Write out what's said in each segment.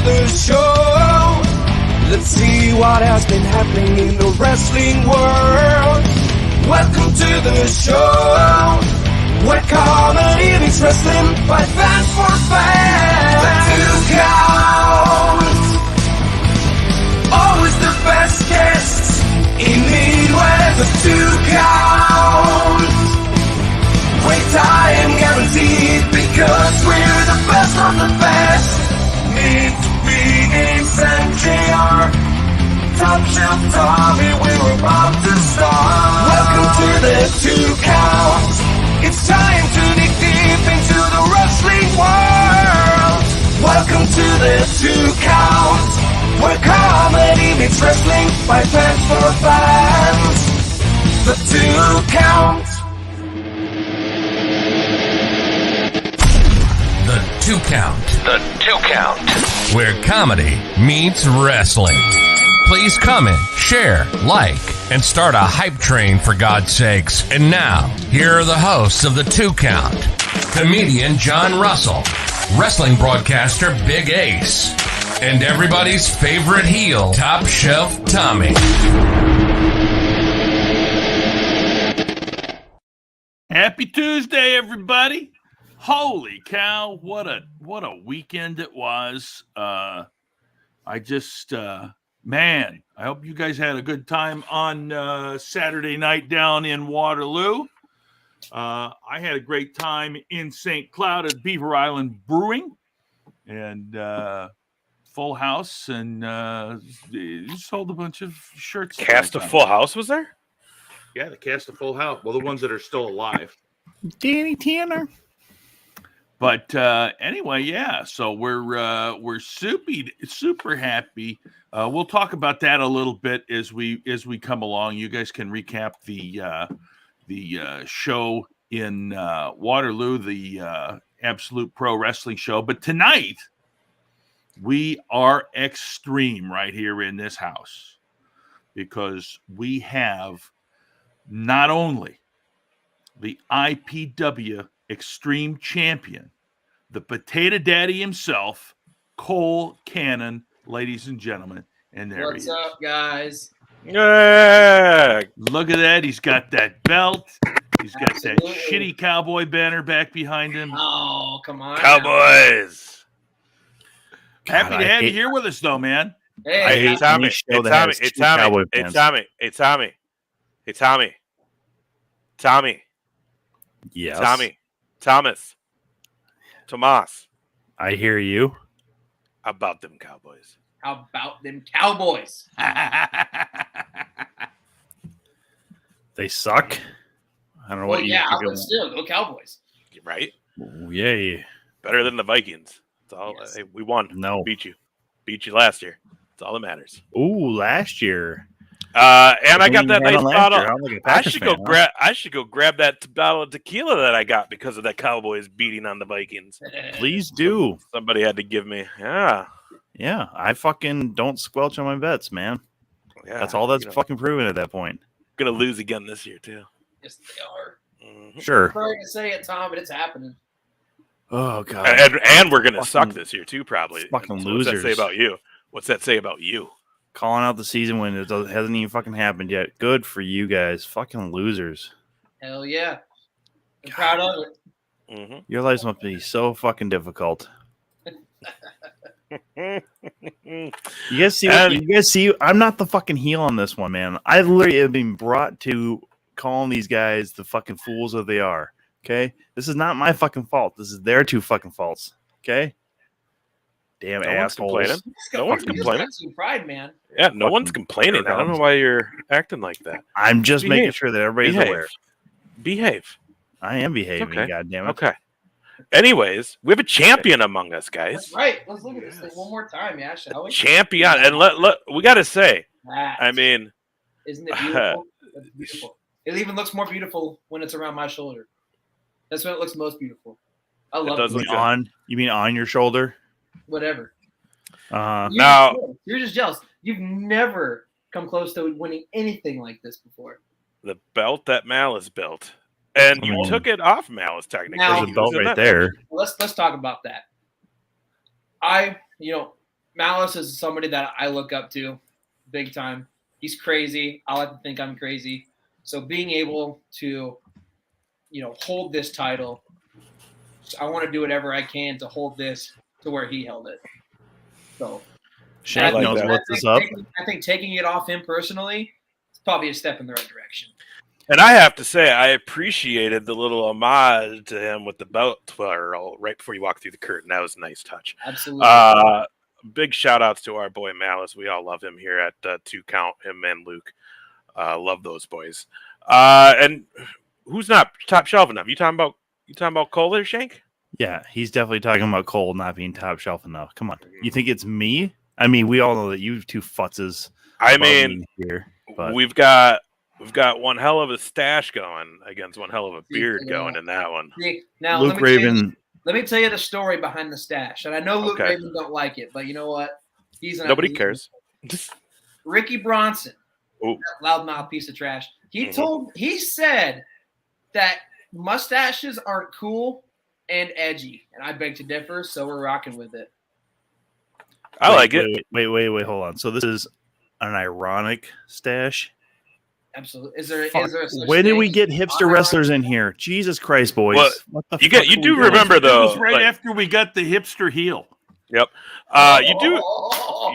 the show. Let's see what has been happening in the wrestling world. Welcome to the show, where comedy meets wrestling by fans for fans. The Two Counts, always the best guests in Midwest. The Two Counts, great time guaranteed because we're the best of the best. Meet Phoenix and JR, Top Shelf Tommy, we're about to start. Welcome to the Two Counts. It's time to dig deep into the wrestling world. Welcome to the Two Counts, where comedy meets wrestling by fans for fans. The Two Counts. The Two Count. The Two Count. Where comedy meets wrestling. Please comment, share, like, and start a hype train for God's sakes. And now, here are the hosts of The Two Count. Comedian John Russell, wrestling broadcaster Big Ace, and everybody's favorite heel, Top Shelf Tommy. Happy Tuesday, everybody. Holy cow, what a weekend it was. Man, I hope you guys had a good time on Saturday night down in Waterloo. I had a great time in St. Cloud at Beaver Island Brewing, and full house, and sold a bunch of shirts. Cast of Full House was there? Yeah, the cast of Full House. Well, the ones that are still alive. Danny Tanner. But anyway, yeah. So we're super happy. We'll talk about that a little bit as we come along. You guys can recap the show in Waterloo, the Absolute Pro Wrestling show. But tonight we are extreme right here in this house because we have not only the IPW Extreme Champion, the Potato Daddy himself, Cole Cannon, ladies and gentlemen. And there What's he is. up, guys? Yeah. Look at that. He's got that belt. He's got Absolutely. that shitty cowboy banner back behind him. Oh, come on. Cowboys. Happy to I have you hate- here with us, though, man. Hey, Hey, hate Tommy. any show Hey, that Tommy. has Hey, two Cowboy Tommy. Hey, fans. Tommy. Hey, Tommy. Hey, Tommy. Tommy. Yes. Tommy. Thomas. Tomas. I hear you. About them Cowboys. how about them Cowboys? They suck. I don't know Well, what you yeah, keep but going- still, go Cowboys. Right? Ooh, yay. Better than the Vikings. That's all. Yes. Hey, we won. No. Beat you. Beat you last year. That's all that matters. Ooh, last year. And I got that nice bottle. I should go I should go grab that bottle of tequila that I got because of that Cowboys beating on the Vikings. Please do. Somebody had to give me. Yeah. Yeah, I fucking don't squelch on my bets, man. Yeah. That's all that's fucking proven at that point. Gonna lose again this year too. Yes, they are. Mhm. Sure. Sorry to say it, Tom, but it's happening. Oh god. And we're gonna suck Fucking- this year too, probably. fucking So what's that say losers. about you? What's that say about you? Calling out the season when hasn't even fucking happened yet. Good for you guys. Fucking losers. Hell yeah. I'm proud of it. Mm-hmm. Your lives must be so fucking difficult. You guys see? And- You guys see? I'm not the fucking heel on this one, man. I literally have been brought to calling these guys the fucking fools that they are. Okay, this is not my fucking fault. This is their two fucking faults. Okay. Damn No one's assholes. complaining. No one's You just complaining. got some pride, man. Yeah, no Fucking one's complaining. I don't know why you're acting like that. I'm just making Behave. sure that everybody's Behave. aware. Behave. I am behaving. Okay. God damn it. Okay. Anyways, we have a champion among us, guys. That's right. Let's look at this thing one more time, yeah, shall we? Champion, and let we got to say. That. I mean, Isn't it beautiful? That's beautiful? It even looks more beautiful when it's around my shoulder. That's when it looks most beautiful. I love does it. look You mean on your shoulder? Whatever. Uh, Now- You're just jealous. You've never come close to winning anything like this before. the belt that Malice built, and you Mm. took it off Malice technically. Now- there's a belt He was in right that there. match. Let's talk about that. I Malice is somebody that I look up to big time. He's crazy. I like to think I'm crazy. So being able to, hold this title, I want to do whatever I can to hold this to where he held it. So Shank like knows that. what's this up. I think taking it off him personally is probably a step in the right direction. And I have to say, I appreciated the little homage to him with the belt twirl right before you walk through the curtain. That was a nice touch. Absolutely. Big shout outs to our boy Malice. We all love him here at 2 Count, him and Luke. Love those boys. And who's not top shelf enough? You talking about Cole there, Shank? Yeah, he's definitely talking about Cole not being top shelf enough. Come on. You think it's me? I mean, we all know that you two futzes. I mean, here, but we've got one hell of a stash going against one hell of a beard going in that one. Now, Luke Raven. Let me tell you the story behind the stash. And I know Luke Okay. Raven don't like it, but you know what? Nobody cares. Ricky Bronson, Oh. loudmouth piece of trash. He said that mustaches aren't cool and edgy, and I beg to differ. So we're rocking with it. I like it. Wait, hold on. So this is an ironic stash. Absolutely. Is there a such When did we thing? get hipster wrestlers in here? Jesus Christ, boys! Well, What the you fuck do are we doing? remember It though. was right like- after we got the hipster heel. Yep. You do. Oh,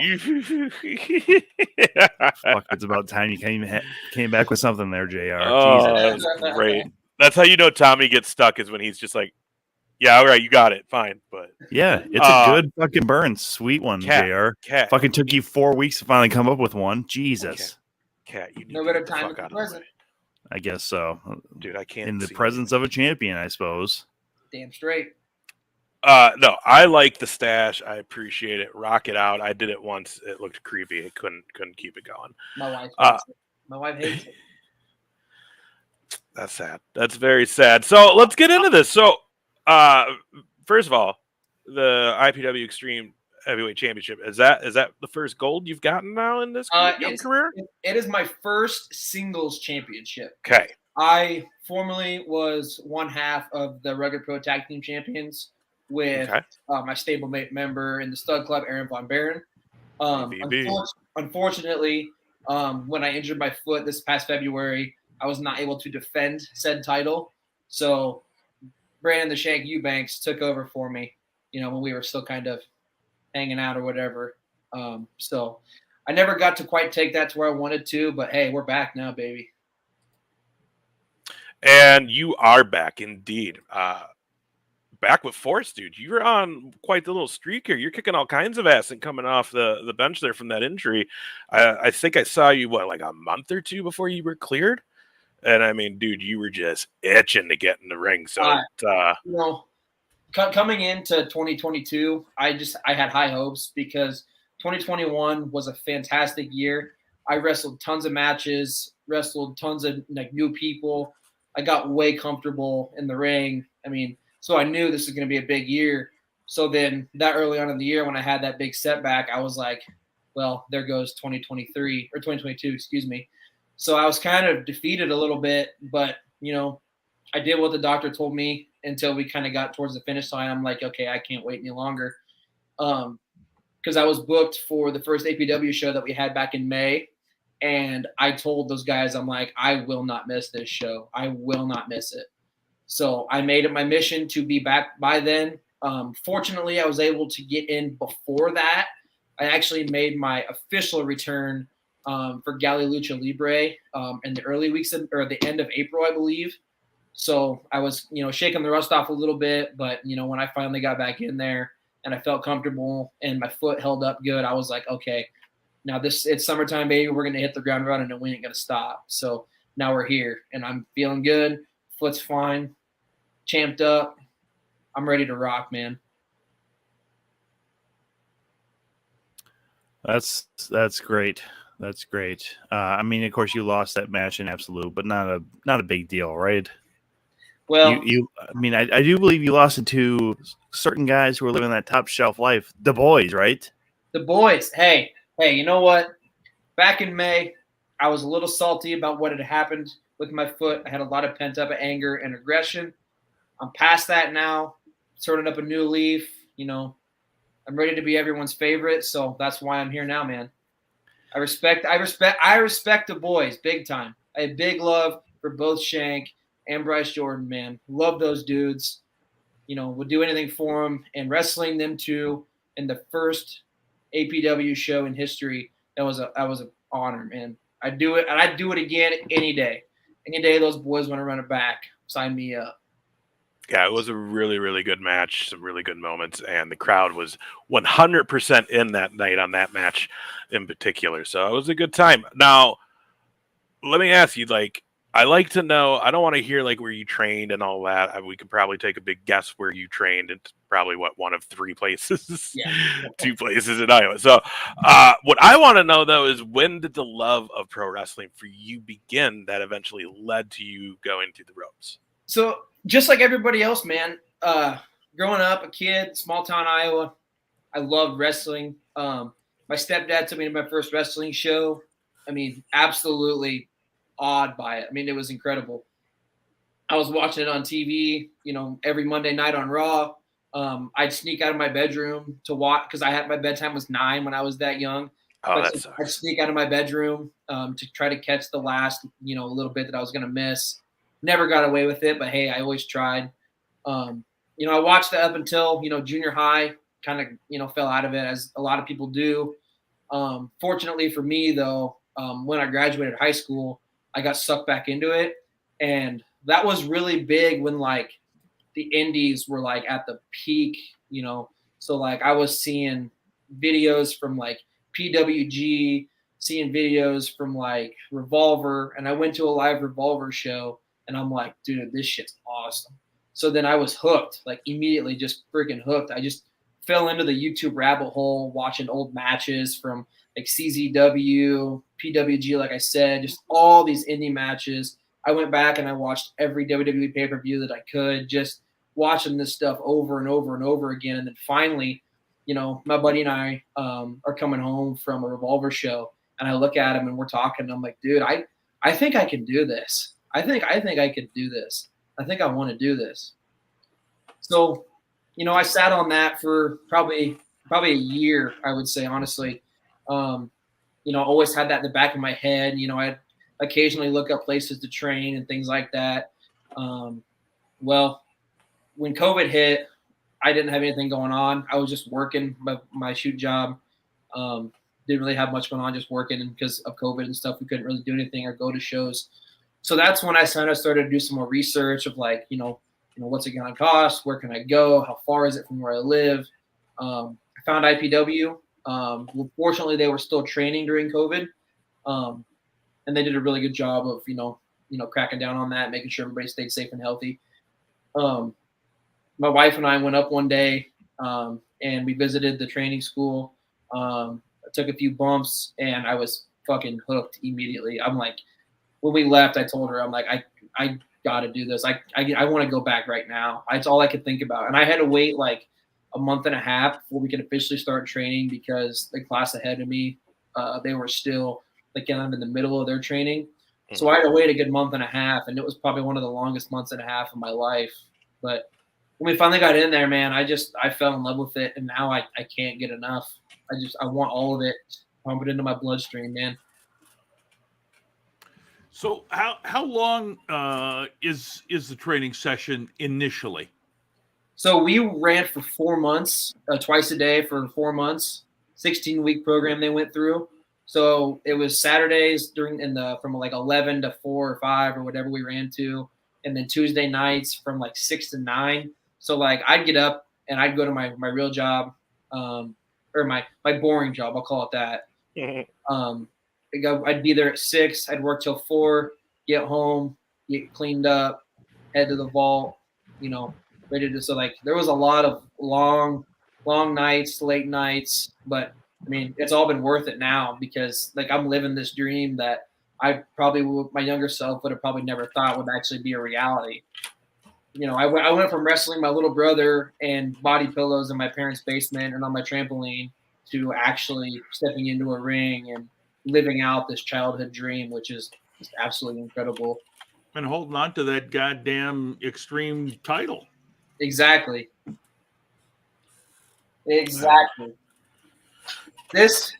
Fuck, it's about time you came back with something there, JR. Oh, Jesus. that's great. That's how you know Tommy gets stuck is when he's just like, "Yeah, all right, you got it, fine." But Yeah, it's a good fucking burn. Sweet one, JR. Cat, Fucking took you 4 weeks to finally come up with one. Jesus. Cat, you need No to better get the time fuck than out the of the present. way. I guess so. Dude. I can't. In the see presence of a champion, I suppose. Damn straight. No, I like the stash. I appreciate it. Rock it out. I did it once. It looked creepy. I couldn't keep it going. My wife hates it. My wife hates it. That's sad. That's very sad. So let's get into this. So, first of all, the IPW Extreme Heavyweight Championship is that the first gold you've gotten now in this young career? It is my first singles championship. Okay. I formerly was one half of the Rugged Pro Tag Team Champions with my stablemate member in the Stud Club, Aaron Von Baron. Unfortunately, when I injured my foot this past February, I was not able to defend said title. So Brandon the Shank Eubanks took over for me, when we were still kind of hanging out or whatever. So I never got to quite take that to where I wanted to, but hey, we're back now, baby. And you are back indeed. Back with force, dude. You're on quite the little streak here. You're kicking all kinds of ass and coming off the bench there from that injury. I think I saw you, like a month or two before you were cleared? And I mean, dude, you were just itching to get in the ring. So, coming into 2022, I had high hopes because 2021 was a fantastic year. I wrestled tons of matches, wrestled tons of new people. I got way comfortable in the ring. I mean, so I knew this was going to be a big year. So then that early on in the year when I had that big setback, I was like, well, there goes 2023 or 2022, excuse me. So I was kind of defeated a little bit, but, I did what the doctor told me until we kind of got towards the finish line. I'm like, okay, I can't wait any longer. Because I was booked for the first APW show that we had back in May. And I told those guys, I'm like, I will not miss this show. I will not miss it. So I made it my mission to be back by then. Fortunately, I was able to get in before that. I actually made my official return for Gali Lucha Libre in the early weeks or the end of April, I believe. So I was, shaking the rust off a little bit. But, when I finally got back in there and I felt comfortable and my foot held up good, I was like, okay, now it's summertime, baby. We're going to hit the ground running and we ain't going to stop. So now we're here and I'm feeling good. Foot's fine, champed up. I'm ready to rock, man. That's great. That's great. I mean, of course, you lost that match in Absolute, but not a big deal, right? Well, I do believe you lost it to certain guys who are living that top shelf life. The boys, right? The boys. Hey, you know what? Back in May, I was a little salty about what had happened with my foot. I had a lot of pent up anger and aggression. I'm past that now. Turning up a new leaf. I'm ready to be everyone's favorite, so that's why I'm here now, man. I respect the boys big time. I have big love for both Shank and Bryce Jordan, man. Love those dudes. Would do anything for them. And wrestling them two in the first APW show in history, that was an honor, man. I'd do it, and I'd do it again any day. Any day those boys want to run it back, sign me up. Yeah, it was a really, really good match, some really good moments, and the crowd was 100% in that night on that match in particular. So it was a good time. Now, let me ask you, I like to know, I don't want to hear where you trained and all that. We could probably take a big guess where you trained. It's probably one of three places, Yeah. 2 places in Iowa. So what I want to know though is, when did the love of pro wrestling for you begin that eventually led to you going through the ropes? So just like everybody else, man, growing up, a kid, small town Iowa, I loved wrestling. My stepdad took me to my first wrestling show. I mean, absolutely awed by it. I mean, it was incredible. I was watching it on TV, every Monday night on Raw. I'd sneak out of my bedroom to watch, because my bedtime was 9 when I was that young. Oh, that sucks. I'd sneak out of my bedroom to try to catch the last, little bit that I was going to miss. Never got away with it, but hey, I always tried. I watched that up until, junior high, kind of, fell out of it, as a lot of people do. Fortunately for me, though, when I graduated high school, I got sucked back into it. And that was really big when the indies were at the peak, So I was seeing videos from PWG, seeing videos from Revolver, and I went to a live Revolver show, and I'm like, dude, this shit's awesome. So then I was hooked, immediately, just freaking hooked. I just fell into the YouTube rabbit hole, watching old matches from CZW, PWG, like I said, just all these indie matches. I went back and I watched every WWE pay-per-view that I could, just watching this stuff over and over and over again. And then finally, my buddy and I are coming home from a Revolver show, and I look at him and we're talking, and I'm like, dude, I think I can do this. I think I could do this. I think I want to do this. So, I sat on that for probably a year, I would say, honestly. Always had that in the back of my head. I'd occasionally look up places to train and things like that. Well, when COVID hit, I didn't have anything going on. I was just working my shoot job. Didn't really have much going on, just working, and because of COVID and stuff, we couldn't really do anything or go to shows. So that's when I started to do some more research of what's it going to cost? Where can I go? How far is it from where I live? I found IPW. Well, fortunately, they were still training during COVID, and they did a really good job of cracking down on that, making sure everybody stayed safe and healthy. My wife and I went up one day, and we visited the training school. I took a few bumps, and I was fucking hooked immediately. I'm like, when we left, I told her, I'm like, I got to do this. I want to go back right now. It's all I could think about. And I had to wait a month and a half before we could officially start training, because the class ahead of me, they were still kind of in the middle of their training. Mm-hmm. So I had to wait a good month and a half, and it was probably one of the longest months and a half of my life. But when we finally got in there, man, I fell in love with it, and now I can't get enough. I want all of it, pump it into my bloodstream, man. So how long is the training session initially? So we ran for 4 months, twice a day for 4 months, 16-week program they went through. So it was Saturdays from 11 to 4 or 5 or whatever we ran to, and then Tuesday nights from 6 to 9. So I'd get up and I'd go to my real job, or my boring job, I'll call it that. Mm-hmm. I'd be there at 6. I'd work till 4, get home, get cleaned up, head to the vault, ready to. So there was a lot of long nights, late nights, but I mean, it's all been worth it now, because I'm living this dream that I probably my younger self would have probably never thought would actually be a reality. I went from wrestling my little brother and body pillows in my parents' basement and on my trampoline to actually stepping into a ring and living out this childhood dream, which is just absolutely incredible. And holding on to that goddamn Extreme title. Exactly. Exactly. This,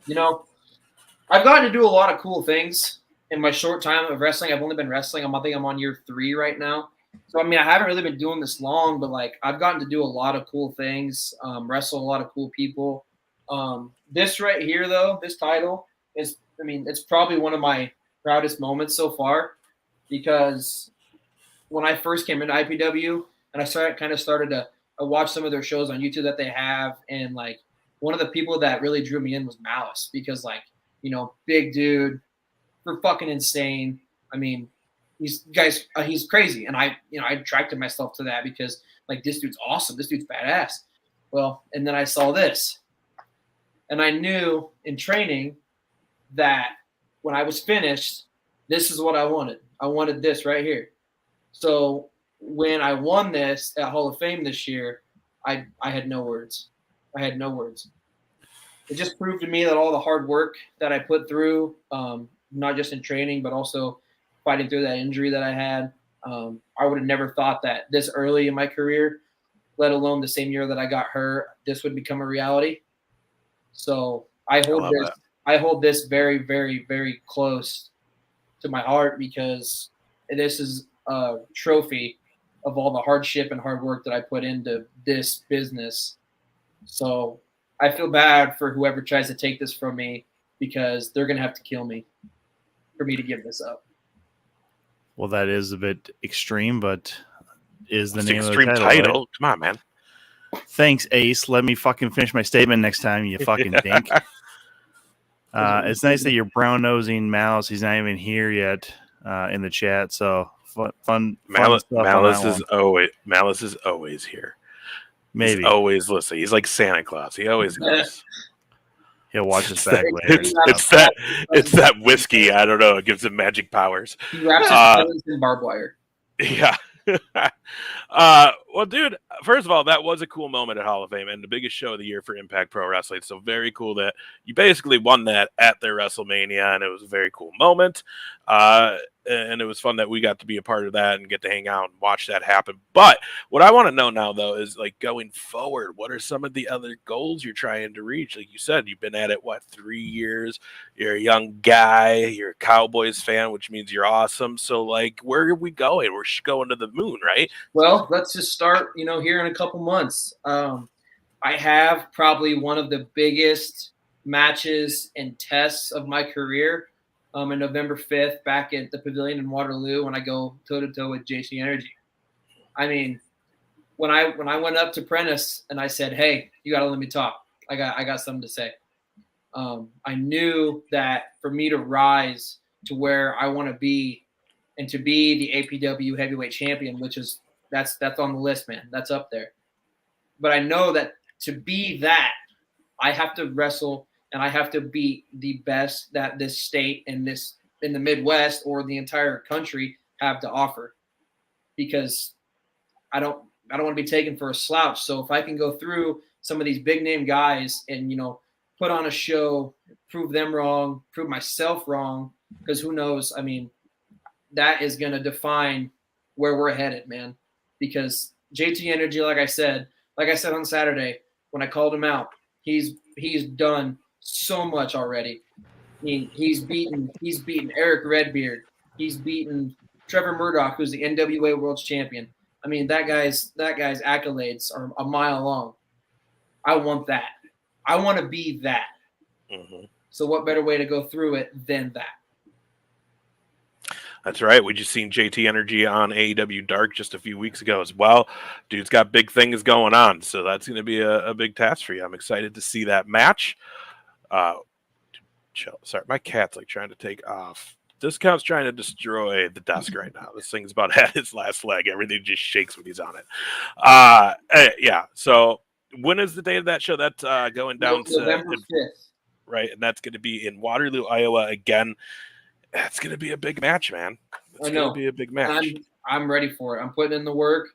I've gotten to do a lot of cool things in my short time of wrestling. I've only been wrestling. I think I'm on year 3 right now. So, I haven't really been doing this long, but I've gotten to do a lot of cool things, wrestle a lot of cool people. This right here, though, this title is, it's probably one of my proudest moments so far, because when I first came into IPW and I started to watch some of their shows on YouTube that they have, and one of the people that really drew me in was Malice, because big dude, for fucking insane. He's crazy, and I attracted myself to that because this dude's awesome, this dude's badass. Well, and then I saw this, and I knew in training that when I was finished, this is what I wanted. I wanted this right here. So when I won this at Hall of Fame this year, I had no words. I had no words. It just proved to me that all the hard work that I put through, not just in training, but also fighting through that injury that I had, I would have never thought that this early in my career, let alone the same year that I got hurt, this would become a reality. So I hold this very, very, very close to my heart, because this is a trophy of all the hardship and hard work that I put into this business. So I feel bad for whoever tries to take this from me, because they're going to have to kill me for me to give this up. Well, that is a bit extreme, but is the It's name extreme of the title. title. Come on, man. Thanks, Ace. Let me fucking finish my statement next time, you fucking dink. It's nice that you're brown-nosing Malice. He's not even here yet in the chat, so fun Malice stuff. Malice is always here. Maybe. He's always listening. He's like Santa Claus. He always knows. He'll watch us back later. It's that whiskey. I don't know. It gives him magic powers. He wraps his feathers in barbed wire. Yeah. Well, dude, first of all, that was a cool moment at Hall of Fame and the biggest show of the year for Impact Pro Wrestling. So very cool that you basically won that at their WrestleMania, and it was a very cool moment. And it was fun that we got to be a part of that and get to hang out and watch that happen. But what I want to know now, though, is going forward, what are some of the other goals you're trying to reach? Like you said, you've been at it, 3 years? You're a young guy. You're a Cowboys fan, which means you're awesome. So, where are we going? We're going to the moon, right? Well, let's just start, here in a couple months. I have probably one of the biggest matches and tests of my career. On November 5th, back at the Pavilion in Waterloo, when I go toe-to-toe with JT Energy. When I went up to Prentice and I said, "Hey, you got to let me talk. I got something to say." I knew that for me to rise to where I want to be, and to be the APW heavyweight champion, which is that's on the list, man. That's up there. But I know that to be that, I have to wrestle. And I have to be the best that this state and in the Midwest or the entire country have to offer, because I don't want to be taken for a slouch. So if I can go through some of these big name guys and put on a show, prove them wrong, prove myself wrong, because who knows? That is going to define where we're headed, man. Because JT Energy, like I said on Saturday when I called him out, he's done so much already. He's beaten Eric Redbeard. He's beaten Trevor Murdoch, who's the NWA World Champion. That guy's accolades are a mile long. I want that. I want to be that. Mm-hmm. So what better way to go through it than that? That's right. We just seen JT Energy on AEW Dark just a few weeks ago as well. Dude's got big things going on, so that's going to be a big task for you. I'm excited to see that match. Sorry, my cat's trying to take off. Discount's trying to destroy the desk right now. This thing's about at its last leg. Everything just shakes when he's on it. Yeah. So when is the date of that show? That's going down November 5th. Right, and that's going to be in Waterloo, Iowa again. That's going to be a big match, man. It's going to be a big match. I'm ready for it. I'm putting in the work.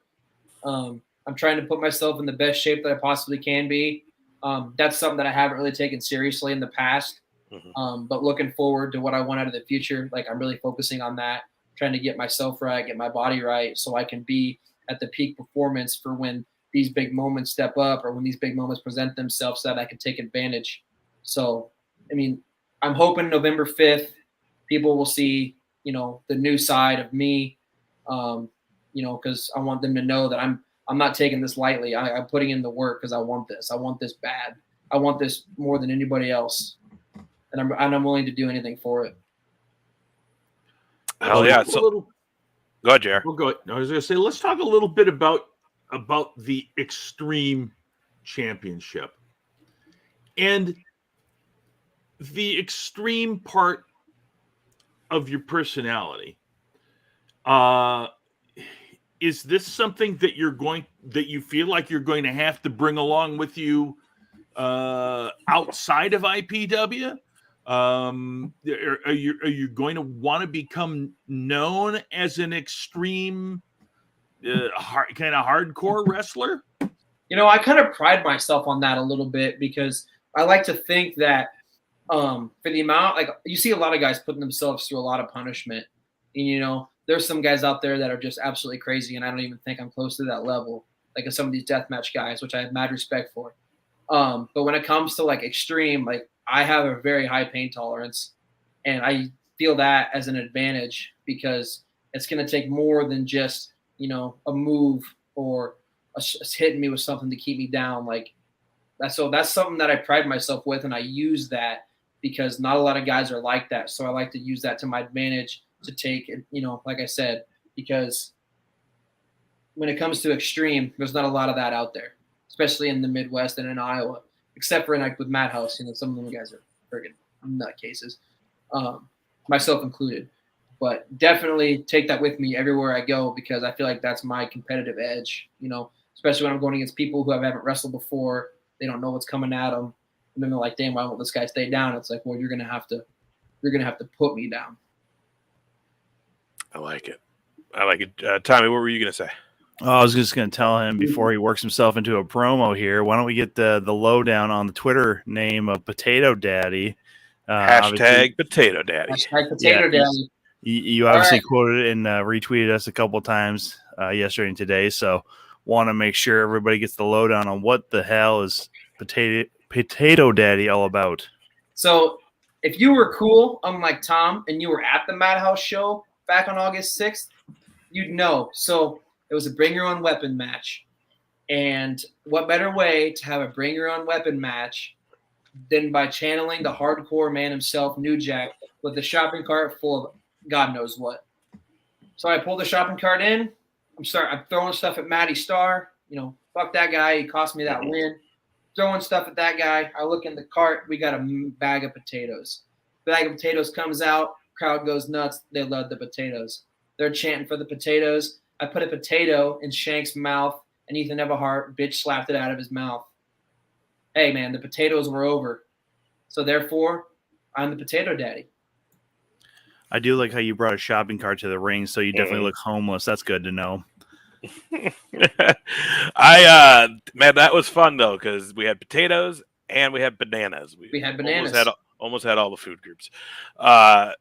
I'm trying to put myself in the best shape that I possibly can be. That's something that I haven't really taken seriously in the past. Mm-hmm. But looking forward to what I want out of the future. I'm really focusing on that, trying to get myself right, get my body right, so I can be at the peak performance for when these big moments step up or when these big moments present themselves so that I can take advantage. So, I mean, I'm hoping November 5th, people will see, you know, the new side of me, you know, because I want them to know that I'm not taking this lightly. I'm putting in the work because I want this. I want this bad. I want this more than anybody else, and I'm willing to do anything for it. Hell yeah! So go ahead, Jared. We'll go. I was going to say, let's talk a little bit about the Extreme Championship and the extreme part of your personality. Is this something that you feel like you're going to have to bring along with you outside of IPW? Are you going to want to become known as an extreme, kind of hardcore wrestler? You know, I kind of pride myself on that a little bit because I like to think that for the amount, like you see a lot of guys putting themselves through a lot of punishment, and you know, there's some guys out there that are just absolutely crazy, and I don't even think I'm close to that level. Like some of these deathmatch guys, which I have mad respect for. But when it comes to like extreme, like I have a very high pain tolerance, and I feel that as an advantage because it's going to take more than just, you know, a move or hitting me with something to keep me down. Like that's something that I pride myself with, and I use that because not a lot of guys are like that. So I like to use that to my advantage to take it, you know, like I said, because when it comes to extreme, there's not a lot of that out there, especially in the Midwest and in Iowa, except for like with Madhouse. You know, some of them guys are friggin' nutcases, myself included. But definitely take that with me everywhere I go because I feel like that's my competitive edge. You know, especially when I'm going against people who haven't wrestled before. They don't know what's coming at them, and then they're like, "Damn, why won't this guy stay down?" It's like, well, you're gonna have to put me down. I like it. Tommy, what were you gonna say? Oh, I was just going to tell him before he works himself into a promo here. Why don't we get the lowdown on the Twitter name of Potato Daddy? Hashtag Potato Daddy. Hashtag Potato Daddy. You obviously quoted and retweeted us a couple times yesterday and today, so want to make sure everybody gets the lowdown on what the hell is Potato Daddy all about. So if you were cool, unlike Tom, and you were at the Madhouse show back on August 6th, you'd know. So it was a bring your own weapon match. And what better way to have a bring your own weapon match than by channeling the hardcore man himself, New Jack, with a shopping cart full of God knows what. So I pulled the shopping cart in. I'm throwing stuff at Matty Starr. You know, fuck that guy. He cost me that win. Throwing stuff at that guy. I look in the cart. We got a bag of potatoes. Bag of potatoes comes out. Crowd goes nuts. They love the potatoes. They're chanting for the potatoes. I put a potato in Shank's mouth, and Ethan Everhart bitch slapped it out of his mouth. Hey, man, the potatoes were over. So, therefore, I'm the Potato Daddy. I do like how you brought a shopping cart to the ring, so you definitely look homeless. That's good to know. Man, that was fun, though, because we had potatoes and we had bananas. We had bananas. Almost had all the food groups. That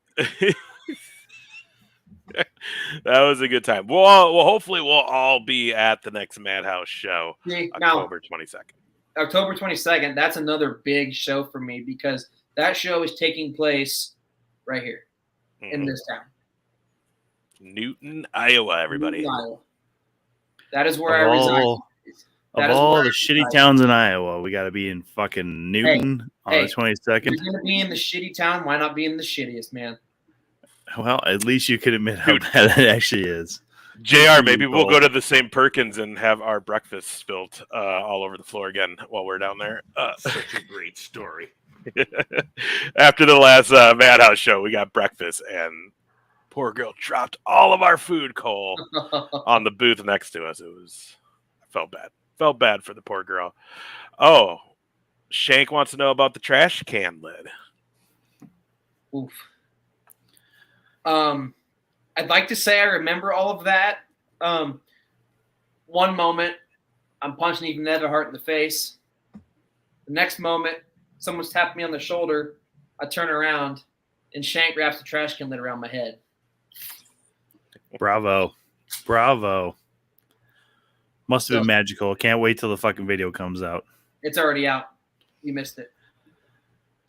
was a good time. Well, hopefully we'll all be at the next Madhouse show, October 22nd. October 22nd, that's another big show for me because that show is taking place right here in this town. Newton, Iowa, everybody. Newton, Iowa. That is where I reside. Of all the shitty towns in Iowa, we got to be in fucking Newton on the 22nd. If you're going to be in the shitty town, why not be in the shittiest, man? Well, at least you could admit how bad it actually is. JR, maybe we'll go to the same Perkins and have our breakfast spilt all over the floor again while we're down there. Such a great story. After the last Madhouse show, we got breakfast, and poor girl dropped all of our food coal on the booth next to us. I felt bad. Felt bad for the poor girl. Oh, Shank wants to know about the trash can lid. Oof. I'd like to say I remember all of that. One moment, I'm punching Ethan Everhart in the face. The next moment, someone's tapping me on the shoulder. I turn around, and Shank wraps the trash can lid around my head. Bravo. Must have been magical. Can't wait till the fucking video comes out. It's already out. You missed it.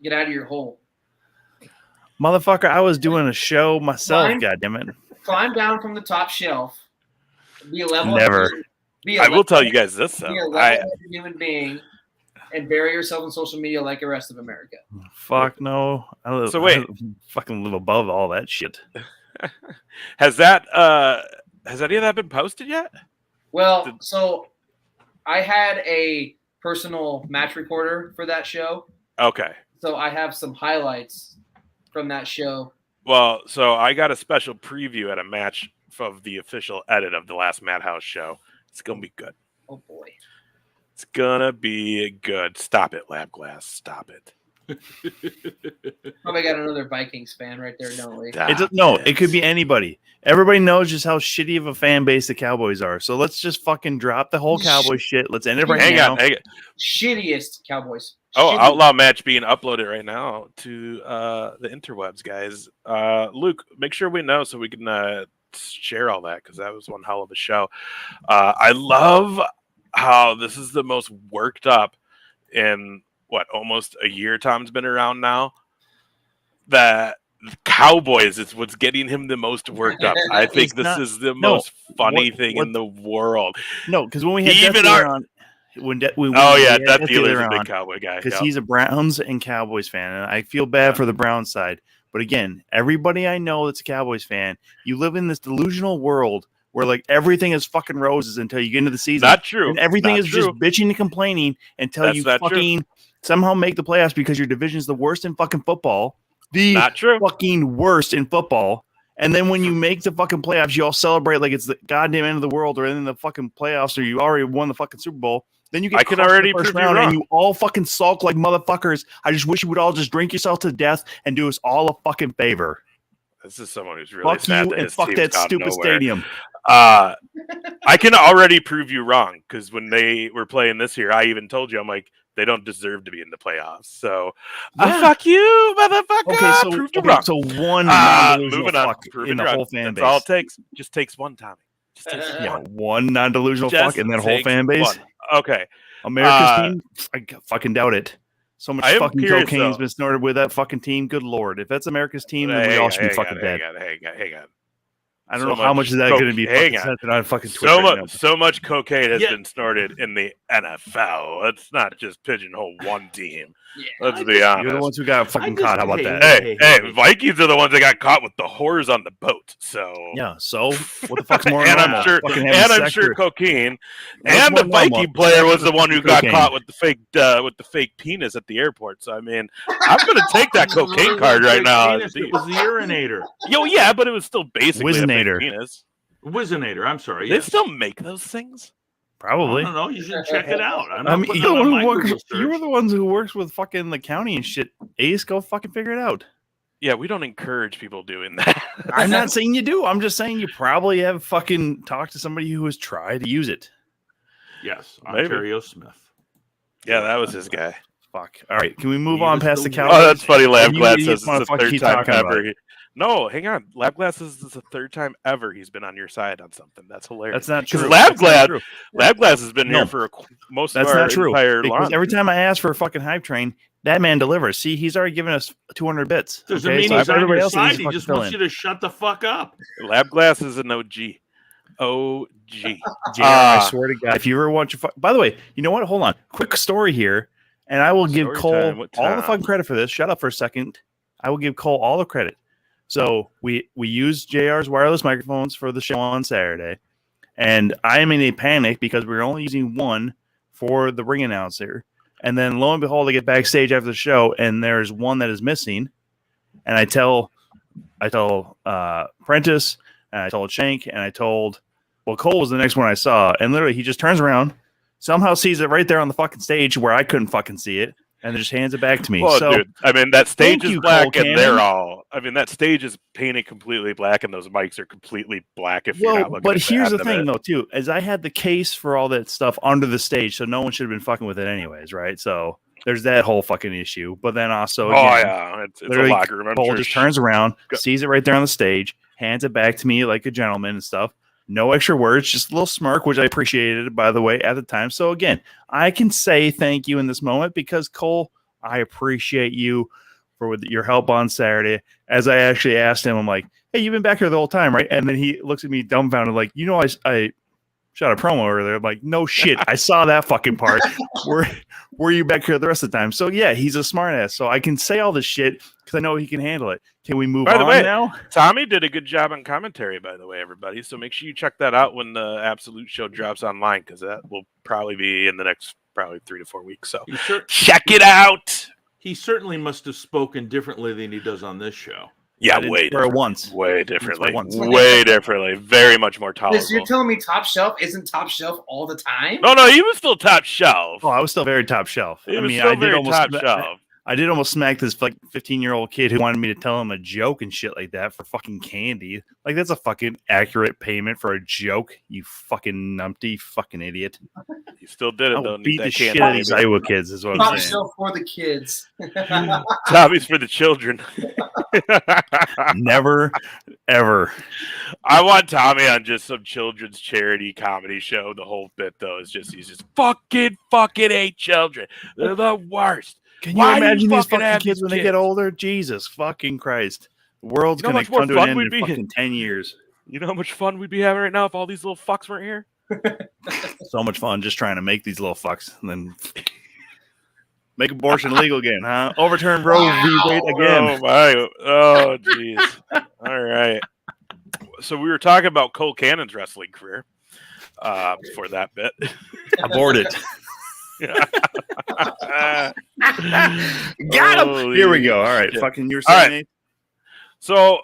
Get out of your hole. Motherfucker, I was doing a show myself, goddammit. Climb down from the top shelf. Be a level. Never. I will tell you guys this, though. Be a level human being and bury yourself in social media like the rest of America. Fuck no. I fucking live above all that shit. Has any of that been posted yet? Well, so I had a personal match recorder for that show. Okay. So I have some highlights from that show. Well, so I got a special preview at a match of the official edit of the last Madhouse show. It's going to be good. Oh, boy. It's going to be good. Stop it, Lab Glass. Stop it. Probably got another Vikings fan right there, don't we? It could be anybody. Everybody knows just how shitty of a fan base the Cowboys are. So let's just fucking drop the whole Cowboy shit. Let's end it right now. Hang on. Shittiest Cowboys. Oh, Outlaw match being uploaded right now to the interwebs, guys. Luke, make sure we know so we can share all that, because that was one hell of a show. I love how this is the most worked up in almost a year Tom's been around now. That Cowboys is what's getting him the most worked up. I think this is the most funny thing in the world. No, because when we had Death Dealer on, Death Dealer's a big Cowboy guy. Because he's a Browns and Cowboys fan, and I feel bad for the Browns side. But again, everybody I know that's a Cowboys fan, you live in this delusional world where like everything is fucking roses until you get into the season. Not true. And everything is just bitching and complaining until you fucking somehow make the playoffs because your division is the worst in fucking football. Fucking worst in football. And then when you make the fucking playoffs, you all celebrate like it's the goddamn end of the world, or in the fucking playoffs, or you already won the fucking Super Bowl. Then you get first round and you all fucking sulk like motherfuckers. I just wish you would all just drink yourself to death and do us all a fucking favor. This is someone who's really sad you and fuck that stupid stadium. I can already prove you wrong, because when they were playing this year, I even told you, I'm like, they don't deserve to be in the playoffs. So, fuck you, motherfucker. Okay, so proved you wrong. So one moving on, in the whole fan base. That's all it takes. Just takes one, Tommy. Just takes one non-delusional fuck in that whole fan base. One. Okay, America's team. I fucking doubt it. So much fucking cocaine's been snorted with that fucking team. Good lord, if that's America's team, then we all should be fucking dead. Hang on. I don't know how much is that going to be sent on fucking Twitter. So much cocaine has been snorted in the NFL. Let's not just pigeonhole one team. Let's be honest. You're the ones who got fucking caught. How about that? Hey, Vikings are the ones that got caught with the whores on the boat. So so what the fuck's more normal? I'm sure cocaine. And the Viking player was the one who got caught with the fake penis at the airport. So I mean, I'm going to take that cocaine card right now. It was the urinator. Yeah, but it was still basically a fake penis. Wizinator, I'm sorry. They still make those things? Probably. I don't know. You should check it out. You were the ones who works with fucking the county and shit. Ace, go fucking figure it out. Yeah, we don't encourage people doing that. I'm not saying you do. I'm just saying you probably have fucking talked to somebody who has tried to use it. Yes, Ontario Smith. Yeah, that was his guy. Fuck. All right, can we move on past the Cowboys? Oh, that's funny. Lab Glass says it's the third time ever. No, hang on. Lab Glass is the third time ever he's been on your side on something. That's hilarious. That's not true. Lab Glass has been here for most of our entire because every time I ask for a fucking hype train, that man delivers. See, he's already given us 200 bits. Doesn't mean he's on your side. He just wants you to shut the fuck up. Lab Glass is an OG. I swear to God, if you ever want your by the way, you know what? Hold on. Quick story here, and I will give Cole all the fucking credit for this. Shut up for a second. I will give Cole all the credit. So we used JR's wireless microphones for the show on Saturday, and I am in a panic because we're only using one for the ring announcer. And then lo and behold, I get backstage after the show, and there's one that is missing. And I tell Prentice, and I told Shank, and Cole was the next one I saw, and literally he just turns around, somehow sees it right there on the fucking stage where I couldn't fucking see it. And just hands it back to me. Well, dude, I mean, that stage is black, and that stage is painted completely black, and those mics are completely black. You're not looking. But here's the thing, though, too, is I had the case for all that stuff under the stage, so no one should have been fucking with it, anyways, right? So there's that whole fucking issue. But then also, it's a locker room. Cole just turns around, sees it right there on the stage, hands it back to me like a gentleman and stuff. No extra words, just a little smirk, which I appreciated, by the way, at the time. So again, I can say thank you in this moment because Cole, I appreciate you for your help on Saturday. As I actually asked him, I'm like, hey, you've been back here the whole time, right? And then he looks at me dumbfounded, like, I shot a promo earlier. I'm like, no shit, I saw that fucking part. Were you back here the rest of the time? So yeah, he's a smart ass. So I can say all this shit because I know he can handle it. Can we move on now? Tommy did a good job on commentary, by the way, everybody. So make sure you check that out when the Absolute Show drops online, because that will probably be in the next 3 to 4 weeks. So check it out. He certainly must have spoken differently than he does on this show. Yeah, way differently. Way differently. Very much more tolerable. So you're telling me Top Shelf isn't Top Shelf all the time? No, he was still top shelf. Oh, I was still very top shelf. I did almost smack this 15-year-old kid who wanted me to tell him a joke and shit like that for fucking candy. Like, that's a fucking accurate payment for a joke, you fucking numpty fucking idiot. You still did it, though. Beat the shit out of these Iowa kids is what I'm saying. Top Shelf for the kids. Tommy's for the children. Never, ever. I want Tommy on just some children's charity comedy show. The whole bit, though, is he's just fucking hate children. They're the worst. Can you imagine these fucking kids when they get older? Jesus fucking Christ. The world's going to come to an end in fucking 10 years. You know how much fun we'd be having right now if all these little fucks weren't here? So much fun just trying to make these little fucks and then make abortion legal again, huh? Overturn Roe v. Wade again. Oh, my. Oh, jeez. All right. So we were talking about Cole Cannon's wrestling career for that bit. Abort it. Got him. Here we go. All right. Fucking you're saying. Right. So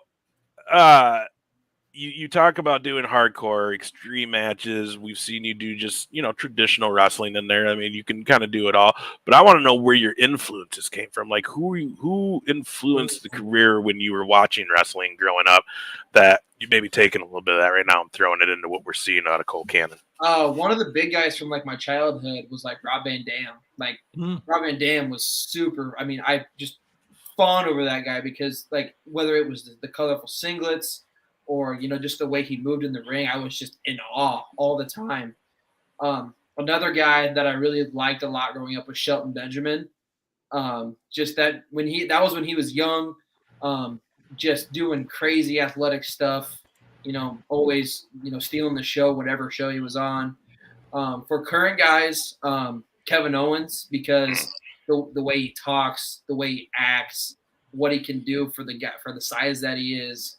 you talk about doing hardcore extreme matches. We've seen you do just, traditional wrestling in there. I mean, you can kind of do it all, but I want to know where your influences came from. Like who influenced the career when you were watching wrestling growing up that you may be taking a little bit of that right now and throwing it into what we're seeing out of Cole Cannon? One of the big guys from my childhood was Rob Van Dam. Rob Van Dam was super. I mean, I just fawned over that guy because whether it was the colorful singlets or just the way he moved in the ring, I was just in awe all the time. Another guy that I really liked a lot growing up was Shelton Benjamin. Just that when he was young, just doing crazy athletic stuff. Always, stealing the show, whatever show he was on. For current guys, Kevin Owens, because the way he talks, the way he acts, what he can do for the size that he is.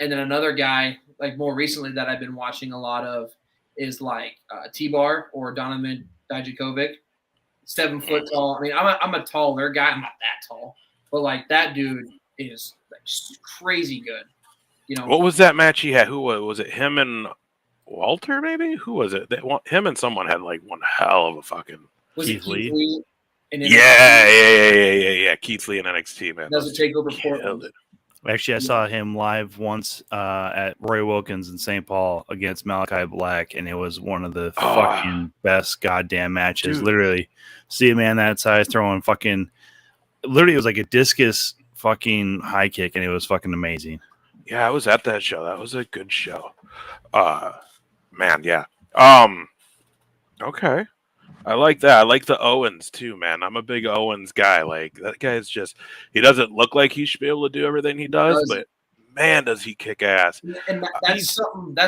And then another guy, more recently that I've been watching a lot of is T-Bar or Donovan Dijakovic, 7 foot tall. I mean, I'm a taller guy. I'm not that tall, but that dude is crazy good. What was that match he had? Who was it? Him and Walter, maybe? Who was it? Him and someone had one hell of a fucking. Was Keith it Keith Lee? Yeah. Keith Lee in NXT, man. That was a takeover Portland. Actually, I saw him live once at Roy Wilkins in St. Paul against Malachi Black, and it was one of the fucking best goddamn matches. Dude. Literally, see a man that size throwing fucking. Literally, it was like a discus fucking high kick, and it was fucking amazing. Yeah, I was at that show. That was a good show. Man, yeah. Okay. I like that. I like the Owens too, man. I'm a big Owens guy. That guy's just, he doesn't look like he should be able to do everything he does, but man, does he kick ass. And that's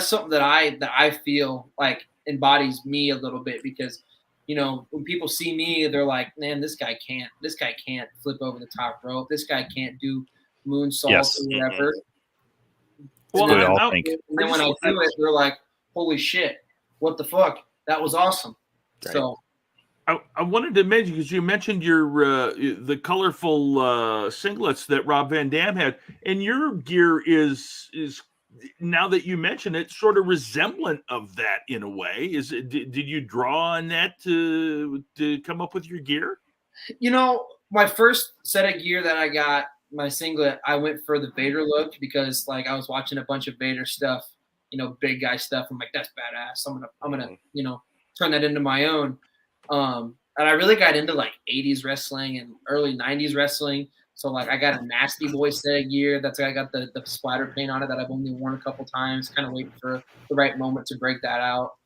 something that I feel embodies me a little bit because, when people see me, they're like, man, this guy can't flip over the top rope. This guy can't do moonsaults or whatever. Well, and then when I do it, they're like, holy shit, what the fuck? That was awesome. Right. So I wanted to mention, because you mentioned the colorful singlets that Rob Van Dam had, and your gear is now that you mention it, sort of resemblant of that in a way. Did you draw on that to come up with your gear? My first set of gear that I got, my singlet, I went for the Vader look because I was watching a bunch of Vader stuff, big guy stuff. I'm like, that's badass. I'm gonna turn that into my own. And I really got into 80s wrestling and early 90s wrestling. So like I got a Nasty Boy set of gear that's I got the splatter paint on it that I've only worn a couple times. Kind of waiting for the right moment to break that out.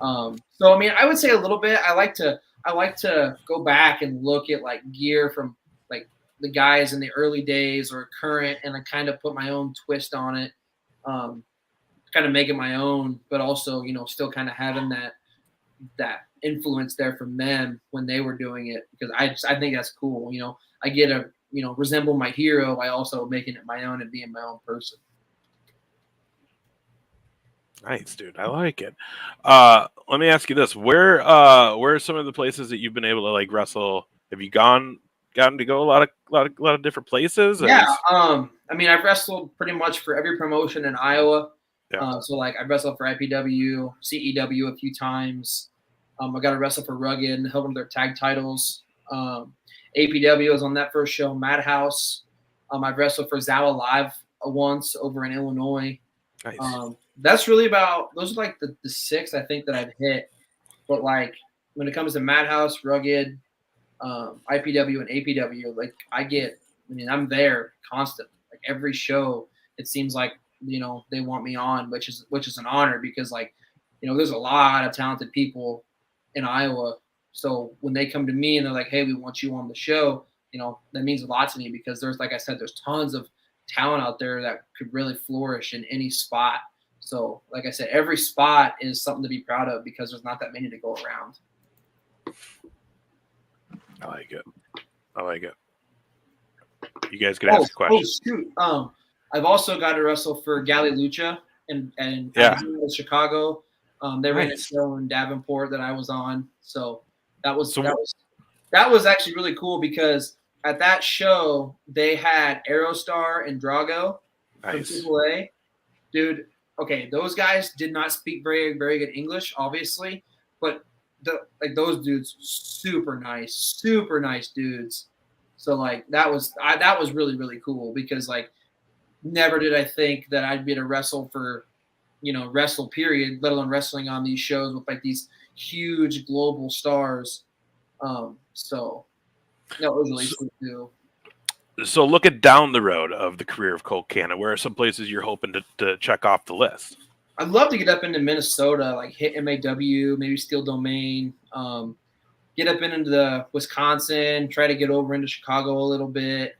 So I mean, I would say a little bit. I like to go back and look at like gear from like the guys in the early days or current, and I kind of put my own twist on it, kind of make it my own, but also still kind of having that influence there from them when they were doing it, because I think that's cool. I get to resemble my hero by also making it my own and being my own person. Nice, dude. I like it. Let me ask you this: where are some of the places that you've been able to like wrestle? Have you gotten to go a lot of different places? Yeah. I mean, I've wrestled pretty much for every promotion in Iowa. Yeah. So like I've wrestled for IPW, CEW a few times. I got to wrestle for Rugged and help them with their tag titles. APW was on that first show, Madhouse. I've wrestled for Zawa Live once over in Illinois. Nice. That's really those are like the 6 I think that I've hit. But like when it comes to Madhouse, Rugged, IPW and APW, like I'm there constantly. Like every show, it seems like they want me on, which is an honor, because like there's a lot of talented people in Iowa. So when they come to me and they're like, hey, we want you on the show, that means a lot to me, because there's, like I said, there's tons of talent out there that could really flourish in any spot. So like I said, every spot is something to be proud of, because there's not that many to go around. I like it. You guys can ask questions. Shoot. I've also got to wrestle for Galley Lucha and Chicago. They ran a show in Davenport that I was on. So that was actually really cool, because at that show they had Aerostar and Drago from AAA. Dude, okay, those guys did not speak very, very good English, obviously, but those dudes, super nice dudes. So like that was really, really cool, because like never did I think that I'd be able to wrestle for, wrestle period, let alone wrestling on these shows with like these huge global stars. So no, it was really cool too. So looking down the road of the career of Colt Cannon, where are some places you're hoping to check off the list? I'd love to get up into Minnesota, like hit MAW, maybe Steel Domain, get up into the Wisconsin, try to get over into Chicago a little bit.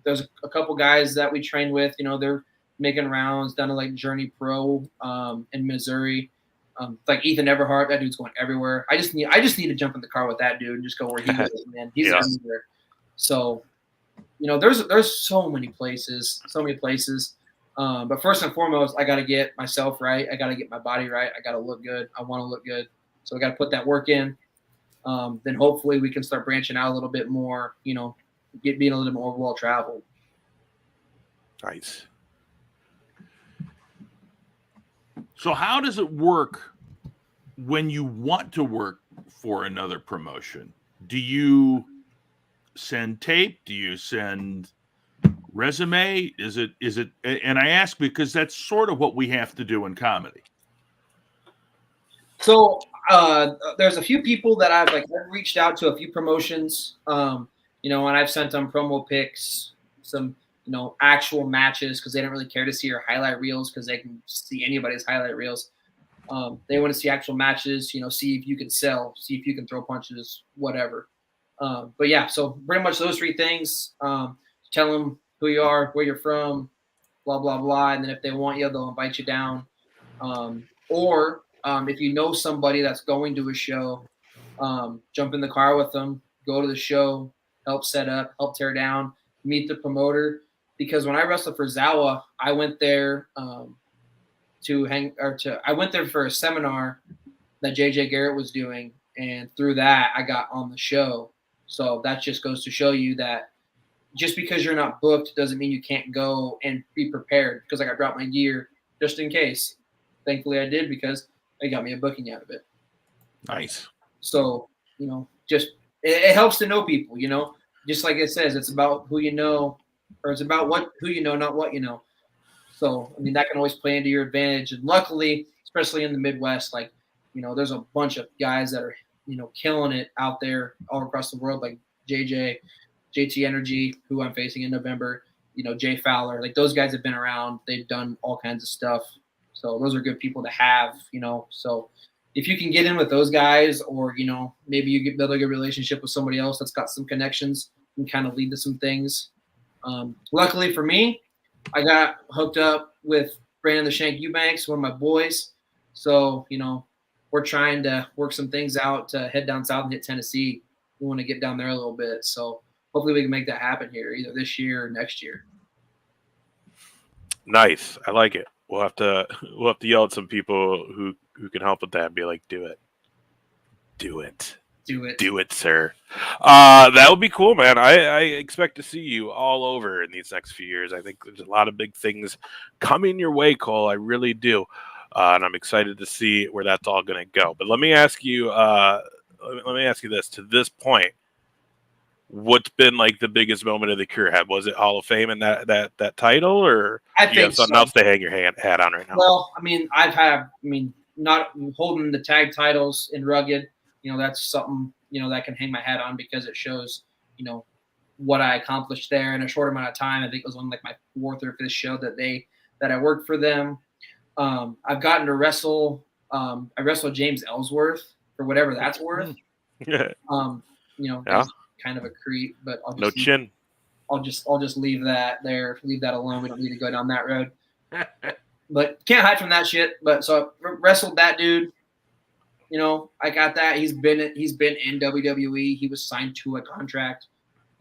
There's a couple guys that we train with, they're making rounds down to like Journey Pro in Missouri. Like Ethan Everhart, that dude's going everywhere. I just need to jump in the car with that dude and just go where he is, man. He's everywhere. So, there's so many places. But first and foremost, I got to get myself right. I got to get my body right. I got to look good. I want to look good. So I got to put that work in. Then hopefully we can start branching out a little bit more, being a little bit more well traveled. Nice. So how does it work when you want to work for another promotion? Do you send tape? Do you send resume? Is it? And I ask because that's sort of what we have to do in comedy. So there's a few people that I've reached out to, a few promotions, and I've sent them promo pics, some actual matches, because they don't really care to see your highlight reels, because they can see anybody's highlight reels. They want to see actual matches, see if you can sell, see if you can throw punches, whatever. But yeah, so pretty much those 3 things. Tell them who you are, where you're from, blah, blah, blah. And then if they want you, they'll invite you down. Or if you know somebody that's going to a show, jump in the car with them, go to the show, help set up, help tear down, meet the promoter. Because when I wrestled for Zawa, I went there I went there for a seminar that JJ Garrett was doing, and through that I got on the show. So that just goes to show you that just because you're not booked doesn't mean you can't go and be prepared. Because I brought my gear just in case. Thankfully I did, because it got me a booking out of it. Nice. So, just it helps to know people, just like it says, it's about who you know, or it's about who you know, not what you know. So, I mean, that can always play into your advantage. And luckily, especially in the Midwest, there's a bunch of guys that are, killing it out there all across the world, like JJ, JT Energy, who I'm facing in November. Jay Fowler, like those guys have been around. They've done all kinds of stuff. So those are good people to have, So if you can get in with those guys, or, maybe you build a good relationship with somebody else that's got some connections and kind of lead to some things. Luckily for me, I got hooked up with Brandon the Shank Eubanks, one of my boys. So, we're trying to work some things out to head down south and hit Tennessee. We want to get down there a little bit. So hopefully we can make that happen here either this year or next year. Nice. I like it. We'll have to yell at some people who can help with that and be like, do it, sir. That would be cool, man. I expect to see you all over in these next few years. I think there's a lot of big things coming your way, Cole. I really do. And I'm excited to see where that's all going to go. But let me ask you this. To this point, what's been like the biggest moment of the career? Was it Hall of Fame and that title, or I do you have something else to hang your hat on right now? Well, not holding the tag titles in Rugged, that's something, that I can hang my hat on because it shows, what I accomplished there in a short amount of time. I think it was on like my 4th or 5th show that I worked for them. I've gotten to wrestle. I wrestled James Ellsworth for whatever that's worth. Yeah. Kind of a creep, but no chin. I'll just leave that there. Leave that alone. We don't need to go down that road. But can't hide from that shit. But so I wrestled that dude. I got that. He's been in WWE. He was signed to a contract.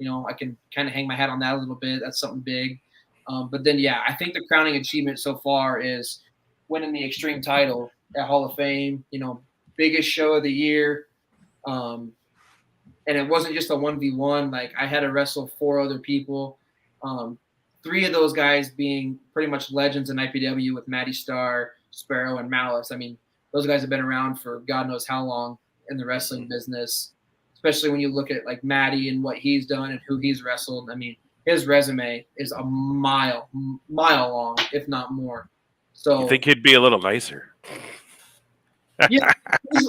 I can kind of hang my hat on that a little bit. That's something big. But then, yeah, I think the crowning achievement so far is winning the Extreme title at Hall of Fame. Biggest show of the year. And it wasn't just a 1v1. Like, I had to wrestle 4 other people. 3 of those guys being pretty much legends in IPW with Matty Starr, Sparrow, and Malice. I mean, those guys have been around for God knows how long in the wrestling business, especially when you look at like Matty and what he's done and who he's wrestled. I mean, his resume is a mile long, if not more. So you think he'd be a little nicer? Yeah.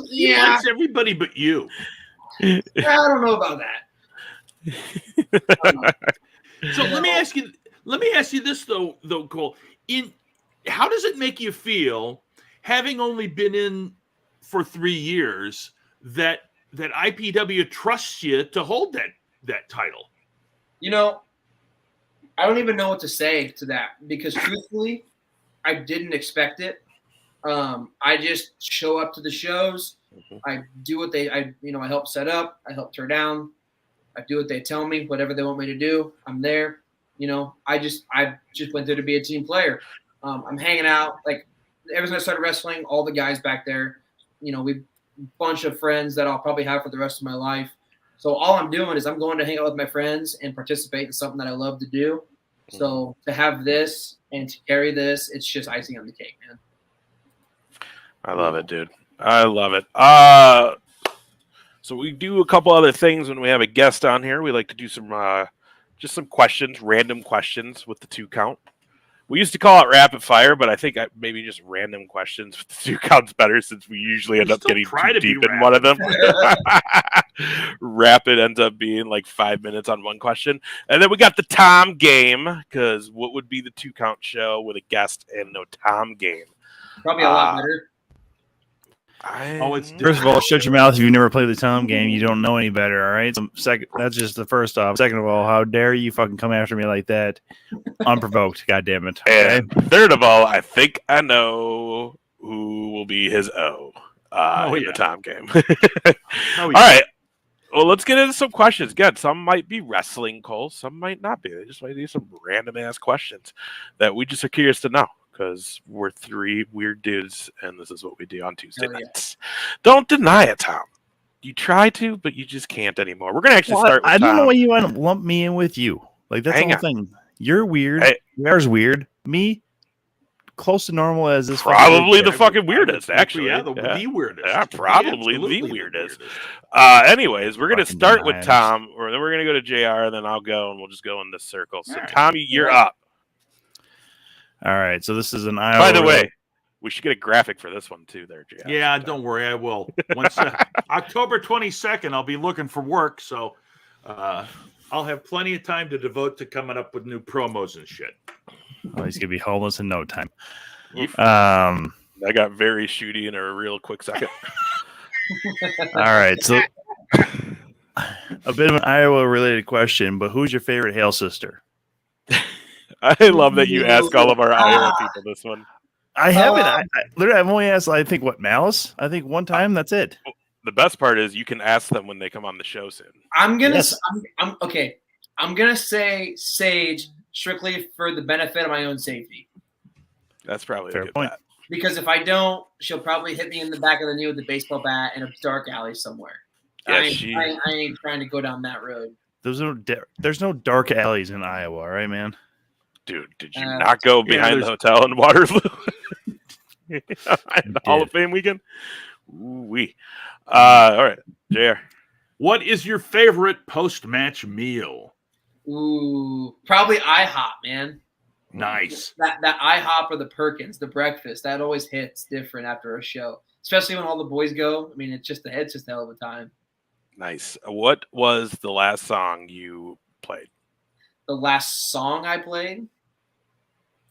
He likes everybody but you. I don't know about that. So let me ask you this though, Cole. How does it make you feel, having only been in for 3 years, that IPW trusts you to hold that title? I don't even know what to say to that, because truthfully, I didn't expect it. I just show up to the shows. I do what I help set up. I help tear down. I do what they tell me, whatever they want me to do. I'm there. I just went there to be a team player. I'm hanging out. Like, ever since I started wrestling, all the guys back there, we bunch of friends that I'll probably have for the rest of my life. So all I'm doing is I'm going to hang out with my friends and participate in something that I love to do. So to have this and to carry this, it's just icing on the cake, man. I love it, dude. I love it. So we do a couple other things when we have a guest on here. We like to do some just some questions, random questions with the 2 count. We used to call it rapid fire, but I think maybe just random questions with the 2 counts better, since we usually end up getting too deep in one of them. Rapid ends up being like 5 minutes on one question. And then we got the Tom game, because what would be the 2 count show with a guest and no Tom game? Probably a lot better. First of all, shut your mouth if you never played the Tom game. You don't know any better, all right? Second, that's just the first off. Second of all, how dare you fucking come after me like that, unprovoked? God damn it! Okay? And third of all, I think I know who will be his in the Tom game. All right. Well, let's get into some questions. Again, some might be wrestling, Cole. Some might not be. They just might be some random ass questions that we just are curious to know, because we're 3 weird dudes, and this is what we do on Tuesday nights. Don't deny it, Tom. You try to, but you just can't anymore. We're going to actually start with I don't Tom. know why you want to lump me in with you. Like, that's the whole thing. You're weird. Hey. Yours weird. Me, close to normal as this. Probably the fucking weirdest, actually. Yeah, the weirdest. Yeah, probably the weirdest. Anyways, we're going to start with Tom, or then we're going to go to JR, and then I'll go, and we'll just go in this circle. So, right. Tommy, you're up. All right, so this is an By the way, we should get a graphic for this one too there, JR. Yeah, don't worry, I will. Once October 22nd, I'll be looking for work, so I'll I'll have plenty of time to devote to coming up with new promos and shit. Oh, he's gonna be homeless in no time. I got very shooty in a real quick second. All right, so a bit of an Iowa-related question, but who's your favorite Hale sister? I love that you ask all of our Iowa people this one. I haven't. Literally, I've only asked. I think Malice. I think one time. That's it. The best part is you can ask them when they come on the show soon. I'm gonna. Yes. I'm okay. I'm gonna say Sage strictly for the benefit of my own safety. That's probably Fair a good point. bet. Because if I don't, she'll probably hit me in the back of the knee with a baseball bat in a dark alley somewhere. Yeah, I ain't trying to go down that road. There's no dark alleys in Iowa, all right, man? Dude, did you not go behind the hotel in Waterloo? The Hall of Fame weekend? Ooh-wee. All right, JR. What is your favorite post-match meal? Ooh, probably IHOP, man. Nice. That IHOP or the Perkins, the breakfast, that always hits different after a show, especially when all the boys go. I mean, it's just a hell of a time. Nice. What was the last song you played? The last song I played,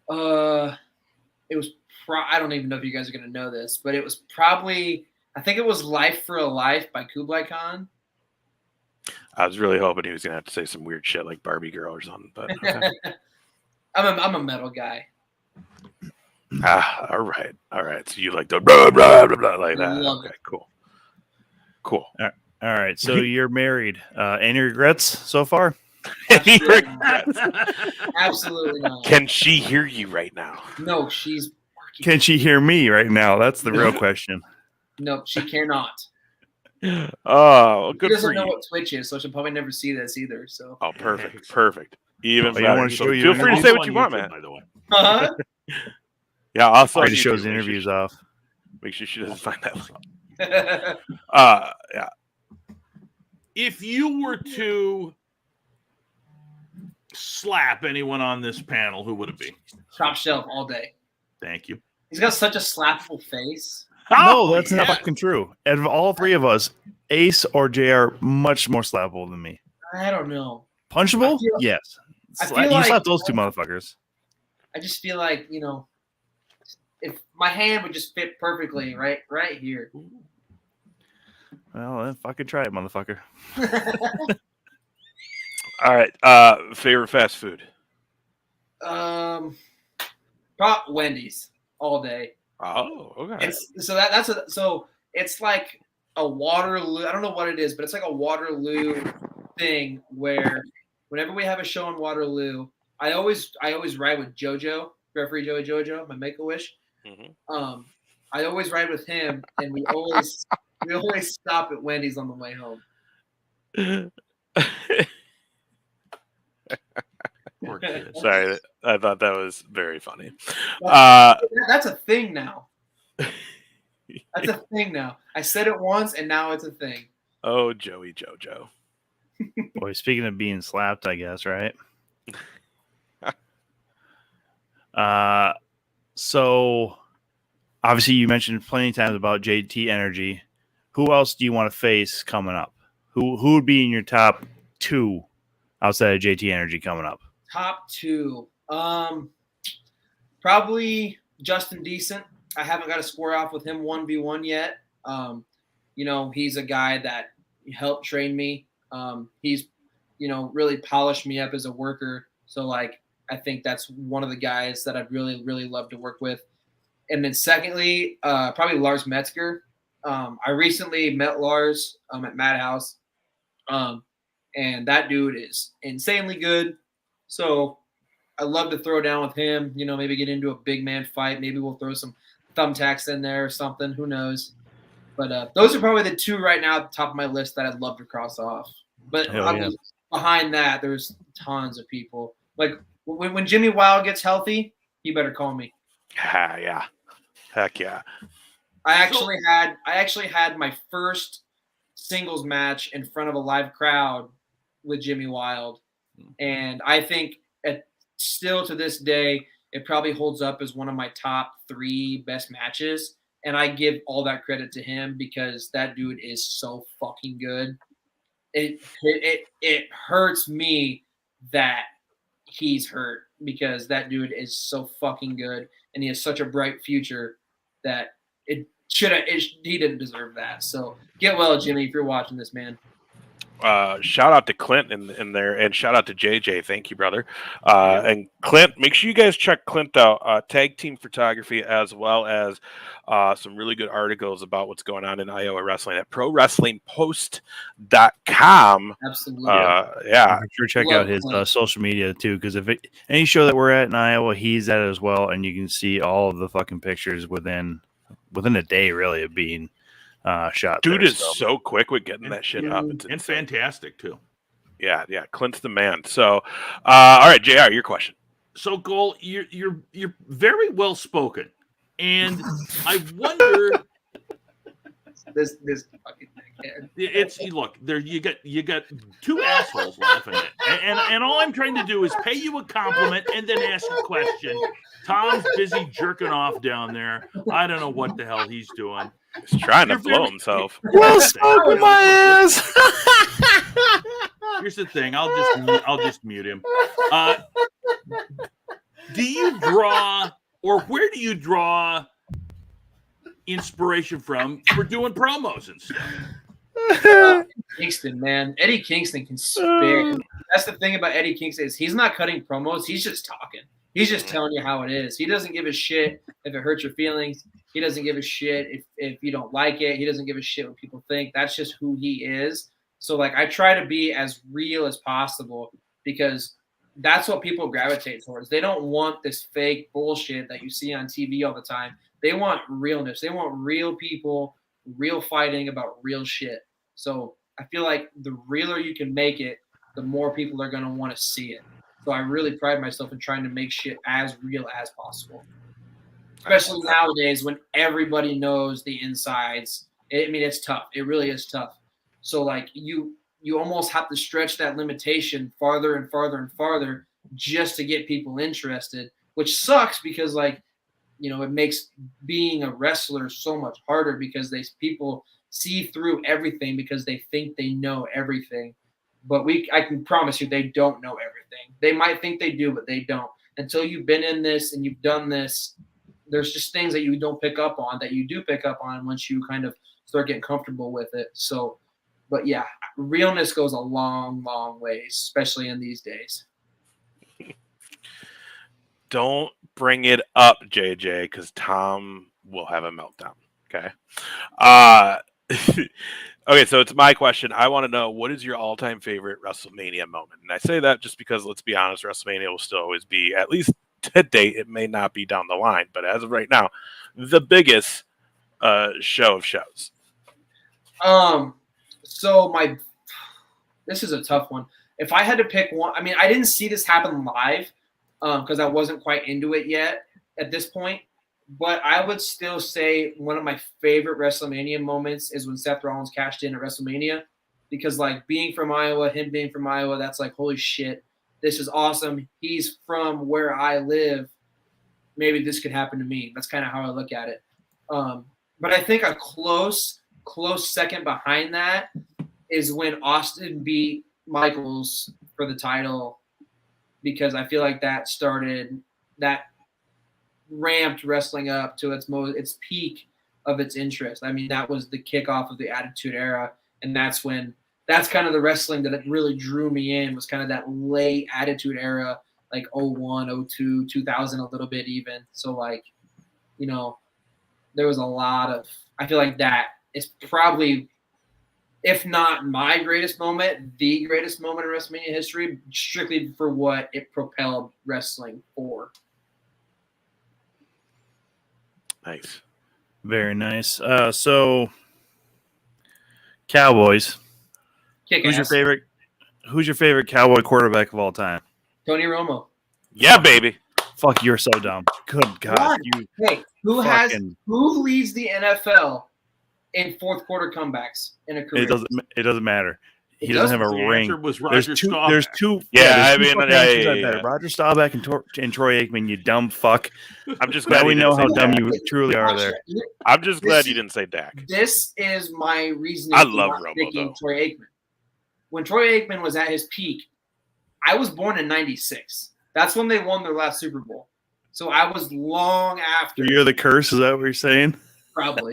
it was I don't even know if you guys are gonna know this, but it was probably, I think it was "Life for a Life" by Kublai Khan. I was really hoping he was gonna have to say some weird shit like Barbie Girl or something, but okay. I'm a metal guy. All right. So you like the blah blah blah blah like that? Love Okay, it. cool. All right. So you're married. Any regrets so far? Absolutely not. Absolutely not. Can she hear you right now? No, she's working. Can she hear me right now? That's the real question. No, she cannot. Oh, good She doesn't for know you. what Twitch is, so she'll probably never see this either. So. Oh, perfect. Even Oh, you better. wanna show So you feel an free to interview? say what you want, man. By the way. Uh-huh. Yeah, I'll send Already you shows to her. interviews off. Make sure she doesn't find that link. Yeah. If you were to slap anyone on this panel, who would it be? Top shelf all day. Thank you. He's got such a slappable face. No, that's not yeah. fucking true. Out of all three of us, Ace or JR much more slappable than me. I don't know. Punchable? I feel- Yes. I feel You like- slapped those two motherfuckers. I just feel like, if my hand would just fit perfectly right here. Well, then fucking try it, motherfucker. All right. Favorite fast food? Wendy's all day. Oh, okay. It's like a Waterloo. I don't know what it is, but it's like a Waterloo thing where whenever we have a show in Waterloo, I always ride with JoJo, referee Joey JoJo, my Make-A-Wish. Mm-hmm. I always ride with him, and we always stop at Wendy's on the way home. Poor kid. Sorry, I thought that was very funny. That's a thing now. That's a thing now. I said it once, and now it's a thing. Oh, Joey JoJo. Boy, speaking of being slapped, I guess, right? So obviously you mentioned plenty of times about JT Energy. Who else do you want to face coming up? Who would be in your top two outside of JT Energy coming up? Top two. Probably Justin Decent. I haven't got to square off with him 1v1 yet. He's a guy that helped train me. He's, really polished me up as a worker. So, I think that's one of the guys that I'd really, really love to work with. And then secondly, probably Lars Metzger. I recently met Lars at Madhouse. And that dude is insanely good. So I'd love to throw down with him, maybe get into a big man fight. Maybe we'll throw some thumbtacks in there or something. Who knows? But those are probably the two right now at the top of my list that I'd love to cross off. But behind that, there's tons of people. Like when Jimmy Wild gets healthy, you better call me. Yeah. Heck yeah. I actually had my first singles match in front of a live crowd with Jimmy Wild. And I think still to this day, it probably holds up as one of my top 3 best matches. And I give all that credit to him because that dude is so fucking good. it hurts me that he's hurt because that dude is so fucking good and he has such a bright future that he didn't deserve that. So get well, Jimmy, if you're watching this, man. Shout out to Clint in there, and shout out to JJ. Thank you, brother. And Clint, make sure you guys check Clint out. Tag team photography, as well as some really good articles about what's going on in Iowa wrestling at ProWrestlingPost.com. Absolutely. Yeah. Make sure check out his social media too, because any show that we're at in Iowa, he's at it as well, and you can see all of the fucking pictures within a day, really, of being shot. Dude is so quick with getting that shit up. And fantastic too. Yeah, Clint's the man. So, all right, JR, your question. So, Cole, you're very well spoken, and I wonder. This fucking thing. It's look there. You got two assholes laughing at it, and all I'm trying to do is pay you a compliment and then ask a question. Tom's busy jerking off down there. I don't know what the hell he's doing. He's trying to blow himself. Well spoken, my ass. Here's the thing. I'll just mute him. Do you draw, or where do you draw inspiration from for doing promos and stuff? Kingston, man. Eddie Kingston can spit. That's the thing about Eddie Kingston is he's not cutting promos. He's just talking. He's just telling you how it is. He doesn't give a shit if it hurts your feelings. He doesn't give a shit if you don't like it. He doesn't give a shit what people think. That's just who he is. So, like, I try to be as real as possible because that's what people gravitate towards. They don't want this fake bullshit that you see on TV all the time. They want realness. They want real people, real fighting about real shit. So I feel like the realer you can make it, the more people are going to want to see it. So I really pride myself in trying to make shit as real as possible. Especially nowadays when everybody knows the insides. I mean, it's tough. It really is tough. So, like, you almost have to stretch that limitation farther and farther and farther just to get people interested, which sucks because, like, you know, it makes being a wrestler so much harder because people see through everything because they think they know everything. But I can promise you they don't know everything. They might think they do, but they don't. Until you've been in this and you've done this, there's just things that you don't pick up on that you do pick up on once you kind of start getting comfortable with it. So, but yeah, realness goes a long, long way, especially in these days. Don't bring it up, JJ, because Tom will have a meltdown. Okay. Okay, so it's my question. I want to know, what is your all-time favorite WrestleMania moment? And I say that just because, let's be honest, WrestleMania will still always be, at least to date, it may not be down the line, but as of right now, the biggest show of shows. So this is a tough one. If I had to pick one, I mean, I didn't see this happen live because I wasn't quite into it yet at this point. But I would still say one of my favorite WrestleMania moments is when Seth Rollins cashed in at WrestleMania because, like, him being from Iowa, that's like, holy shit, this is awesome. He's from where I live. Maybe this could happen to me. That's kind of how I look at it. But I think a close second behind that is when Austin beat Michaels for the title because I feel like that ramped wrestling up to its peak of its interest. I mean, that was the kickoff of the Attitude Era, and that's kind of the wrestling that really drew me in, was kind of that late Attitude Era, like 01, 02, 2000 a little bit even. So, like, you know, there was a lot of – I feel like that is probably, if not my greatest moment, the greatest moment in WrestleMania history, strictly for what it propelled wrestling for. Nice. Very nice. So Cowboys. Kick-ass. Who's your favorite Cowboy quarterback of all time? Tony Romo. Yeah, baby. Fuck, you're so dumb. Good God. Who leads the NFL in fourth quarter comebacks in a career? It doesn't matter. He doesn't have a ring. Was There's two. Roger Staubach and Troy Aikman. You dumb fuck. I'm just glad we know how dumb you truly are there. I'm just glad you didn't say Dak. This is my reasoning. I love Romo, though. Troy Aikman. when Troy Aikman was at his peak, I was born in 96. That's when they won their last Super Bowl. So I was long after. You're the curse? Is that what you're saying? Probably.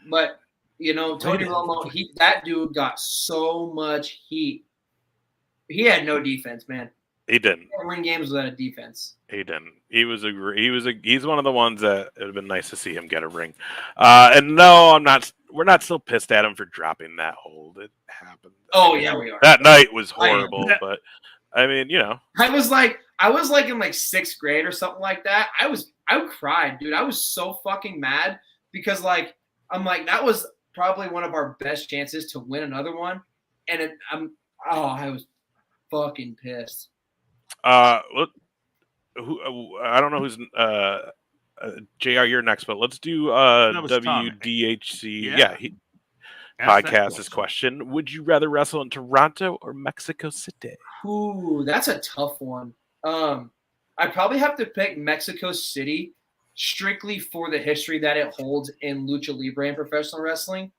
But, you know, Tony Romo, that dude got so much heat. He had no defense, man. He didn't. He didn't win games without a defense. He didn't. He's one of the ones that it would have been nice to see him get a ring. And no, I'm not. We're not still pissed at him for dropping that hold. It happened. Oh yeah, we are. That night was horrible, but I mean, you know, I was like in like 6th grade or something like that. I cried, dude. I was so fucking mad because like I'm like that was probably one of our best chances to win another one, and I was fucking pissed. Look, I don't know who's JR, you're next, but let's do WDHC. Yeah, podcast this question. Would you rather wrestle in Toronto or Mexico City? Ooh, that's a tough one. I'd probably have to pick Mexico City strictly for the history that it holds in lucha libre and professional wrestling.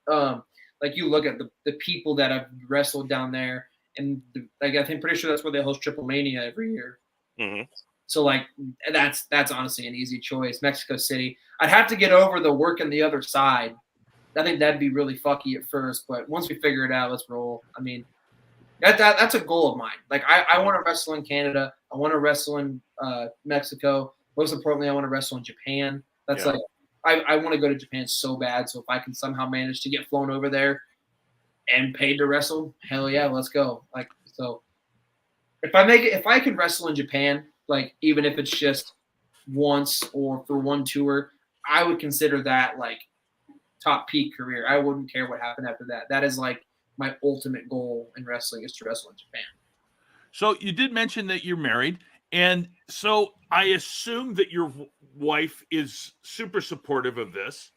Like you look at the people that have wrestled down there, and like I'm pretty sure that's where they host Triple Mania every year. Mm-hmm. So like that's honestly an easy choice. Mexico City. I'd have to get over the work on the other side. I think that'd be really fucky at first, but once we figure it out, let's roll. I mean, that's a goal of mine. Like I want to wrestle in Canada. I want to wrestle in Mexico. Most importantly, I want to wrestle in Japan. That's like I want to go to Japan so bad. So if I can somehow manage to get flown over there and paid to wrestle, hell yeah, let's go. Like so, if I can wrestle in Japan, like even if it's just once or for one tour, I would consider that like top peak career. I wouldn't care what happened after that. That is like my ultimate goal in wrestling is to wrestle in Japan. So you did mention that you're married, and so I assume that your wife is super supportive of this.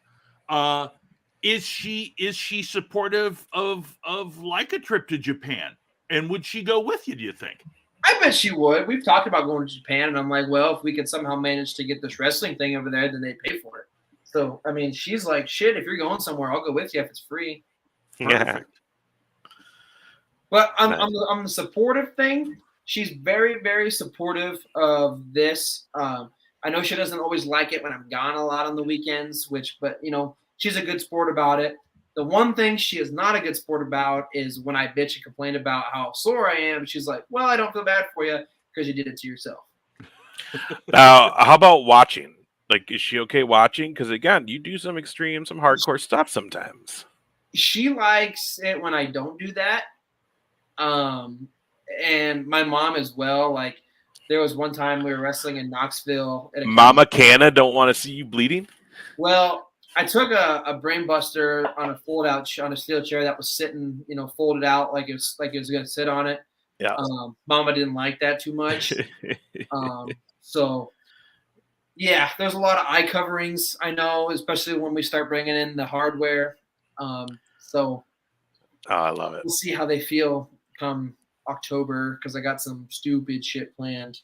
Is she supportive of like a trip to Japan? And would she go with you, do you think? I bet she would. We've talked about going to Japan, and I'm like, well, if we could somehow manage to get this wrestling thing over there, then they pay for it. So, I mean, she's like, shit, if you're going somewhere, I'll go with you if it's free. Perfect. But on the supportive thing, she's very, very supportive of this. I know she doesn't always like it when I'm gone a lot on the weekends, but, you know, she's a good sport about it. The one thing she is not a good sport about is when I bitch and complain about how sore I am. She's like, well, I don't feel bad for you because you did it to yourself. Now, how about watching? Like, is she okay watching? Because, again, you do some extreme, some hardcore stuff sometimes. She likes it when I don't do that. And my mom as well. Like, there was one time we were wrestling in Knoxville. Mama Canna don't want to see you bleeding? Well, I took a brain buster on a fold out on a steel chair that was sitting, you know, folded out like it was going to sit on it. Yeah. Mama didn't like that too much. So yeah, there's a lot of eye coverings. I know, especially when we start bringing in the hardware. So I love it. We'll see how they feel come October because I got some stupid shit planned.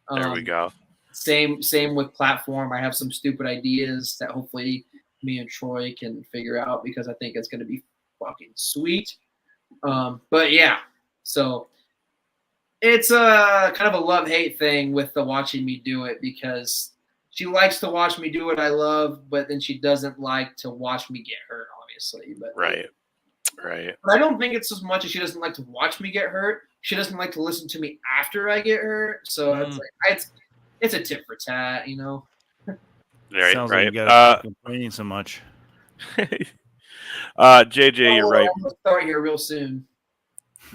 There we go. Same with platform. I have some stupid ideas that hopefully me and Troy can figure out because I think it's going to be fucking sweet. But yeah, so it's a kind of a love-hate thing with the watching me do it because she likes to watch me do what I love, but then she doesn't like to watch me get hurt, obviously. But right. But I don't think it's as much as she doesn't like to watch me get hurt. She doesn't like to listen to me after I get hurt. So it's a tit for tat, you know. Sounds like you got complaining so much. JJ, you're right. I'll start here real soon.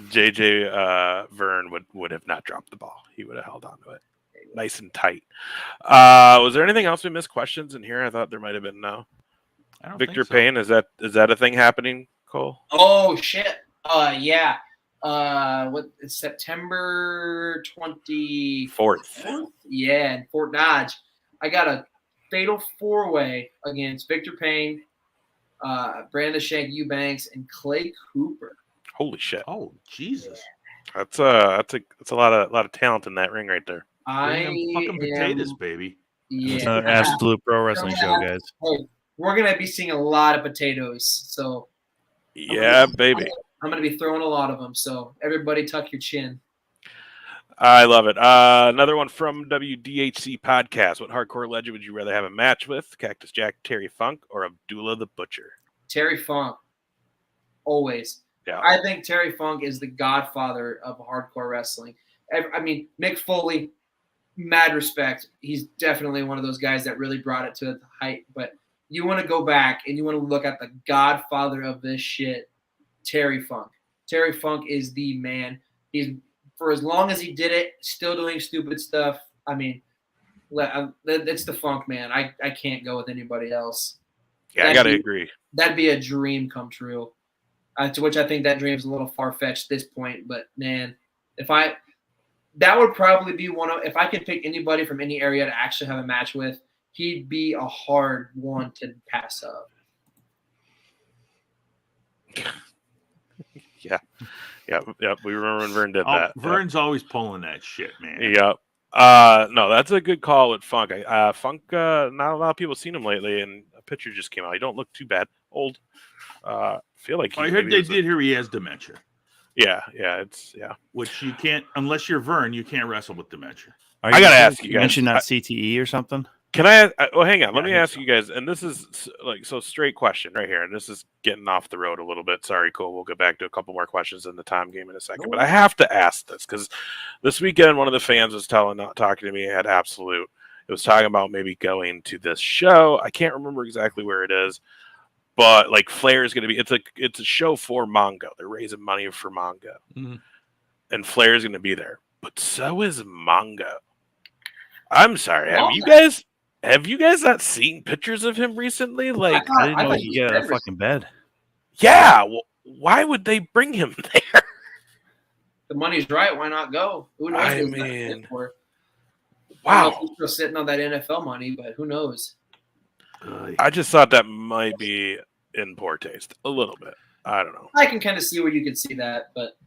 JJ Vern would have not dropped the ball. He would have held on to it nice and tight. Was there anything else we missed questions in here? I thought there might have been. No. I don't Victor think so. Payne, is that a thing happening, Cole? Oh shit. Yeah. It's September 24th. Yeah, in Fort Dodge. I got a fatal 4-way against Victor Payne, Brandon Shank Eubanks, and Clay Cooper. Holy shit! Oh Jesus! That's a lot of talent in that ring right there. Bring them fucking potatoes, baby. Yeah. It's an absolute pro wrestling show, guys. Hey, we're gonna be seeing a lot of potatoes. So Yeah, baby. I'm gonna be throwing a lot of them. So everybody, tuck your chin. I love it. Another one from WDHC Podcast. What hardcore legend would you rather have a match with? Cactus Jack, Terry Funk, or Abdullah the Butcher? Terry Funk, always. Yeah. I think Terry Funk is the godfather of hardcore wrestling. I mean, Mick Foley, mad respect. He's definitely one of those guys that really brought it to the height. But you want to go back and you want to look at the godfather of this shit, Terry Funk. Terry Funk is the man. He's, for as long as he did it, still doing stupid stuff. I mean, it's the Funk, man. I can't go with anybody else. Yeah, I got to agree. That'd be a dream come true. To which I think that dream is a little far-fetched at this point. But, man, that would probably be if I could pick anybody from any area to actually have a match with, he'd be a hard one to pass up. Yeah. We remember when Vern did that. Vern's always pulling that shit, man. Yep. No, that's a good call with Funk. Funk, not a lot of people seen him lately, and a picture just came out. He don't look too bad. Old. Feel like I heard they did hear he has dementia. Yeah. Which you can't, unless you're Vern, you can't wrestle with dementia. I gotta ask you guys. Mention that CTE or something. Can I? Oh, hang on. Let me ask you guys. And this is straight question right here. And this is getting off the road a little bit. Sorry, Cole. We'll get back to a couple more questions in the time game in a second. But I have to ask this because this weekend one of the fans was talking to me at Absolute. It was talking about maybe going to this show. I can't remember exactly where it is, but like Flair is going to be. It's a show for Mongo. They're raising money for Mongo, and Flair is going to be there. But so is Mongo. I'm sorry. Have you guys not seen pictures of him recently? Like, I didn't know he got a fucking bed. Yeah, well, why would they bring him there? The money's right. Why not go? Who knows? I mean, wow. Wow. I don't know if he's still sitting on that NFL money, but who knows? I just thought that might be in poor taste a little bit. I don't know. I can kind of see where you could see that, but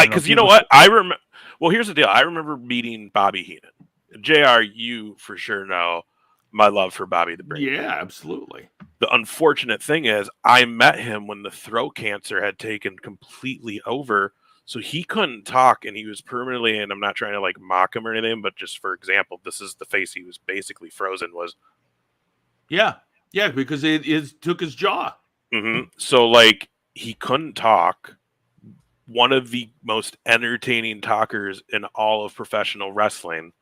because you know what? I remember. Well, here's the deal. I remember meeting Bobby Heenan. JR, you for sure know my love for Bobby the Brain. Yeah, absolutely. The unfortunate thing is I met him when the throat cancer had taken completely over, so he couldn't talk, and he was permanently, and I'm not trying to like mock him or anything, but just for example, this is the face he was basically frozen was. Yeah, because it took his jaw. Mm-hmm. So like he couldn't talk. One of the most entertaining talkers in all of professional wrestling.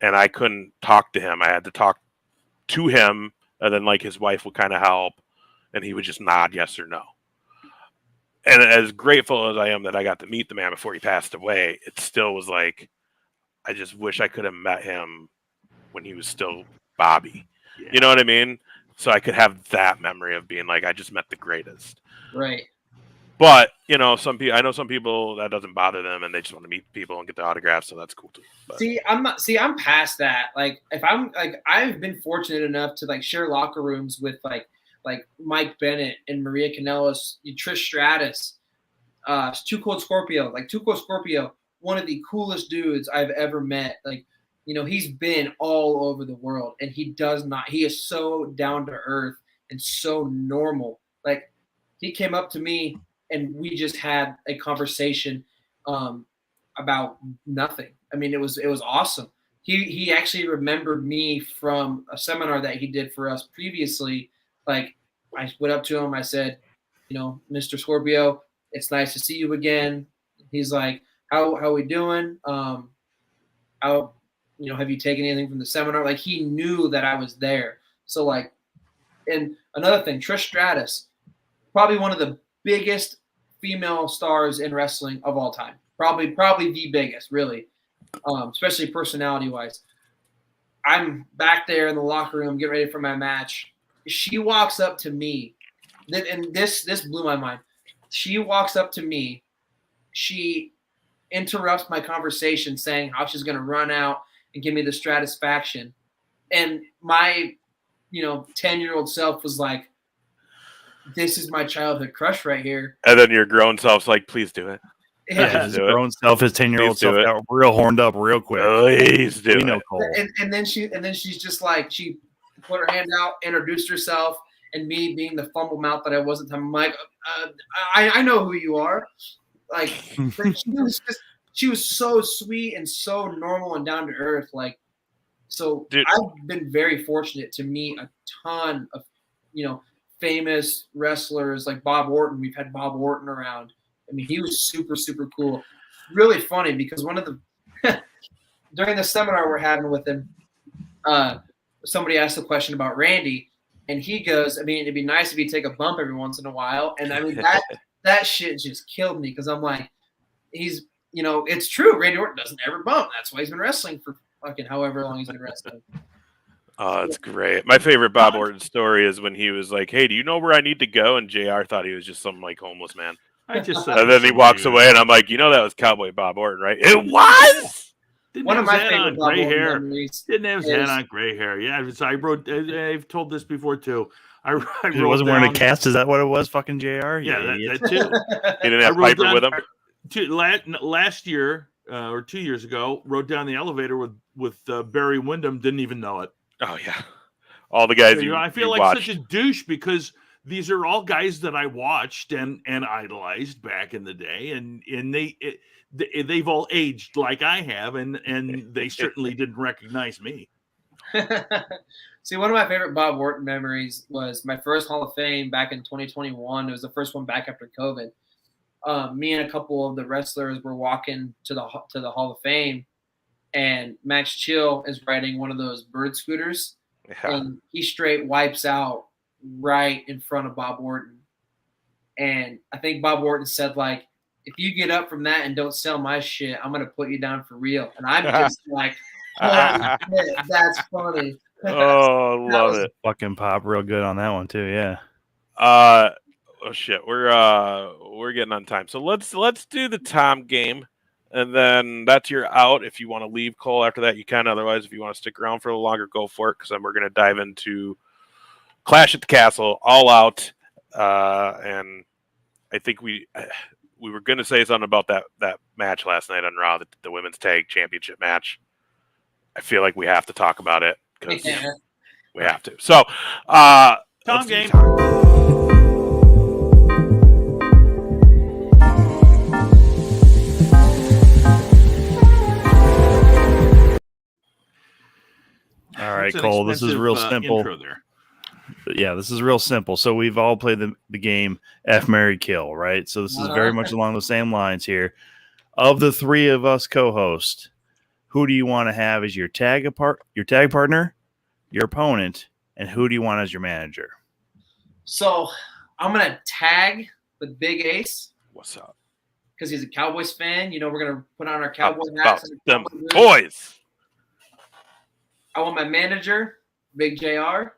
And I couldn't talk to him. I had to talk to him, and then like his wife would kind of help, and he would just nod yes or no. And as grateful as I am that I got to meet the man before he passed away, it still was like, I just wish I could have met him when he was still Bobby. Yeah. You know what I mean? So I could have that memory of being like, I just met the greatest. Right. But, you know, I know some people that doesn't bother them and they just want to meet people and get the autographs. So that's cool too. But. I'm past that. Like if I'm like, I've been fortunate enough to like share locker rooms with like Mike Bennett and Maria Kanellis, Trish Stratus, Too Cold Scorpio, one of the coolest dudes I've ever met. Like, you know, he's been all over the world and he is so down to earth and so normal. Like he came up to me and we just had a conversation about nothing. I mean, it was awesome. He actually remembered me from a seminar that he did for us previously. Like I went up to him, I said, you know, Mr. Scorpio, it's nice to see you again. He's like, how we doing? How, you know, have you taken anything from the seminar? Like he knew that I was there. So like, and another thing, Trish Stratus, probably one of the biggest female stars in wrestling of all time. Probably the biggest, really, especially personality-wise. I'm back there in the locker room getting ready for my match. She walks up to me, and this blew my mind. She walks up to me. She interrupts my conversation saying how she's going to run out and give me the Stratusfaction. And my, 10-year-old self was like, this is my childhood crush right here. And then your grown self's like, please do it. Yeah, his grown self, his 10-year-old self got real horned up real quick. Please do it. And then she's just like, she put her hand out, introduced herself, and me being the fumble mouth that I was at the time, I'm like, I know who you are. Like, but she was so sweet and so normal and down to earth. Like, so Dude. I've been very fortunate to meet a ton of, famous wrestlers like Bob Orton. We've had Bob Orton around. I mean, he was super, super cool. Really funny because one of the during the seminar we're having with him, somebody asked a question about Randy, and he goes, I mean, it'd be nice if you take a bump every once in a while. And I mean, that shit just killed me because I'm like, he's, it's true. Randy Orton doesn't ever bump. That's why he's been wrestling for fucking however long he's been wrestling. Oh, that's great. My favorite Bob Orton story is when he was like, "Hey, do you know where I need to go?" And JR thought he was just some like homeless man. I just said And then he walks away, and I'm like, that was Cowboy Bob Orton, right? It was. One of my favorite Bob Orton memories. Didn't have his head on gray hair. Yeah, I wrote. I've told this before too. He wasn't wearing a cast. Is that what it was? Fucking JR. Yeah, that too. He didn't have Piper with him. Last year or 2 years ago, rode down the elevator with Barry Windham. Didn't even know it. Oh yeah, all the guys. I feel like watched. such a douche because these are all guys that I watched and idolized back in the day, and they've all aged like I have, and they certainly didn't recognize me. See, one of my favorite Bob Orton memories was my first Hall of Fame back in 2021. It was the first one back after COVID. Me and a couple of the wrestlers were walking to the Hall of Fame, and Max Chill is riding one of those bird scooters, and he straight wipes out right in front of Bob Orton. And I think Bob Orton said, like, if you get up from that and don't sell my shit, I'm going to put you down for real. And I'm just like, holy shit, that's funny. Oh, love it. Fucking pop real good on that one too, yeah. Oh shit, we're getting on time. So let's do the Tom game. And then that's your out. If you want to leave, Cole, after that, you can. Otherwise, if you want to stick around for a little longer, go for it. Because then we're going to dive into Clash at the Castle, All Out. And I think we were going to say something about that match last night on Raw, the Women's Tag Championship match. I feel like we have to talk about it because we have to. So, Tom game. All right, Cole, this is real simple. Yeah, this is real simple. So we've all played the game F, Marry, Kill, right? So this is very much along the same lines here. Of the three of us co-hosts, who do you want to have as your tag partner, your opponent, and who do you want as your manager? So I'm going to tag with Big Ace. What's up? Because he's a Cowboys fan. We're going to put on our Cowboy hats. Them boys. I want my manager, Big JR.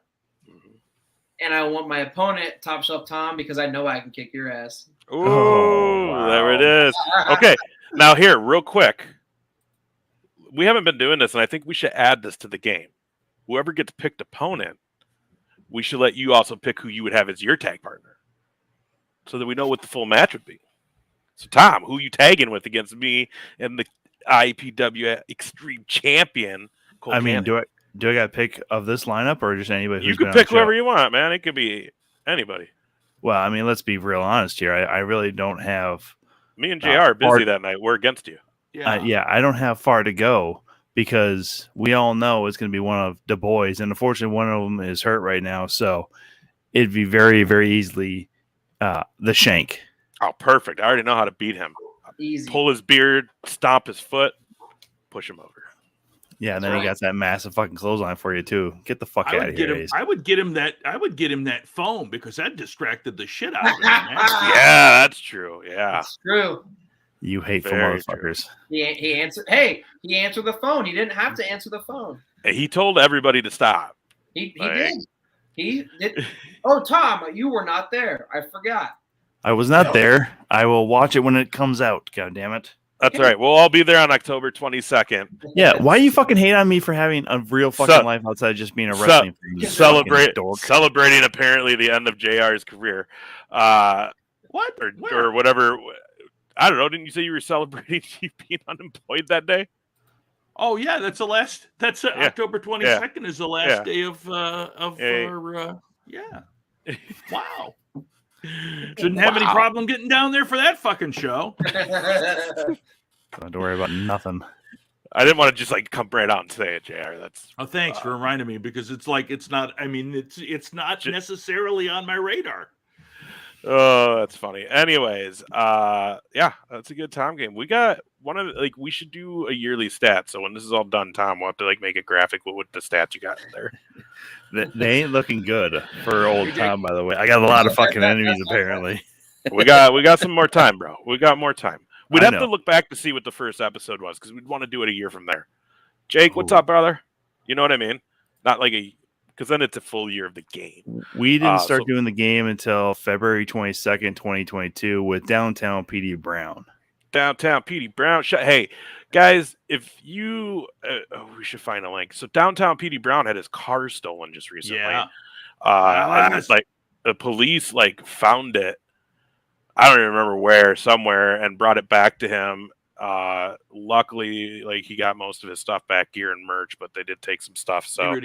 And I want my opponent, Top Shelf Tom, because I know I can kick your ass. Ooh, wow. There it is. Okay, now here, real quick. We haven't been doing this, and I think we should add this to the game. Whoever gets picked opponent, we should let you also pick who you would have as your tag partner, so that we know what the full match would be. So, Tom, who you tagging with against me and the IPW Extreme Champion? Cole Cannon? Do I got to pick of this lineup or just anybody? You can pick whoever you want, man. It could be anybody. Well, I mean, let's be real honest here. I really don't have. Me and JR are busy that night. We're against you. Yeah, I don't have far to go because we all know it's going to be one of the boys, and unfortunately, one of them is hurt right now. So it'd be very, very easily the Shank. Oh, perfect! I already know how to beat him. Easy. Pull his beard, stomp his foot, push him over. Yeah, and then he got that massive fucking clothesline for you too. Get the fuck out of here. I would get him that phone because that distracted the shit out of him. Yeah, that's true. Yeah, that's true. You hateful motherfuckers. He answered. Hey, he answered the phone. He didn't have to answer the phone. He told everybody to stop. He did. He did. Oh, Tom, you were not there. I forgot. I was not there. I will watch it when it comes out. God damn it. That's right. We'll all be there on October 22nd. Yeah. Why you fucking hate on me for having a real fucking life outside of just being a wrestling fan? Celebrating apparently the end of JR's career. What? Or whatever. I don't know. Didn't you say you were celebrating you being unemployed that day? Oh yeah, that's the last. That's Yeah. October 22nd is the last Yeah. day of Yeah. our yeah. Wow. Shouldn't have any problem getting down there for that fucking show. Don't have to worry about nothing. I didn't want to just like come right out and say it, JR. That's Oh, thanks for reminding me, because it's like it's not. I mean, it's not necessarily on my radar. oh, that's funny. Anyways, yeah, that's a good Tom game. We got one of the, like we should do a yearly stat. So when this is all done, Tom, we'll have to like make a graphic with the stats you got in there. They ain't looking good for old Tom, by the way. I got a lot of fucking enemies apparently. We got some more time, bro. We got more time. We'd I have know. to look back to see what the first episode was because we'd want to do it a year from there. Jake, what's up, brother? You know what I mean? Not like because then it's a full year of the game. We didn't start doing the game until February 22nd, 2022 with Downtown PD Brown. Downtown PD Brown. Hey, guys, if you we should find a link. So Downtown PD Brown had his car stolen just recently. Yeah. And it's like the police like found it. I don't even remember where, somewhere, and brought it back to him. Luckily, like he got most of his stuff back, gear and merch, but they did take some stuff. So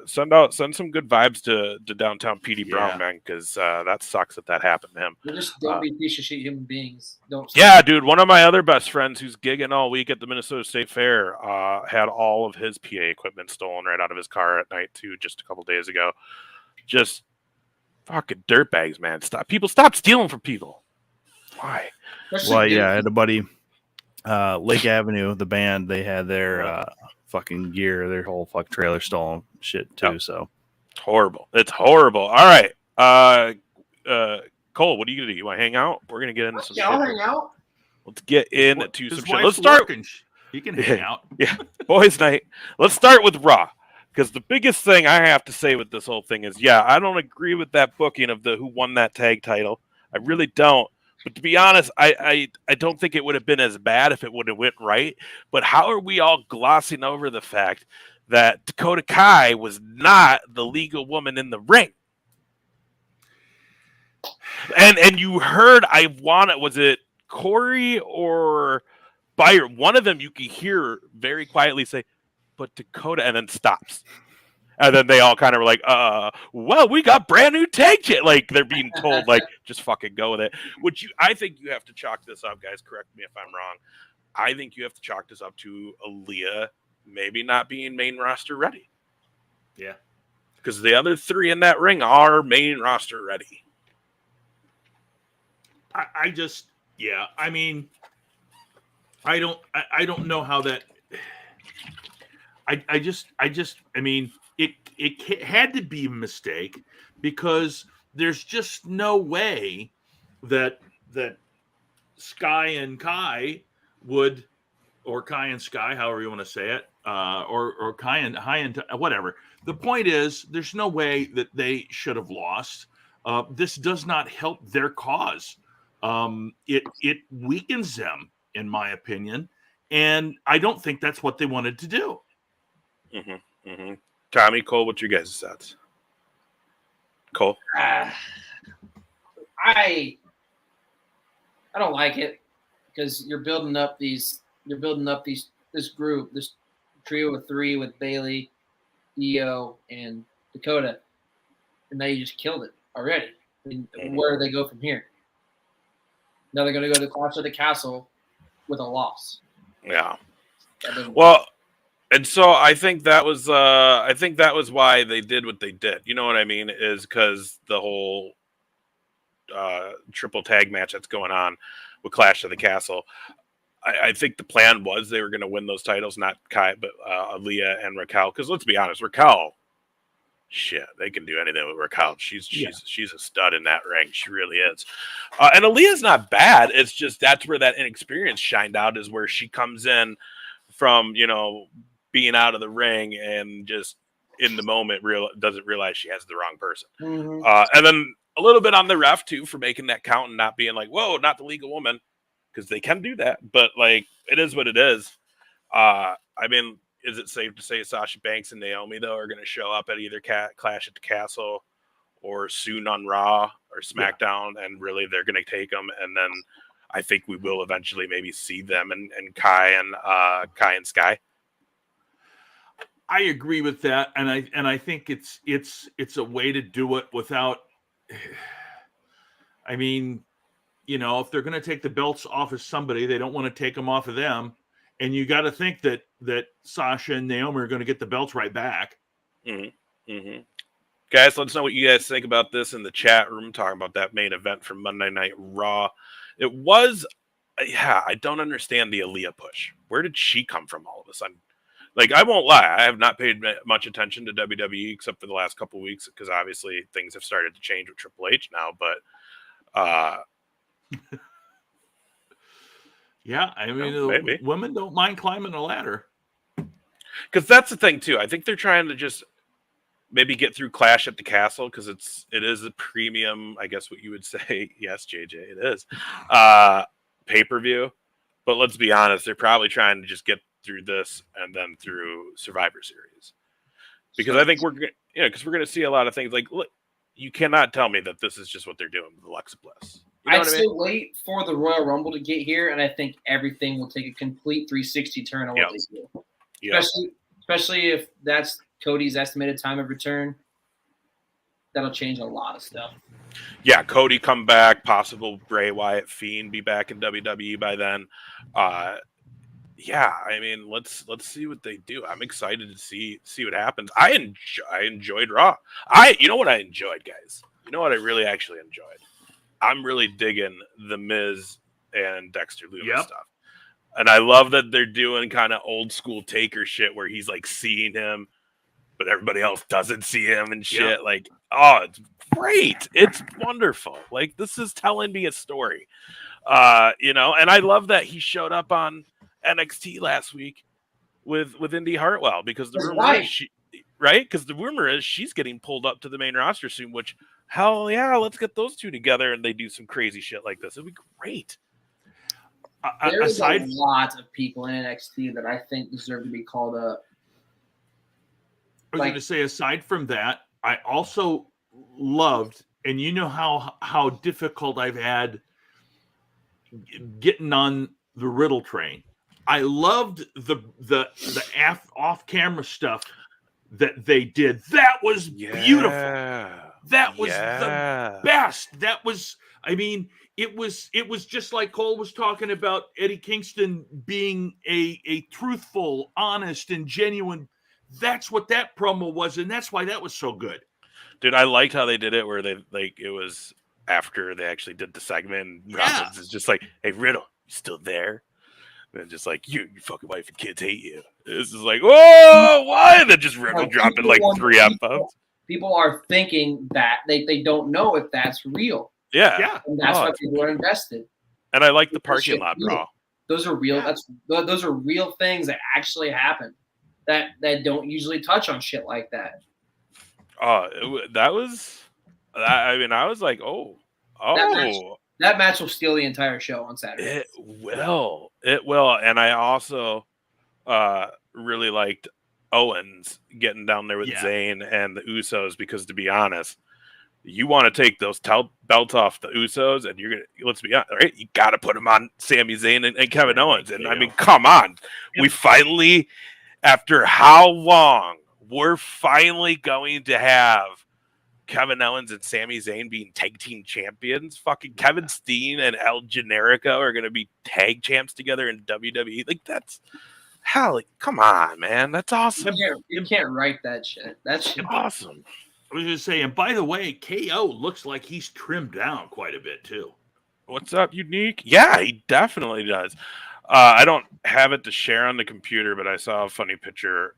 send some good vibes to Downtown PD Brown, man, because that sucks that happened to him. Just don't be piece of shit human beings. Don't. Yeah, dude. One of my other best friends who's gigging all week at the Minnesota State Fair had all of his PA equipment stolen right out of his car at night too, just a couple days ago. Just fucking dirtbags, man. Stop stealing from people. Why? Well, yeah, I had a buddy, Lake Avenue, the band, they had their fucking gear, their whole fuck trailer stolen shit too. Yep. So it's horrible. It's horrible. All right. Cole, what are you gonna do? You want to hang out? We're gonna get into some. Yeah, I'll hang out. Let's get into some shit. Let's start. He can hang out. Yeah, boys' night. Let's start with Raw. Because the biggest thing I have to say with this whole thing is, yeah, I don't agree with that booking of who won that tag title. I really don't. But to be honest, I don't think it would have been as bad if it would have went right. But how are we all glossing over the fact that Dakota Kai was not the legal woman in the ring? And you heard, was it Corey or Byron? One of them you could hear very quietly say, but Dakota, and then stops. And then they all kind of were like, well, we got brand new tag kit. Like they're being told, like, just fucking go with it. I think you have to chalk this up, guys. Correct me if I'm wrong. I think you have to chalk this up to Aaliyah maybe not being main roster ready. Yeah. Because the other three in that ring are main roster ready. I mean, I don't know how that. I mean, it had to be a mistake because there's just no way that Sky and Kai would, or Kai and Sky, however you want to say it, or Kai and High and whatever. The point is, there's no way that they should have lost. This does not help their cause. It weakens them, in my opinion, and I don't think that's what they wanted to do. Mm-hmm, mm-hmm. Tommy, Cole, what's your guys' thoughts? Cole? I don't like it because you're building up this group, this trio of three with Bailey, Io, and Dakota, and now you just killed it already. I mean, where do they go from here? Now they're going to go to Clash of the Castle with a loss. Yeah. Well, and so I think that was why they did what they did. You know what I mean? Is because the whole triple tag match that's going on with Clash of the Castle. I think the plan was they were going to win those titles, not Kai, but Aaliyah and Raquel. Because let's be honest, Raquel, shit, they can do anything with Raquel. She's a stud in that ring. She really is. And Aaliyah's not bad. It's just that's where that inexperience shined out, is where she comes in from, being out of the ring and just in the moment doesn't realize she has the wrong person. Mm-hmm. And then a little bit on the ref too for making that count and not being like, whoa, not the legal woman, because they can do that. But like, it is what it is. I mean, is it safe to say Sasha Banks and Naomi though are going to show up at either Clash at the Castle or soon on Raw or SmackDown, and really they're going to take them? And then I think we will eventually maybe see them and Kai and Sky. I agree with that, and I think it's a way to do it without. I mean, if they're going to take the belts off of somebody, they don't want to take them off of them, and you got to think that Sasha and Naomi are going to get the belts right back. Mm-hmm. Mm-hmm. Guys, let us know what you guys think about this in the chat room. Talking about that main event from Monday Night Raw. It was, I don't understand the Aaliyah push. Where did she come from all of a sudden? Like, I won't lie, I have not paid much attention to WWE except for the last couple of weeks because obviously things have started to change with Triple H now. But yeah, I mean, women don't mind climbing a ladder. Because that's the thing too. I think they're trying to just maybe get through Clash at the Castle because it is a premium, I guess what you would say. Yes, JJ, it is pay-per-view. But let's be honest, they're probably trying to just get through this and then through Survivor Series, because I think we're going to see a lot of things. Like, look, you cannot tell me that this is just what they're doing with Alexa Bliss. You know I'd still wait for the Royal Rumble to get here, and I think everything will take a complete 360 turn on what they do. Yep. Especially if that's Cody's estimated time of return. That'll change a lot of stuff. Yeah, Cody come back, possible Bray Wyatt Fiend be back in WWE by then. Yeah, I mean, let's see what they do. I'm excited to see what happens. I enjoyed Raw. You know what I enjoyed, guys? You know what I really actually enjoyed? I'm really digging the Miz and Dexter Lumis stuff. And I love that they're doing kind of old school Taker shit where he's like seeing him, but everybody else doesn't see him and shit. Yep. Like, oh, it's great. It's wonderful. Like, this is telling me a story. And I love that he showed up on NXT last week with Indy Hartwell because the rumor is because the rumor is she's getting pulled up to the main roster soon, which hell yeah, let's get those two together and they do some crazy shit like this. It'd be great. There's a lot of people in NXT that I think deserve to be called up. I was going to say, aside from that, I also loved, and you know how difficult I've had getting on the Riddle train. I loved the off camera stuff that they did. That was beautiful. That was the best. That was, I mean, it was just like Cole was talking about Eddie Kingston being a truthful, honest, and genuine. That's what that promo was, and that's why that was so good. Dude, I liked how they did it where they it was after they actually did the segment. Rollins is just like, "Hey, Riddle, you still there?" And just like, your fucking wife and kids hate you. It's just like, whoa, why? And then just Riddle dropping like 3 F-bombs. People are thinking that they don't know if that's real. Yeah. And that's why people are invested. And I like the parking lot brawl. Those are real. Those are real things that actually happen that don't usually touch on shit like that. That was, I mean, I was like, oh. That match will steal the entire show on Saturday. It will. And I also really liked Owens getting down there with Zayn and the Usos because, to be honest, you want to take those belts off the Usos and you're going to, let's be honest, right? You got to put them on Sami Zayn and Kevin Owens. And I mean, come on. We finally, after how long, we're finally going to have Kevin Owens and Sami Zayn being tag team champions. Fucking Kevin Steen and El Generico are going to be tag champs together in WWE. Like, that's hell. Like, come on, man. That's awesome. You can't write that shit. That's awesome. I was just saying, by the way, KO looks like he's trimmed down quite a bit too. What's up, Unique? Yeah, he definitely does. I don't have it to share on the computer, but I saw a funny picture.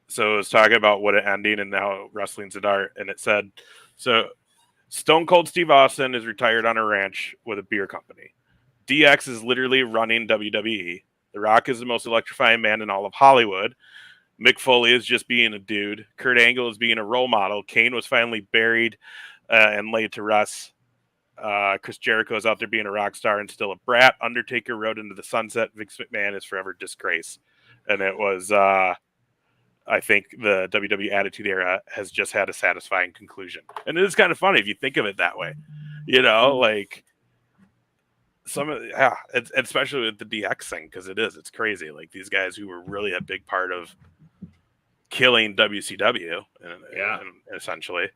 So it was talking about what an ending and how wrestling's an art. And it said, so Stone Cold Steve Austin is retired on a ranch with a beer company. DX is literally running WWE. The Rock is the most electrifying man in all of Hollywood. Mick Foley is just being a dude. Kurt Angle is being a role model. Kane was finally buried and laid to rest. Chris Jericho is out there being a rock star and still a brat. Undertaker rode into the sunset. Vince McMahon is forever disgrace. And it was... I think the WWE Attitude Era has just had a satisfying conclusion. And it is kind of funny if you think of it that way. You know, like, especially with the DX thing, because it's crazy. Like these guys who were really a big part of killing WCW and essentially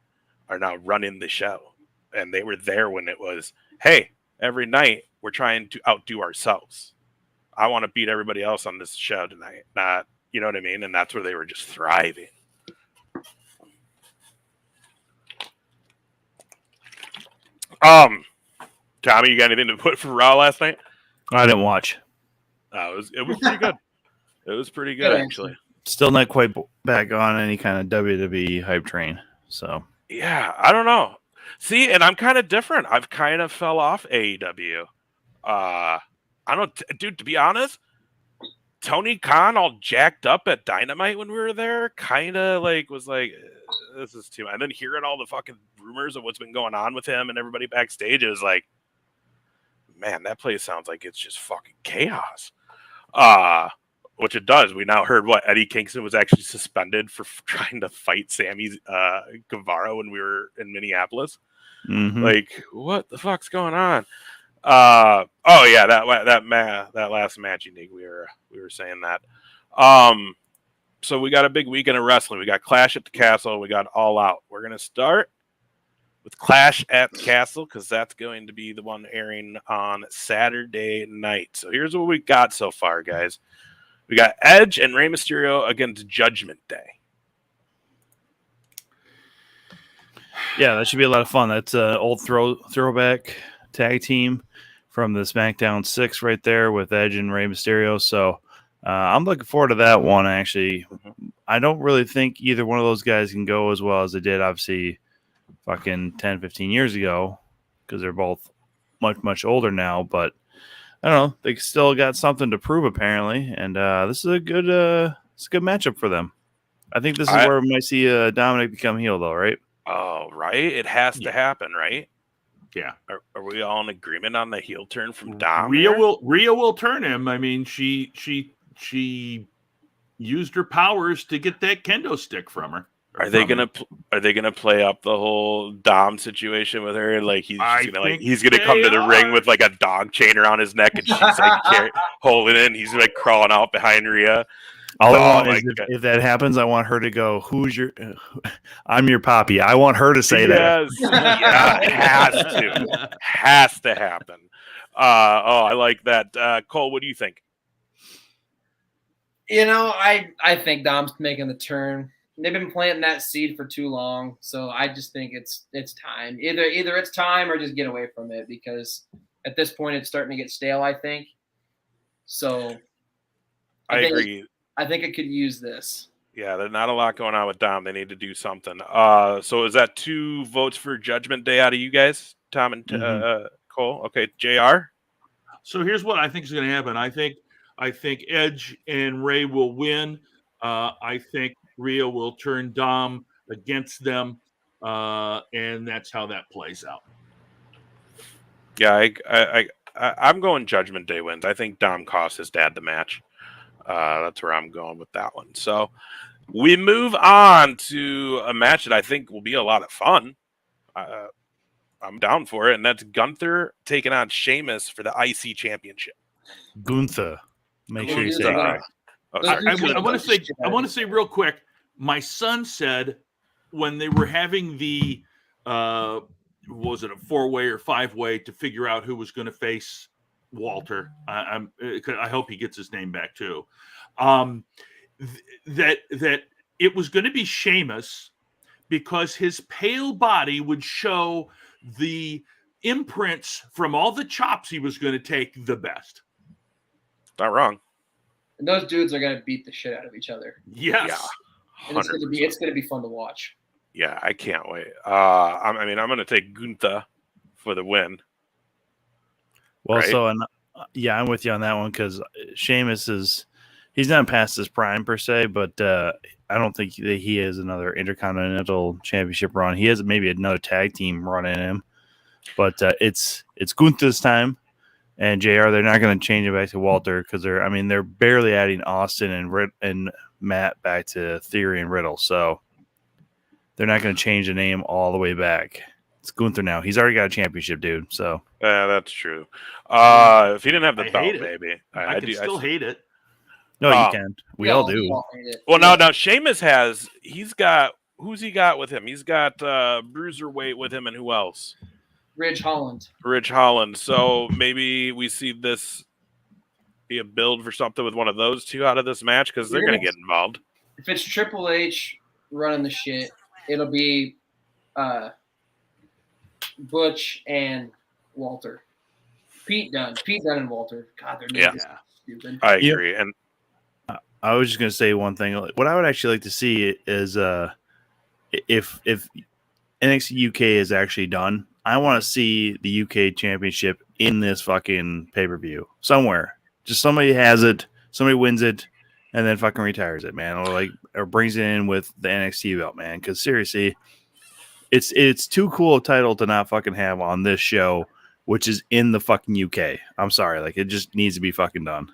are now running the show, and they were there when it was, hey, every night we're trying to outdo ourselves. I want to beat everybody else on this show tonight. Not, you know what I mean? And that's where they were just thriving. Tommy, you got anything to put for Raw last night? I didn't watch. It was pretty good. It was pretty good, actually. Still not quite back on any kind of WWE hype train. So yeah, I don't know. See, and I'm kind of different. I've kind of fell off AEW. I don't, dude. To be honest, Tony Khan all jacked up at Dynamite when we were there, kind of was like, this is too much. And then hearing all the fucking rumors of what's been going on with him and everybody backstage is like, man, that place sounds like it's just fucking chaos. Which it does. We now heard Eddie Kingston was actually suspended for trying to fight Sammy Guevara when we were in Minneapolis. Mm-hmm. Like, what the fuck's going on? Oh yeah, that last match, Unique. We were saying that. So we got a big weekend of wrestling. We got Clash at the Castle. We got All Out. We're gonna start with Clash at the Castle because that's going to be the one airing on Saturday night. So here's what we got so far, guys. We got Edge and Rey Mysterio against Judgment Day. Yeah, that should be a lot of fun. That's an old throwback tag team from the SmackDown 6 right there with Edge and Rey Mysterio. So I'm looking forward to that one, actually. Mm-hmm. I don't really think either one of those guys can go as well as they did, obviously, fucking 10, 15 years ago because they're both much, much older now. But I don't know. They still got something to prove, apparently. And this is a good matchup for them. I think this is where we might see Dominic become heel, though, right? Oh, right. It has to happen, right? Yeah. Are we all in agreement on the heel turn from Dom? Rhea will turn him. I mean, she used her powers to get that kendo stick from her. Are they gonna play up the whole Dom situation with her? Like he's gonna come to the ring with like a dog chain around his neck, and she's like holding it. And he's like crawling out behind Rhea. If that happens, I want her to go, I'm your poppy. I want her to say that. Yeah, it has to happen. I like that. Cole, what do you think? I think Dom's making the turn. They've been planting that seed for too long, so I just think it's time. Either it's time or just get away from it because at this point it's starting to get stale, I think. So I agree. I think it could use this. Yeah, there's not a lot going on with Dom. They need to do something. So is that 2 votes for Judgment Day out of you guys, Tom and Cole? Okay, JR? So here's what I think is going to happen. I think Edge and Rey will win. I think Rhea will turn Dom against them, and that's how that plays out. Yeah, I'm going Judgment Day wins. I think Dom cost his dad the match. That's where I'm going with that one. So we move on to a match that I think will be a lot of fun. I'm down for it, and that's Gunther taking on Sheamus for the IC Championship. Gunther. Make sure you say it right. I want to say real quick. My son said when they were having the was it a 4-way or 5-way to figure out who was going to face Walter. I hope he gets his name back too. That it was going to be Sheamus because his pale body would show the imprints from all the chops he was going to take the best. Not wrong. And those dudes are going to beat the shit out of each other. Yes. Yeah. And it's going to be fun to watch. Yeah, I can't wait. I'm going to take Gunther for the win. Well, right? so I'm with you on that one because Sheamus he's not past his prime per se, but I don't think that he has another Intercontinental Championship run. He has maybe another tag team run in him, but it's Gunther's time. And JR, they're not going to change it back to Walter because they're barely adding Austin and Matt back to Theory and Riddle, so they're not going to change the name all the way back It's Gunther now. He's already got a championship, dude. So That's true. If he didn't have the I belt, hate it. maybe I can still hate it. no, you can. We all do. hate it. Well, now Sheamus he's got who's he got with him? He's got Bruiserweight with him, and who else? Ridge Holland. Ridge Holland. So maybe we see this be a build for something with one of those two out of this match because they're going to get involved. If it's Triple H running the shit, it'll be Butch and Walter. Pete Dunne and Walter. God, they're stupid. I agree. And I was just gonna say one thing. What I would actually like to see is if NXT UK is actually done, I want to see the UK Championship in this fucking pay-per-view somewhere. Just somebody has it, somebody wins it, and then fucking retires it, man, or brings it in with the NXT belt, man. Because seriously, it's too cool a title to not fucking have on this show, which is in the fucking UK. I'm sorry, like it just needs to be fucking done.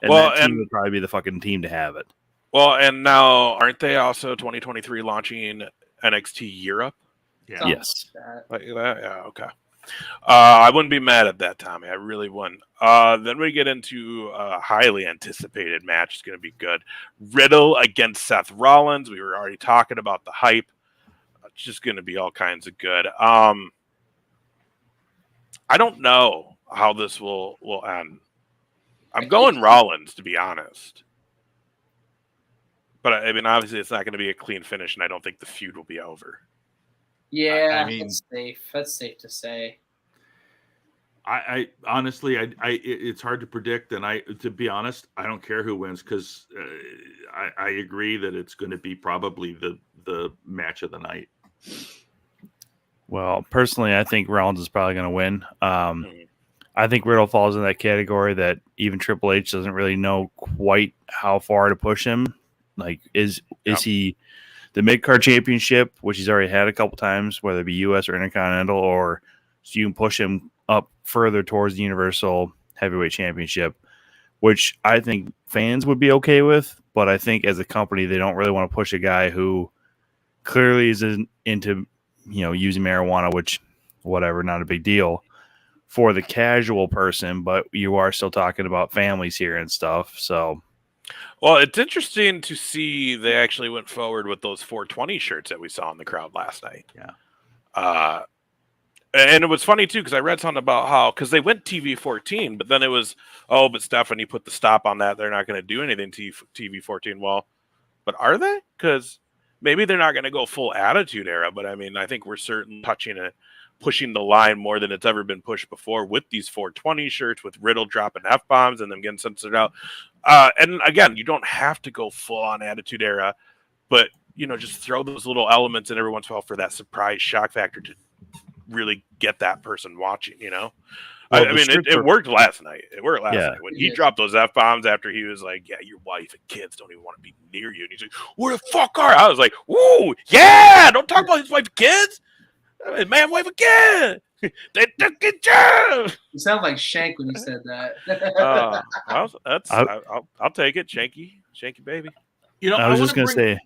And that team would probably be the fucking team to have it. Well, and now aren't they also 2023 launching NXT Europe? Yeah. Yes. Like that? Yeah, okay. I wouldn't be mad at that, Tommy. I really wouldn't. Then we get into a highly anticipated match. It's going to be good. Riddle against Seth Rollins. We were already talking about the hype. It's just going to be all kinds of good. I don't know how this will end. I'm going Rollins, to be honest. But, I mean, obviously it's not going to be a clean finish, and I don't think the feud will be over. Yeah, I mean, that's safe. That's safe to say. I honestly, it's hard to predict, and to be honest, I don't care who wins because I agree that it's going to be probably the match of the night. Well, personally, I think Rollins is probably going to win. I think Riddle falls in that category that even Triple H doesn't really know quite how far to push him. Like, is he the mid-card championship, which he's already had a couple times, whether it be U.S. or Intercontinental, or so you can push him up further towards the Universal Heavyweight Championship, which I think fans would be okay with. But I think as a company, they don't really want to push a guy who clearly is into, using marijuana, which, whatever, not a big deal for the casual person. But you are still talking about families here and stuff, so. Well, it's interesting to see they actually went forward with those 420 shirts that we saw in the crowd last night. Yeah. And it was funny, too, because I read something about how, because they went TV 14, but then it was, but Stephanie put the stop on that. They're not going to do anything TV 14. Well, but are they? Because maybe they're not going to go full Attitude Era, but I mean, I think we're certainly pushing the line more than it's ever been pushed before with these 420 shirts, with Riddle dropping F-bombs and them getting censored out. And again, you don't have to go full on Attitude Era, but, just throw those little elements in every once in a while for that surprise shock factor to really get that person watching, Well, I mean, it worked last night. It worked last night when he dropped those F-bombs after he was like, yeah, your wife and kids don't even want to be near you. And he's like, where the fuck are? I was like, ooh, yeah, don't talk about his wife and kids. I mean, man, wife again. They took it down. You sound like Shank when you said that. I'll take it, Shanky baby. I was just gonna say.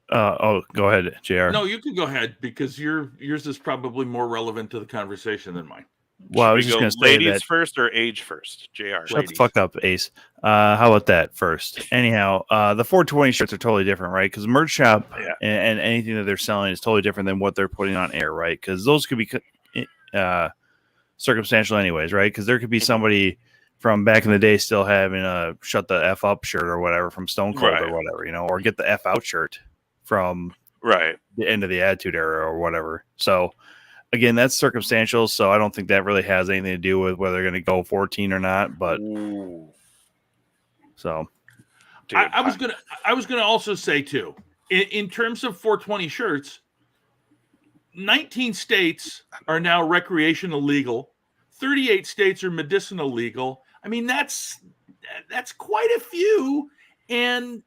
Go ahead, JR. No, you can go ahead because yours is probably more relevant to the conversation than mine. Well, I was just gonna say ladies that first or age first, JR. Shut the fuck up, Ace. How about that first? Anyhow, the 420 shirts are totally different, right? Because merch shop and anything that they're selling is totally different than what they're putting on air, right? Because those could be circumstantial anyways, right? Because there could be somebody from back in the day still having a shut the F up shirt or whatever from Stone Cold or whatever, or get the F out shirt from the end of the Attitude Era or whatever. So again, that's circumstantial, so I don't think that really has anything to do with whether they're going to go 14 or not. But so, dude, I was gonna also say too, in terms of 420 shirts, 19 states are now recreational legal, 38 states are medicinal legal. I mean, that's quite a few, and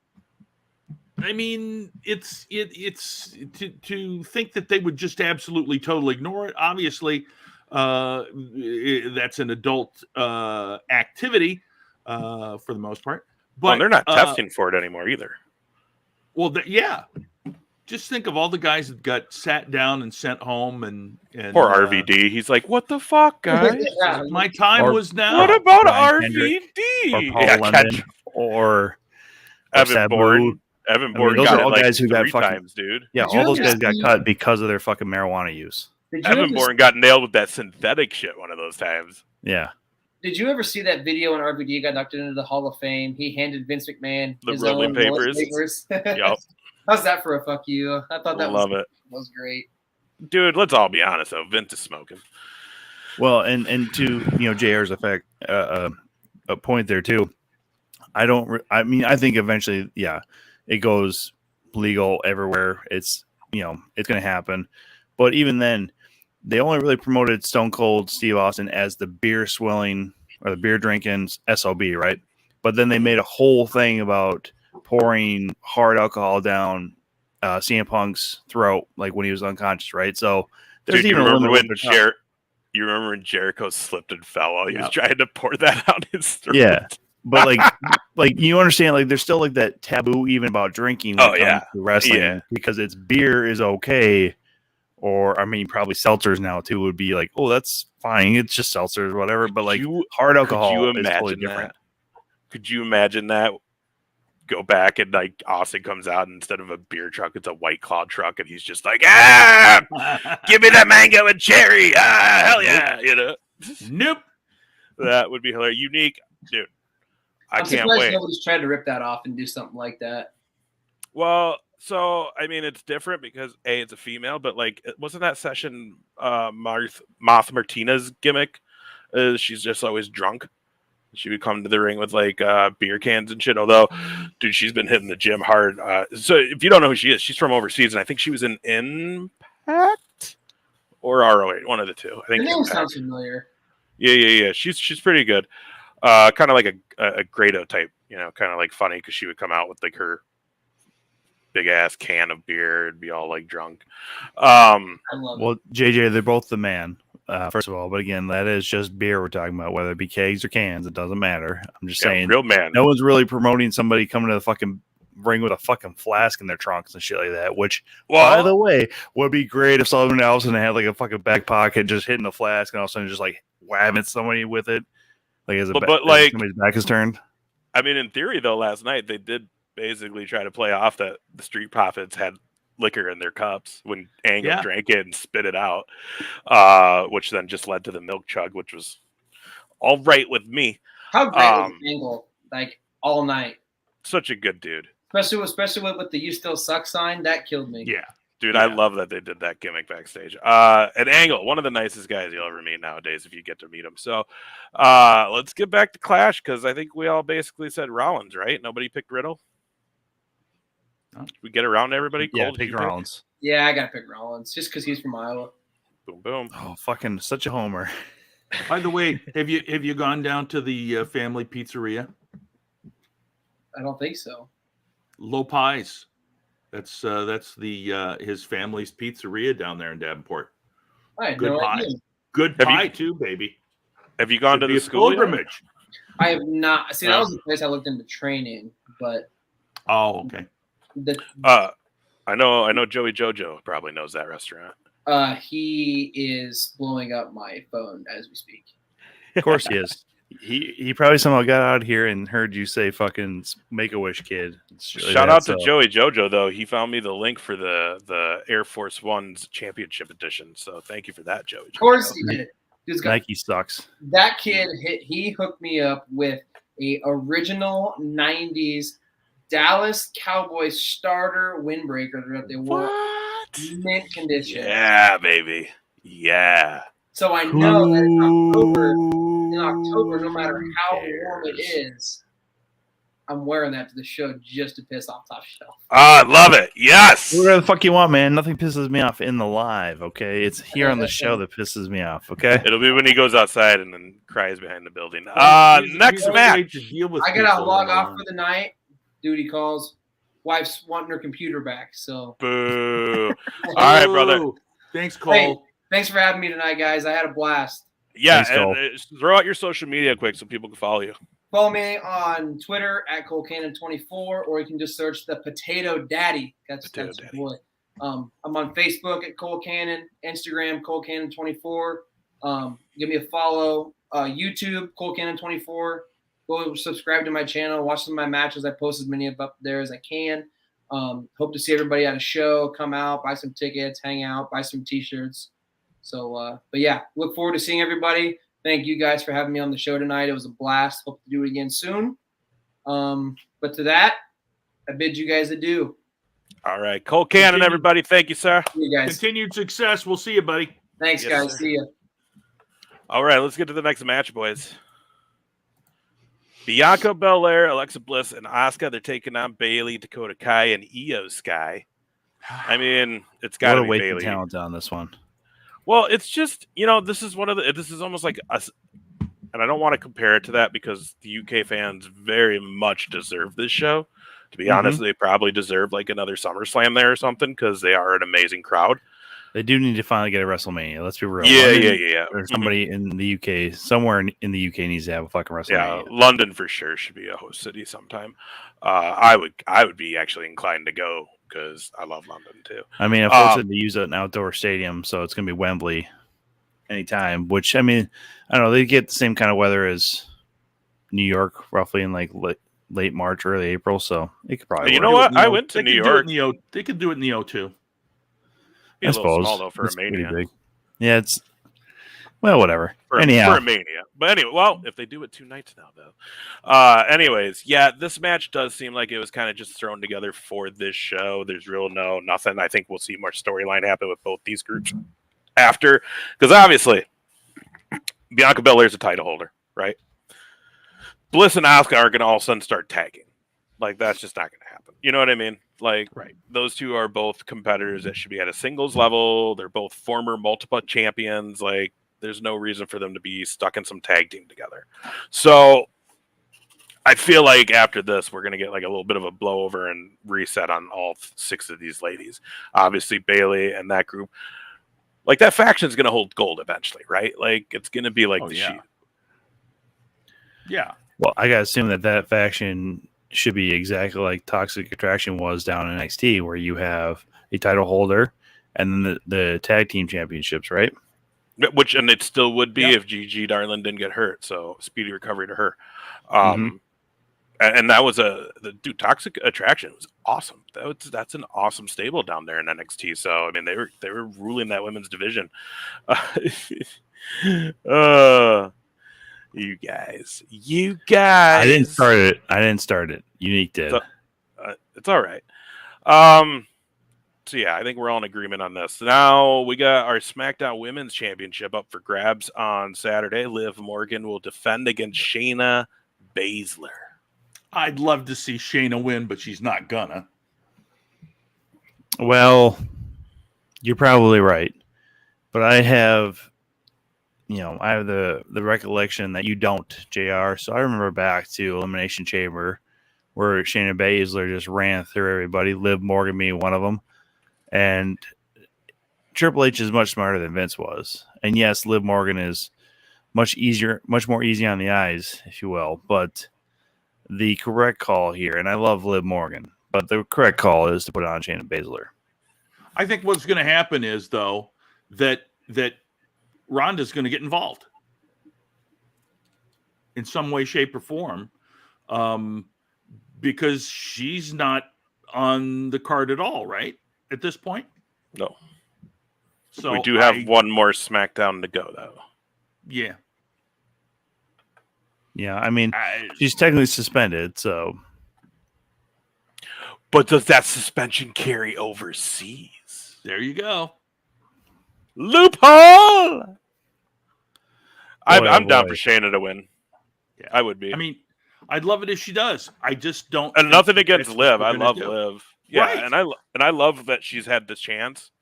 I mean, it's to think that they would just absolutely totally ignore it. Obviously, that's an adult activity for the most part. But they're not testing for it anymore either. Well, just think of all the guys that got sat down and sent home, and Poor RVD. He's like, what the fuck, guys? Yeah. my time Or- was now. What about Brian RVD? or Paul Yeah, London or Evan Sabu. Bourne. Evan I mean, Bourne those got are it all like guys who got 3 fucking- times, dude. Yeah, Did you all those ever guys got see- cut because of their fucking marijuana use. Did you Evan ever Bourne got nailed with that synthetic shit one of those times. Yeah. Did you ever see that video when RVD got inducted into the Hall of Fame? He handed Vince McMahon The his rolling own papers. Yup. How's that for a fuck you? I thought that Love it. was great. Dude, let's all be honest, though. Vince is smoking. Well, and to JR's effect, a point there too. I mean, I think eventually, yeah, it goes legal everywhere. It's it's going to happen. But even then, they only really promoted Stone Cold Steve Austin as the beer swilling or the beer drinking SOB, right? But then they made a whole thing about pouring hard alcohol down CM Punk's throat, like when he was unconscious, right? So there's Dude, even a limit with their tongue. you remember when Jericho slipped and fell while he was trying to pour that out his throat? Yeah. But like you understand, like there's still like that taboo even about drinking when it comes to wrestling because it's beer is okay, or I mean probably seltzers now too would be like, oh, that's fine, it's just seltzers, whatever. But like hard alcohol is totally different. Could you imagine that? Go back and like Austin comes out and instead of a beer truck, it's a White Claw truck, and he's just like, give me that mango and cherry, hell yeah, Nope. That would be hilarious. Unique, dude. I'm can't surprised wait. nobody's tried to rip that off and do something like that. Well, so I mean, it's different because it's a female, but like, wasn't that session Moth Martina's gimmick? She's just always drunk. She would come to the ring with like beer cans and shit. Although, dude, she's been hitting the gym hard. So if you don't know who she is, she's from overseas, and I think she was in Impact or ROH, one of the two. I think The name Impact. sounds familiar. Yeah. She's pretty good. Kind of like a Grado type, kind of like funny because she would come out with like her big ass can of beer and be all like drunk. I love it. Well, JJ, they're both the man. First of all, but again, that is just beer we're talking about, whether it be kegs or cans, it doesn't matter. I'm just saying, real man. no one's really promoting somebody coming to the fucking ring with a fucking flask in their trunks and shit like that. Which, by the way, would be great if someone else had like a fucking back pocket just hitting the flask and all of a sudden just like whamming somebody with it, like as like somebody's back is turned. I mean, in theory, though, last night they did basically try to play off that the Street Profits had liquor in their cups when Angle drank it and spit it out, which then just led to the milk chug, which was all right with me. How great was Angle, like all night? Such a good dude. Especially with the "You Still Suck" sign, that killed me. Yeah, dude, I love that they did that gimmick backstage. And Angle, one of the nicest guys you'll ever meet nowadays if you get to meet him. So let's get back to Clash because I think we all basically said Rollins, right? Nobody picked Riddle. We get around everybody. Yeah, Cole, pick Rollins. Yeah, I gotta pick Rollins just because he's from Iowa. Boom, boom. Oh, fucking such a homer. By the way, have you gone down to the family pizzeria? I don't think so. Low Pies. That's the his family's pizzeria down there in Davenport. I had Good no pie. idea. Good pie too, baby. Have you gone to the school pilgrimage? I have not. See, that was the place I looked into training, but oh, okay. I know Joey Jojo probably knows that restaurant. He is blowing up my phone as we speak. Of course he is. He probably somehow got out here and heard you say fucking Make-A-Wish kid. Shout out to Joey Jojo though. He found me the link for the Air Force One's Championship Edition. So thank you for that, Joey. Of course he did. Nike sucks. That kid he hooked me up with a original 90s Dallas Cowboys starter windbreaker that they wore mint condition. Yeah, baby. Yeah. So I know that in October, no matter how warm it is, I'm wearing that to the show just to piss off Top Shelf. I love it. Yes. Whatever the fuck you want, man. Nothing pisses me off in the live, okay? It's here on the show that pisses me off, okay? It'll be when he goes outside and then cries behind the building. Next match. I gotta log off for the night. Duty calls. Wife's wanting her computer back. So. Boo. All right, brother. Thanks, Cole. Hey, thanks for having me tonight, guys. I had a blast. Yeah, Thanks, throw out your social media quick so people can follow you. Follow me on Twitter at ColeCannon24, or you can just search the Potato Daddy. That's your boy. I'm on Facebook at Cole Cannon, Instagram Cole Cannon 24. Give me a follow. YouTube Cole Cannon 24. Go subscribe to my channel. Watch some of my matches. I post as many up there as I can. Hope to see everybody at a show. Come out, buy some tickets, hang out, buy some T-shirts. So, but yeah, look forward to seeing everybody. Thank you guys for having me on the show tonight. It was a blast. Hope to do it again soon. But to that, I bid you guys adieu. All right. Cole Cannon, everybody. Thank you, sir. See you guys. Continued success. We'll see you, buddy. Thanks, Yes, guys. sir. See you. All right. Let's get to the next match, boys. Bianca Belair, Alexa Bliss, and Asuka. They're taking on Bayley, Dakota Kai, and Io Sky. I mean, it's got to be waste Bayley. of talent on this one. Well, it's just, this is this is almost like us, and I don't want to compare it to that because the UK fans very much deserve this show. To be honest, they probably deserve like another SummerSlam there or something because they are an amazing crowd. They do need to finally get a WrestleMania. Let's be real. Yeah. Or somebody in the UK, somewhere in the UK needs to have a fucking WrestleMania. Yeah, London for sure should be a host city sometime. I would be actually inclined to go because I love London too. I mean, unfortunately, they use an outdoor stadium, so it's going to be Wembley anytime. Which, I mean, I don't know. They get the same kind of weather as New York, roughly in like late March, early April. So it could probably. You work. know what? I went to New York. They could do it in the O2. Be I a little suppose small though for it's a Mania. pretty big. Yeah, it's whatever. For Anyhow, a Mania. But anyway, well, if they do it 2 nights now, though. Anyways, yeah, this match does seem like it was kind of just thrown together for this show. There's nothing. I think we'll see more storyline happen with both these groups after. Because obviously, Bianca Belair's a title holder, right? Bliss and Asuka are going to all of a sudden start tagging. Like, that's just not going to happen. You know what I mean? Like, Right. Those two are both competitors that should be at a singles level. They're both former multiple champions. Like, there's no reason for them to be stuck in some tag team together. So I feel like after this, we're going to get like a little bit of a blowover and reset on all 6 of these ladies. Obviously, Bayley and that group. Like, that faction is going to hold gold eventually, right? Like, it's going to be like the Sheik. Yeah. well, I got to assume that faction should be exactly like Toxic Attraction was down in NXT, where you have a title holder and then the tag team championships, right? And it still would be if Gigi Darlin didn't get hurt. So speedy recovery to her. And that was Toxic Attraction was awesome. That's an awesome stable down there in NXT. So I mean, they were ruling that women's division. You guys. I didn't start it. Unique did. It's all right. So yeah, I think we're all in agreement on this. Now we got our SmackDown Women's Championship up for grabs on Saturday. Liv Morgan will defend against Shayna Baszler. I'd love to see Shayna win, but she's not gonna. Well, you're probably right, but I have the recollection that you don't, JR. So I remember back to Elimination Chamber where Shayna Baszler just ran through everybody, Liv Morgan being one of them. And Triple H is much smarter than Vince was. And yes, Liv Morgan is much more easy on the eyes, if you will. But the correct call here, and I love Liv Morgan, but the correct call is to put it on Shayna Baszler. I think what's going to happen is, though, that Ronda's going to get involved in some way, shape, or form, because she's not on the card at all, right? At this point? No. So we do have one more SmackDown to go, though. Yeah. Yeah, I mean, she's technically suspended, so. But does that suspension carry overseas? There you go. Loophole! I'm down for Shayna to win. Yeah. I would be. I mean, I'd love it if she does. I just don't. And nothing against Liv. I love Liv. Yeah, Right. and I love that she's had this chance.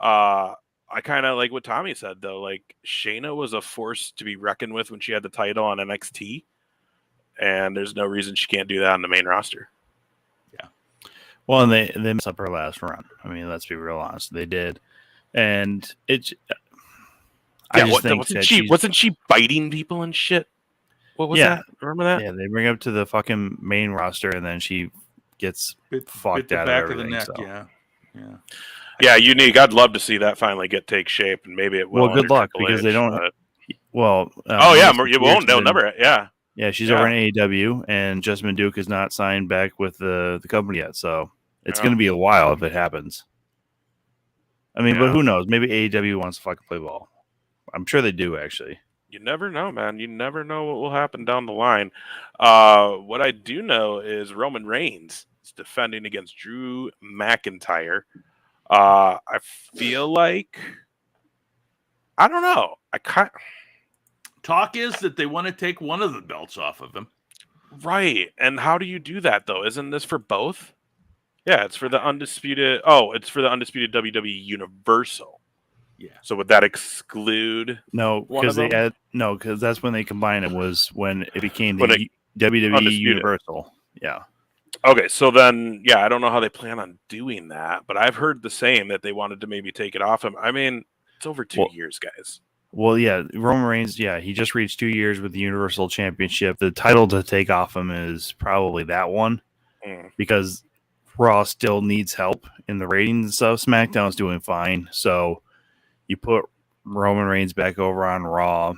I kind of like what Tommy said though. Like Shayna was a force to be reckoned with when she had the title on NXT, and there's no reason she can't do that on the main roster. Yeah. Well, and they messed up her last run. I mean, let's be real honest, they did, and it's. Wasn't she biting people and shit? What was that? Remember that? Yeah, they bring her up to the fucking main roster, and then she gets fucked the out back of everything. the neck, so. yeah. Yeah. Yeah, unique. I'd love to see that finally take shape, and maybe it will. Well, good under luck Triple because they H, don't. but- Well, Oh yeah, Melissa you Pierce won't. They'll has been- never. Yeah. Yeah, she's Yeah. over in AEW, and Jessamine Duke is not signed back with the company yet, so it's Yeah. going to be a while if it happens. I mean, but Yeah. who knows? Maybe AEW wants to fucking play ball. I'm sure they do, actually. You never know, man. You never know what will happen down the line. What I do know is Roman Reigns is defending against Drew McIntyre. I feel like I don't know. Talk is that they want to take one of the belts off of him. Right. And how do you do that though? Isn't this for both? Yeah, it's for the undisputed. Oh, it's for the undisputed WWE Universal. Yeah. So would that exclude? No, One because of them? because that's when they combined it was when it became When the WWE Undisputed. Universal. Yeah. Okay, so then, yeah, I don't know how they plan on doing that, but I've heard the same that they wanted to maybe take it off him. I mean, it's over 2 years, guys. Well, yeah, Roman Reigns, yeah, he just reached 2 years with the Universal Championship. The title to take off him is probably that one because Raw still needs help in the ratings and stuff. SmackDown's doing fine. So you put Roman Reigns back over on Raw,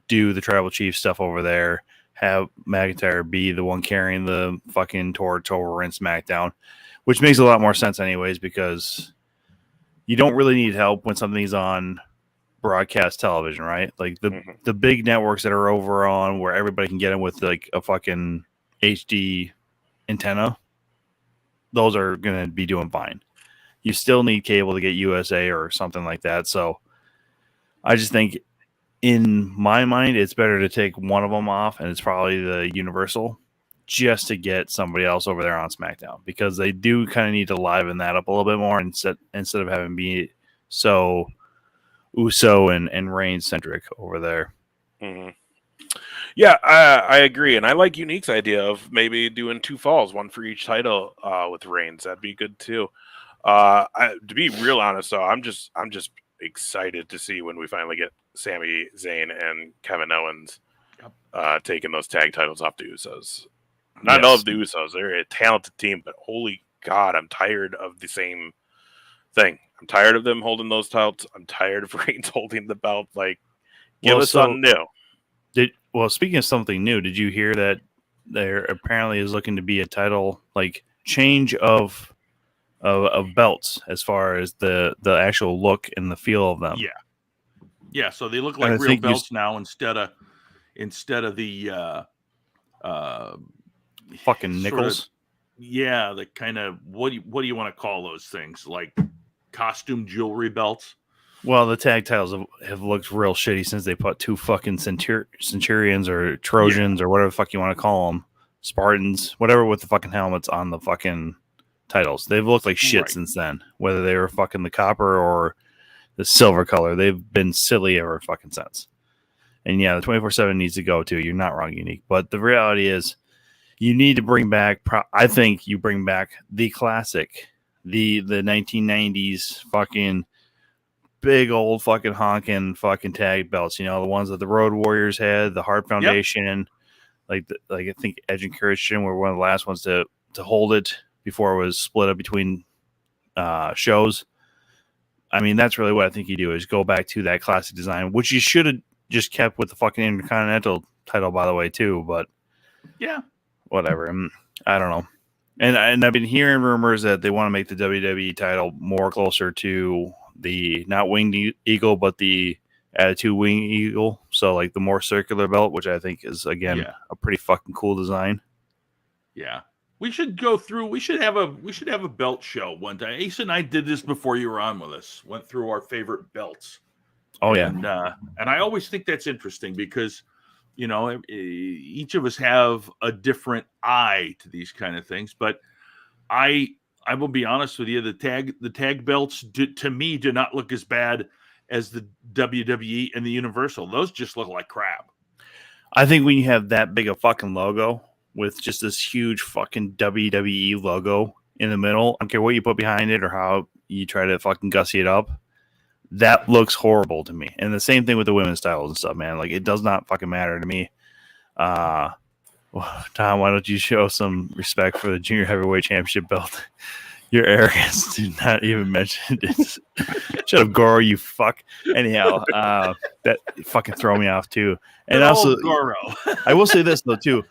do the Tribal Chief stuff over there, have McIntyre be the one carrying the fucking torch over in SmackDown, which makes a lot more sense anyways because you don't really need help when something's on broadcast television, right? Like the big networks that are over on where everybody can get in with like a fucking HD antenna, those are going to be doing fine. You still need cable to get USA or something like that. So I just think in my mind, it's better to take one of them off, and it's probably the Universal, just to get somebody else over there on SmackDown because they do kind of need to liven that up a little bit more instead of having be so Uso and Reigns centric over there. Mm-hmm. Yeah, I agree, and I like Unique's idea of maybe doing 2 falls, one for each title with Reigns. That'd be good too. To be real honest, though, I'm just excited to see when we finally get Sami Zayn and Kevin Owens taking those tag titles off the Usos. I love the Usos; they're a talented team, but holy God, I'm tired of the same thing. I'm tired of them holding those titles. I'm tired of Reigns holding the belt. Like, give us something new. Speaking of something new, did you hear that there apparently is looking to be a title like change of belts as far as the actual look and the feel of them? Yeah. So they look like real belts now instead of the fucking nickels. The kind of what do you want to call those things? Like costume jewelry belts. Well, the tag titles have looked real shitty since they put 2 fucking Centurions or Trojans or whatever the fuck you want to call them, Spartans, whatever, with the fucking helmets on the fucking titles. They've looked like shit since then, whether they were fucking the copper or the silver color. They've been silly ever fucking since. And yeah, the 24/7 needs to go too. You're not wrong, Unique. But the reality is you need to bring back, I think you bring back the classic, the 1990s fucking big old fucking honking fucking tag belts, the ones that the Road Warriors had, the Hart Foundation, like I think Edge and Christian were one of the last ones to hold it before it was split up between shows. I mean, that's really what I think you do is go back to that classic design, which you should have just kept with the fucking Intercontinental title, by the way, too. But yeah, whatever. I don't know. And I've been hearing rumors that they want to make the WWE title more closer to the not winged eagle, but the Attitude Wing Eagle. So like the more circular belt, which I think is again a pretty fucking cool design. Yeah. We should go through. We should have a belt show one time. Ace and I did this before you were on with us. Went through our favorite belts. Oh yeah, and I always think that's interesting because each of us have a different eye to these kind of things. But I will be honest with you, the tag belts to me do not look as bad as the WWE and the Universal. Those just look like crap. I think when you have that big a fucking logo with just this huge fucking WWE logo in the middle, I don't care what you put behind it or how you try to fucking gussy it up, that looks horrible to me. And the same thing with the women's titles and stuff, man. Like, it does not fucking matter to me. Tom, why don't you show some respect for the Junior Heavyweight Championship belt? Your arrogance did not even mention it. Shut up, Goro, you fuck. Anyhow, that fucking throw me off too. And also, Goro. I will say this though too.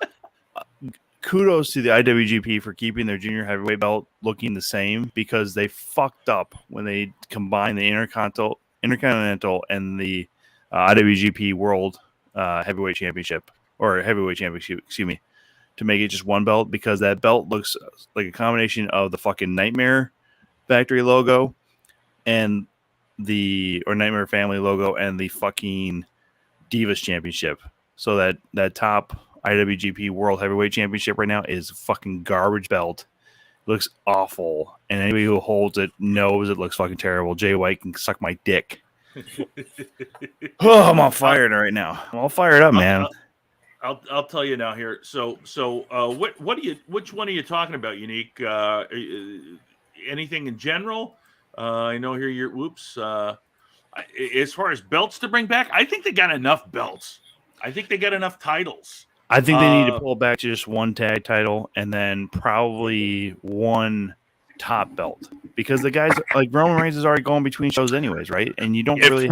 Kudos to the IWGP for keeping their junior heavyweight belt looking the same, because they fucked up when they combined the Intercontinental and the IWGP World Heavyweight Championship, or Heavyweight Championship, excuse me, to make it just one belt, because that belt looks like a combination of the fucking Nightmare Factory logo and Nightmare Family logo and the fucking Divas Championship. So that top IWGP World Heavyweight Championship right now is a fucking garbage belt. It looks awful, and anybody who holds it knows it looks fucking terrible. Jay White can suck my dick. Oh, I'm all fired right now. I'm all fired up, man. I'll tell you now here. So which one are you talking about, Unique? Anything in general? I know here you're as far as belts to bring back, I think they got enough belts. I think they got enough titles. I think they need to pull back to just one tag title and then probably one top belt, because the guys like Roman Reigns is already going between shows anyways, right? And you don't really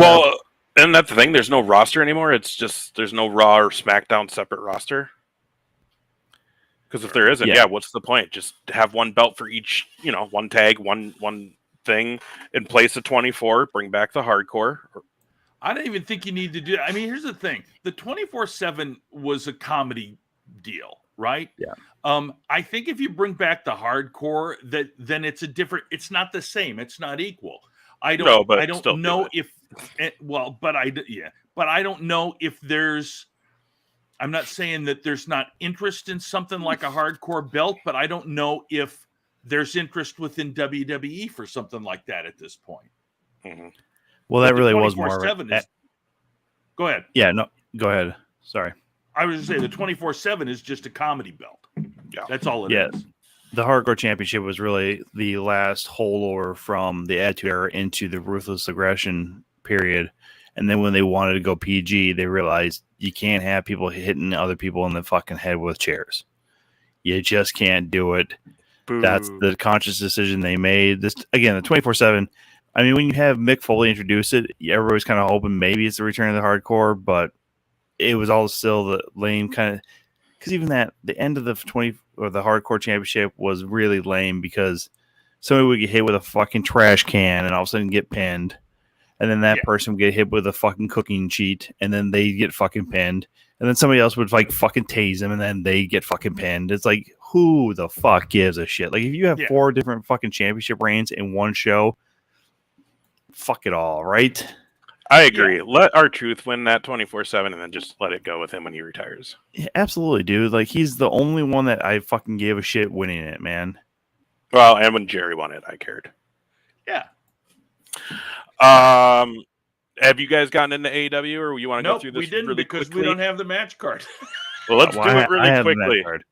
and that's the thing. There's no roster anymore. It's just there's no Raw or SmackDown separate roster. Because if there isn't, what's the point? Just have one belt for each, one tag, one thing in place of 24. Bring back the hardcore. I don't even think you need to do. I mean, here's the thing: the 24/7 was a comedy deal, right? Yeah. I think if you bring back the hardcore, then it's a different. It's not the same. It's not equal. I don't know if. But I don't know if there's. I'm not saying that there's not interest in something like a hardcore belt, but I don't know if there's interest within WWE for something like that at this point. Mm-hmm. Well, that really was more. Go ahead. Yeah, no, go ahead. Sorry. I was going to say the 24/7 is just a comedy belt. Yeah, that's all it is. The Hardcore Championship was really the last holdover from the Attitude Era into the Ruthless Aggression period. And then when they wanted to go PG, they realized you can't have people hitting other people in the fucking head with chairs. You just can't do it. Boo. That's the conscious decision they made. This again, the 24/7. I mean, when you have Mick Foley introduce it, everybody's kind of hoping maybe it's the return of the hardcore, but it was all still the lame kind of. Because even the end of the the hardcore championship was really lame, because somebody would get hit with a fucking trash can and all of a sudden get pinned, and then that person would get hit with a fucking cooking sheet, and then they get fucking pinned, and then somebody else would like fucking tase them, and then they get fucking pinned. It's like, who the fuck gives a shit? Like, if you have 4 different fucking championship reigns in one show, fuck it all, right? I agree. Let R-Truth win that 24/7 and then just let it go with him when he retires. Yeah, absolutely, dude. Like, he's the only one that I fucking gave a shit winning it, man. Well, and when Jerry won it, I cared. Yeah. Have you guys gotten into AEW, or you want to go through this? We didn't, really because quickly? we don't have the match card. Well, let's do it really quickly.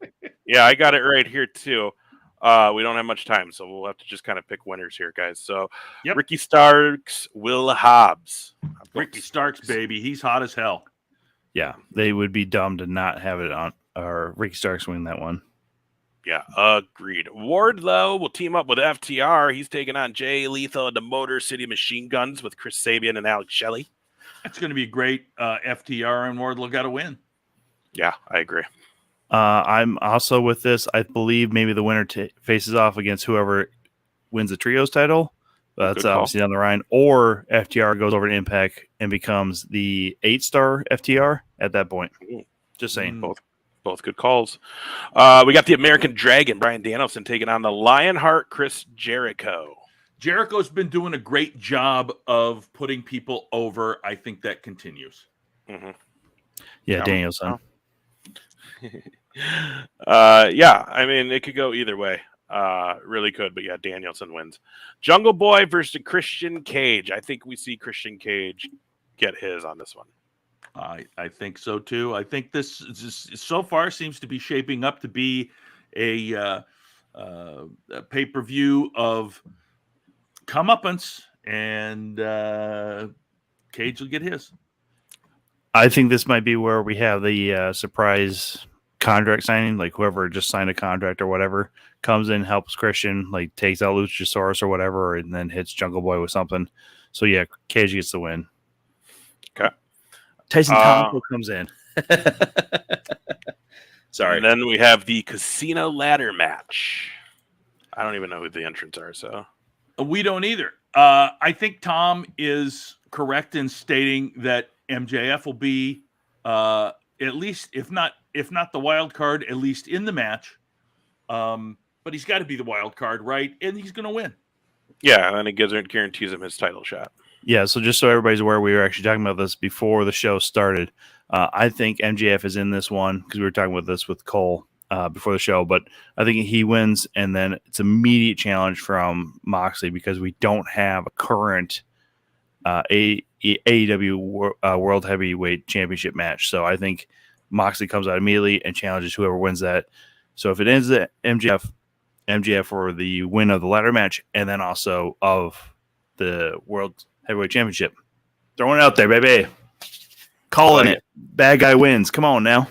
Yeah, I got it right here too. We don't have much time, so we'll have to just kind of pick winners here, guys. So, Ricky Starks, Will Hobbs. Ricky Starks, baby. He's hot as hell. Yeah, they would be dumb to not have it on, or Ricky Starks win that one. Yeah, agreed. Wardlow will team up with FTR. He's taking on Jay Lethal and the Motor City Machine Guns with Chris Sabian and Alex Shelley. That's going to be great. FTR and Wardlow got to win. Yeah, I agree. I'm also with this. I believe maybe the winner faces off against whoever wins the trios title. That's obviously down the line. Or FTR goes over to Impact and becomes the 8-star FTR at that point. Just saying. Both good calls. We got the American Dragon, Bryan Danielson, taking on the Lionheart, Chris Jericho. Jericho's been doing a great job of putting people over. I think that continues. Mm-hmm. Yeah, Danielson. Yeah, I mean, it could go either way. Really could, but yeah, Danielson wins. Jungle Boy versus Christian Cage. I think we see Christian Cage get his on this one. I think so too. I think this so far seems to be shaping up to be a pay-per-view of comeuppance, and Cage will get his. I think this might be where we have the surprise contract signing, like whoever just signed a contract or whatever comes in, helps Christian, like takes out Luchasaurus or whatever, and then hits Jungle Boy with something. So yeah, KG gets the win. Okay. Tyson Tomko comes in. Sorry. And then we have the Casino Ladder match. I don't even know who the entrants are, so We don't either. I think Tom is correct in stating that MJF will be at least, if not the wild card, at least in the match. But he's got to be the wild card, right? And he's going to win. yeah, and it guarantees him his title shot. Yeah, so just so everybody's aware, we were actually talking about this before the show started. I think MJF is in this one because we were talking about this with Cole before the show, but I think he wins, and then it's immediate challenge from Moxley because we don't have a current AEW World Heavyweight Championship match. So I think Moxley comes out immediately and challenges whoever wins that. So if it ends at MJF for the win of the ladder match and then also of the World Heavyweight Championship. Throwing it out there, baby. Calling it. Bad guy wins. Come on now.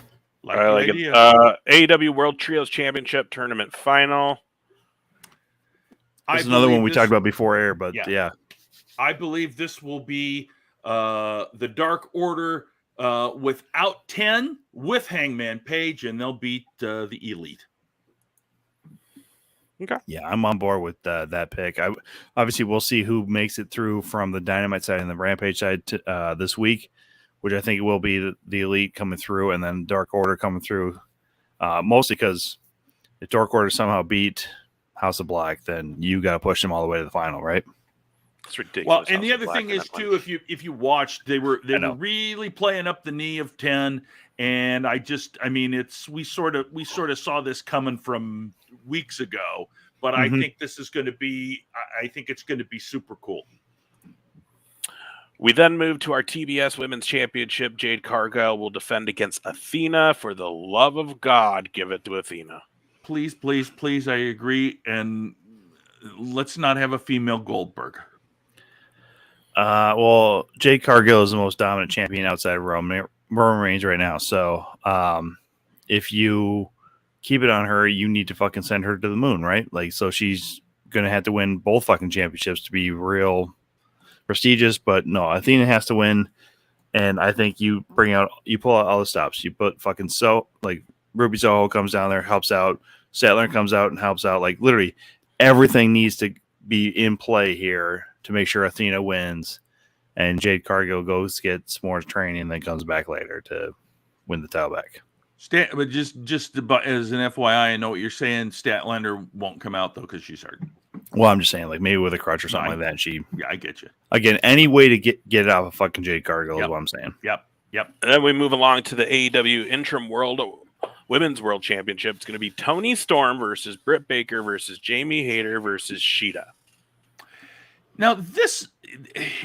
I like it. AEW World Trios Championship Tournament Final. There's another one we talked about before air, but yeah. I believe this will be the Dark Order without 10 with Hangman Page, and they'll beat the Elite. Okay. Yeah, I'm on board with that pick. Obviously, we'll see who makes it through from the Dynamite side and the Rampage side this week, which I think it will be the Elite coming through and then Dark Order coming through. Mostly because if Dark Order somehow beat House of Black, then you got to push them all the way to the final, right? It's ridiculous. Well, and the other thing is too, if you watched, they were really playing up the knee of 10, and we sort of saw this coming from weeks ago, but I think this is going to be, I think it's going to be super cool. We then move to our TBS Women's Championship. Jade Cargill will defend against Athena. For the love of God, give it to Athena. Please, please, please. I agree, and let's not have a female Goldberg. Well, Jade Cargill is the most dominant champion outside of Roman Reigns right now. So, if you keep it on her, you need to fucking send her to the moon, right? Like, so she's gonna have to win both fucking championships to be real prestigious. But no, Athena has to win, and I think you pull out all the stops. You put fucking Ruby Soho comes down there, helps out. Statler comes out and helps out. Like, literally, everything needs to be in play here to make sure Athena wins, and Jade Cargill goes gets more training and then comes back later to win the title back. But just as an FYI, I know what you're saying. Statlander won't come out though because she's hurt. Well, I'm just saying, like maybe with a crutch or something like that. Yeah, I get you. Again, any way to get it out of fucking Jade Cargill is what I'm saying. Yep. And then we move along to the AEW Interim Women's World Championship. It's going to be Toni Storm versus Britt Baker versus Jamie Hayter versus Sheeta. Now,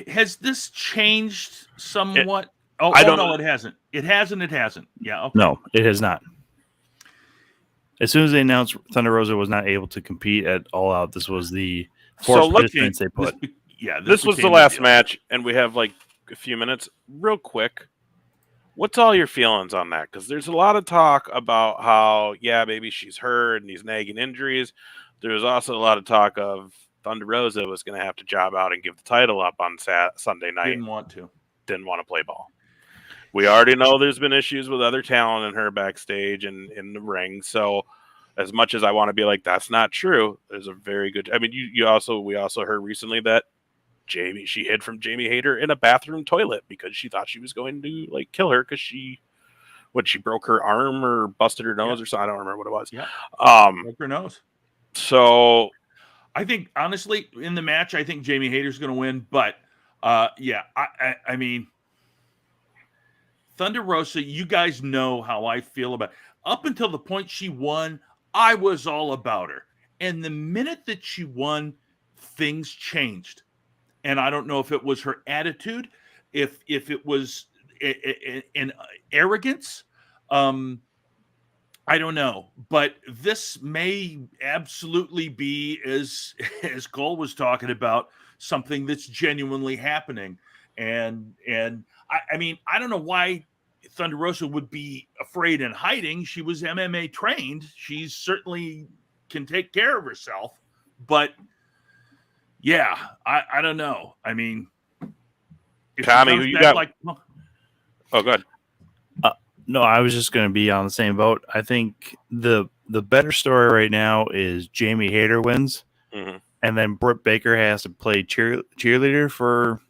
has this changed somewhat? No, it hasn't. It hasn't. Yeah. Okay. No, it has not. As soon as they announced Thunder Rosa was not able to compete at All Out, this was the fourth participants they put. This was the last match, and we have like a few minutes. Real quick, what's all your feelings on that? Because there's a lot of talk about how, maybe she's hurt and these nagging injuries. There's also a lot of talk of Thunder Rosa was going to have to job out and give the title up on Sunday night. Didn't want to play ball. We already know there's been issues with other talent in her backstage and in the ring. So as much as I want to be like, that's not true, there's a very good, we also heard recently that she hid from Jamie Hayter in a bathroom toilet because she thought she was going to like kill her because she broke her arm or busted her nose or something. I don't remember what it was. Yeah. Broke her nose. So I think honestly in the match, I think Jamie Hayter's going to win, but I mean, Thunder Rosa, you guys know how I feel about it. Up until the point she won, I was all about her. And the minute that she won, things changed. And I don't know if it was her attitude, if it was an arrogance. I don't know. But this may absolutely be, as Cole was talking about, something that's genuinely happening. And I mean, I don't know why Thunder Rosa would be afraid and hiding. She was MMA trained. She's certainly can take care of herself. But yeah, I don't know. I mean, if she Tommy, comes who you back got? Oh, good. No, I was just going to be on the same boat. I think the better story right now is Jamie Hayter wins, Mm-hmm. and then Britt Baker has to play cheerleader for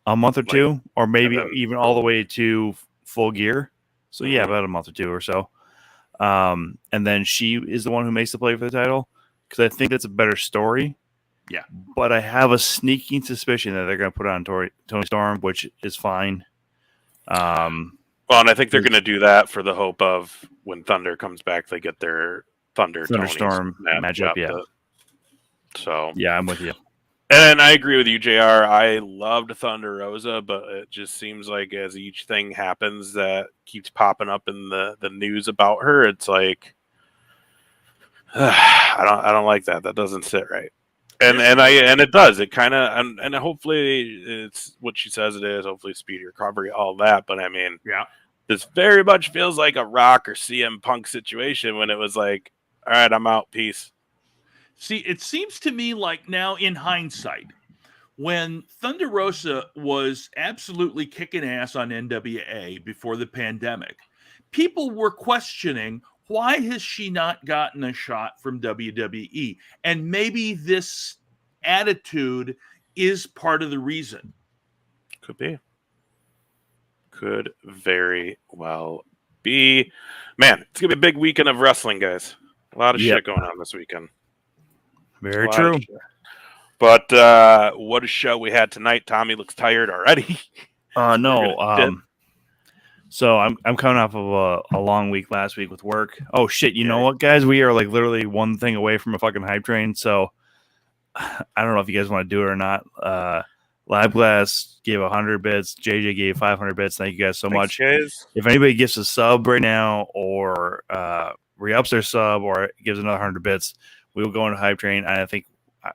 a month or two, or maybe even all the way to Full Gear. So yeah, about a month or two or so. And then she is the one who makes the play for the title, because I think that's a better story. Yeah, but I have a sneaking suspicion that they're going to put it on Tony Storm, which is fine. Well, and I think they're going to do that for the hope of when Thunder comes back, they get their Thunderstorm matchup. Yeah. So yeah, I'm with you. And I agree with you, JR. I loved Thunder Rosa, but it just seems like as each thing happens that keeps popping up in the news about her, it's like I don't like that. That doesn't sit right. And it does. It kind of and hopefully it's what she says it is. Hopefully speedy recovery, all that. But I mean, yeah, this very much feels like a Rock or CM Punk situation when it was like, all right, I'm out, peace. See, it seems to me like now in hindsight, when Thunder Rosa was absolutely kicking ass on NWA before the pandemic, people were questioning, why has she not gotten a shot from WWE? And maybe this attitude is part of the reason. Could be. Could very well be. Man, it's going to be a big weekend of wrestling, guys. A lot of shit going on this weekend. Very true. But what a show we had tonight. Tommy looks tired already. No. So I'm coming off of a long week last week with work. Oh shit! You know what, guys? We are like literally one thing away from a fucking hype train. So I don't know if you guys want to do it or not. Lab Glass gave 100 bits. JJ gave 500 bits. Thank you guys so much. Guys. If anybody gives a sub right now, or re-ups their sub, or gives another 100 bits, we will go into hype train. And I think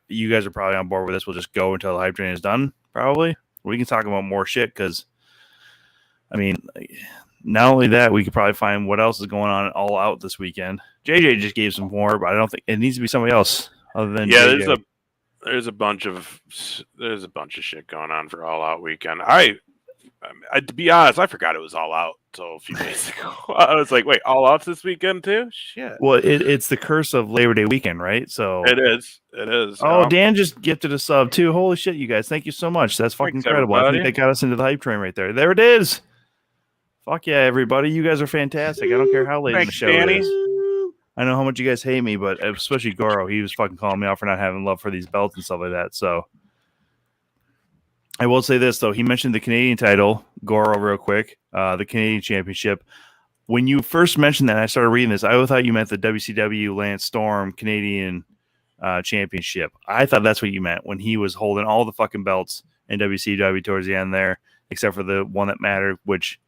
you guys are probably on board with this. We'll just go until the hype train is done. Probably we can talk about more shit because. I mean, not only that, we could probably find what else is going on all out this weekend. JJ just gave some more, but I don't think it needs to be somebody else other than JJ. There's a bunch of shit going on for all out weekend. I to be honest, I forgot it was all out until a few days ago. I was like, wait, all out's this weekend too? Shit. Well, it's the curse of Labor Day weekend, right? So it is. Oh, Dan just gifted a sub too. Holy shit, you guys! Thank you so much. That's fucking incredible. Everybody. I think they got us into the hype train right there. There it is. Fuck yeah, everybody. You guys are fantastic. I don't care how late in the show it is. I know how much you guys hate me, but especially Goro. He was fucking calling me out for not having love for these belts and stuff like that. So I will say this, though. He mentioned the Canadian title, Goro, real quick, the Canadian Championship. When you first mentioned that, I started reading this. I thought you meant the WCW Lance Storm Canadian Championship. I thought that's what you meant when he was holding all the fucking belts in WCW towards the end there, except for the one that mattered, which...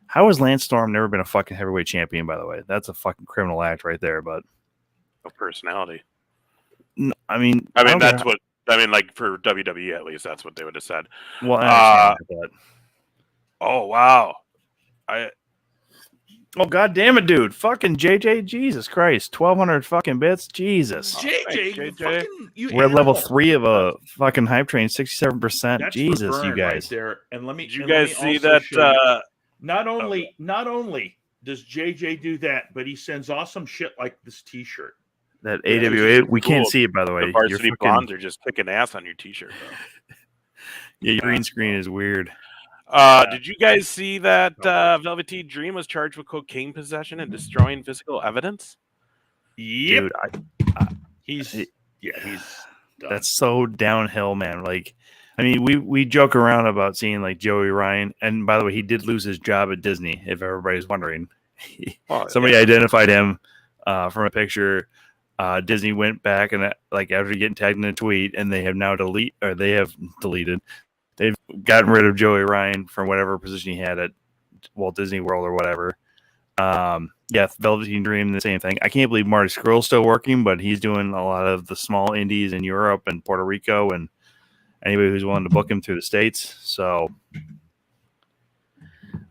How has Lance Storm never been a fucking heavyweight champion, by the way? That's a fucking criminal act right there, but... No personality. No, I mean, that's what... I mean, like, for WWE, at least, that's what they would have said. Well, I understand that. Oh, wow. Oh, god damn it, dude. Fucking JJ, Jesus Christ. 1,200 fucking bits? Jesus. JJ. Fucking, we're at level 3 of a fucking hype train, 67%. That's Jesus, you guys. Right there. And let me... Did you guys see that... Not only does JJ do that, but he sends awesome shit like this T-shirt. That AWA, we can't see it, by the way. The varsity blondes are just kicking ass on your T-shirt, though. Yeah, your green screen is weird. Did you guys see that Velveteen Dream was charged with cocaine possession and destroying physical evidence? Yep. Dude, he's done. That's so downhill, man. Like, I mean, we joke around about seeing like Joey Ryan, and by the way, he did lose his job at Disney. If everybody's wondering, somebody identified him from a picture. Disney went back and like after getting tagged in a tweet, and they have now deleted. They've gotten rid of Joey Ryan from whatever position he had at Walt Disney World or whatever. Velveteen Dream, the same thing. I can't believe Marty Scurll's still working, but he's doing a lot of the small indies in Europe and Puerto Rico and anybody who's willing to book him through the States. So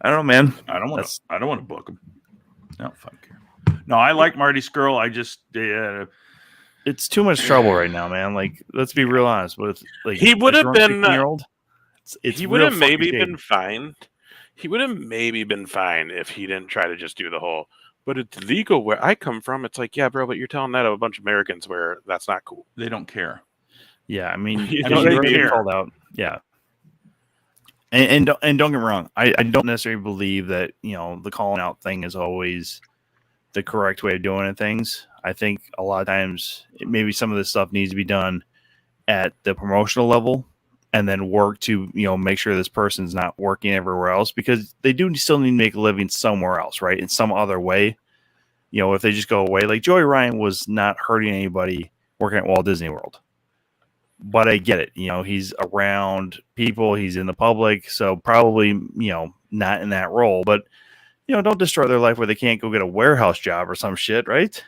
I don't know, man. I don't want to book him. No, fuck. No, I like Marty Scurll. I just it's too much trouble right now, man. Like, let's be real honest. With like, He would have been 16-year-old. He would have maybe been fine. He would have maybe been fine if he didn't try to just do the whole. But it's legal where I come from. It's like, yeah, bro, but you're telling that of a bunch of Americans where that's not cool. They don't care. Yeah, I mean, You I know, mean, they you're already care. called out. Yeah, and don't get me wrong. I don't necessarily believe that the calling out thing is always the correct way of doing things. I think a lot of times maybe some of this stuff needs to be done at the promotional level, and then work to make sure this person's not working everywhere else, because they do still need to make a living somewhere else, right? In some other way. If they just go away, like Joey Ryan was not hurting anybody working at Walt Disney World. But I get it. He's around people. He's in the public. So probably, not in that role. But, don't destroy their life where they can't go get a warehouse job or some shit, right?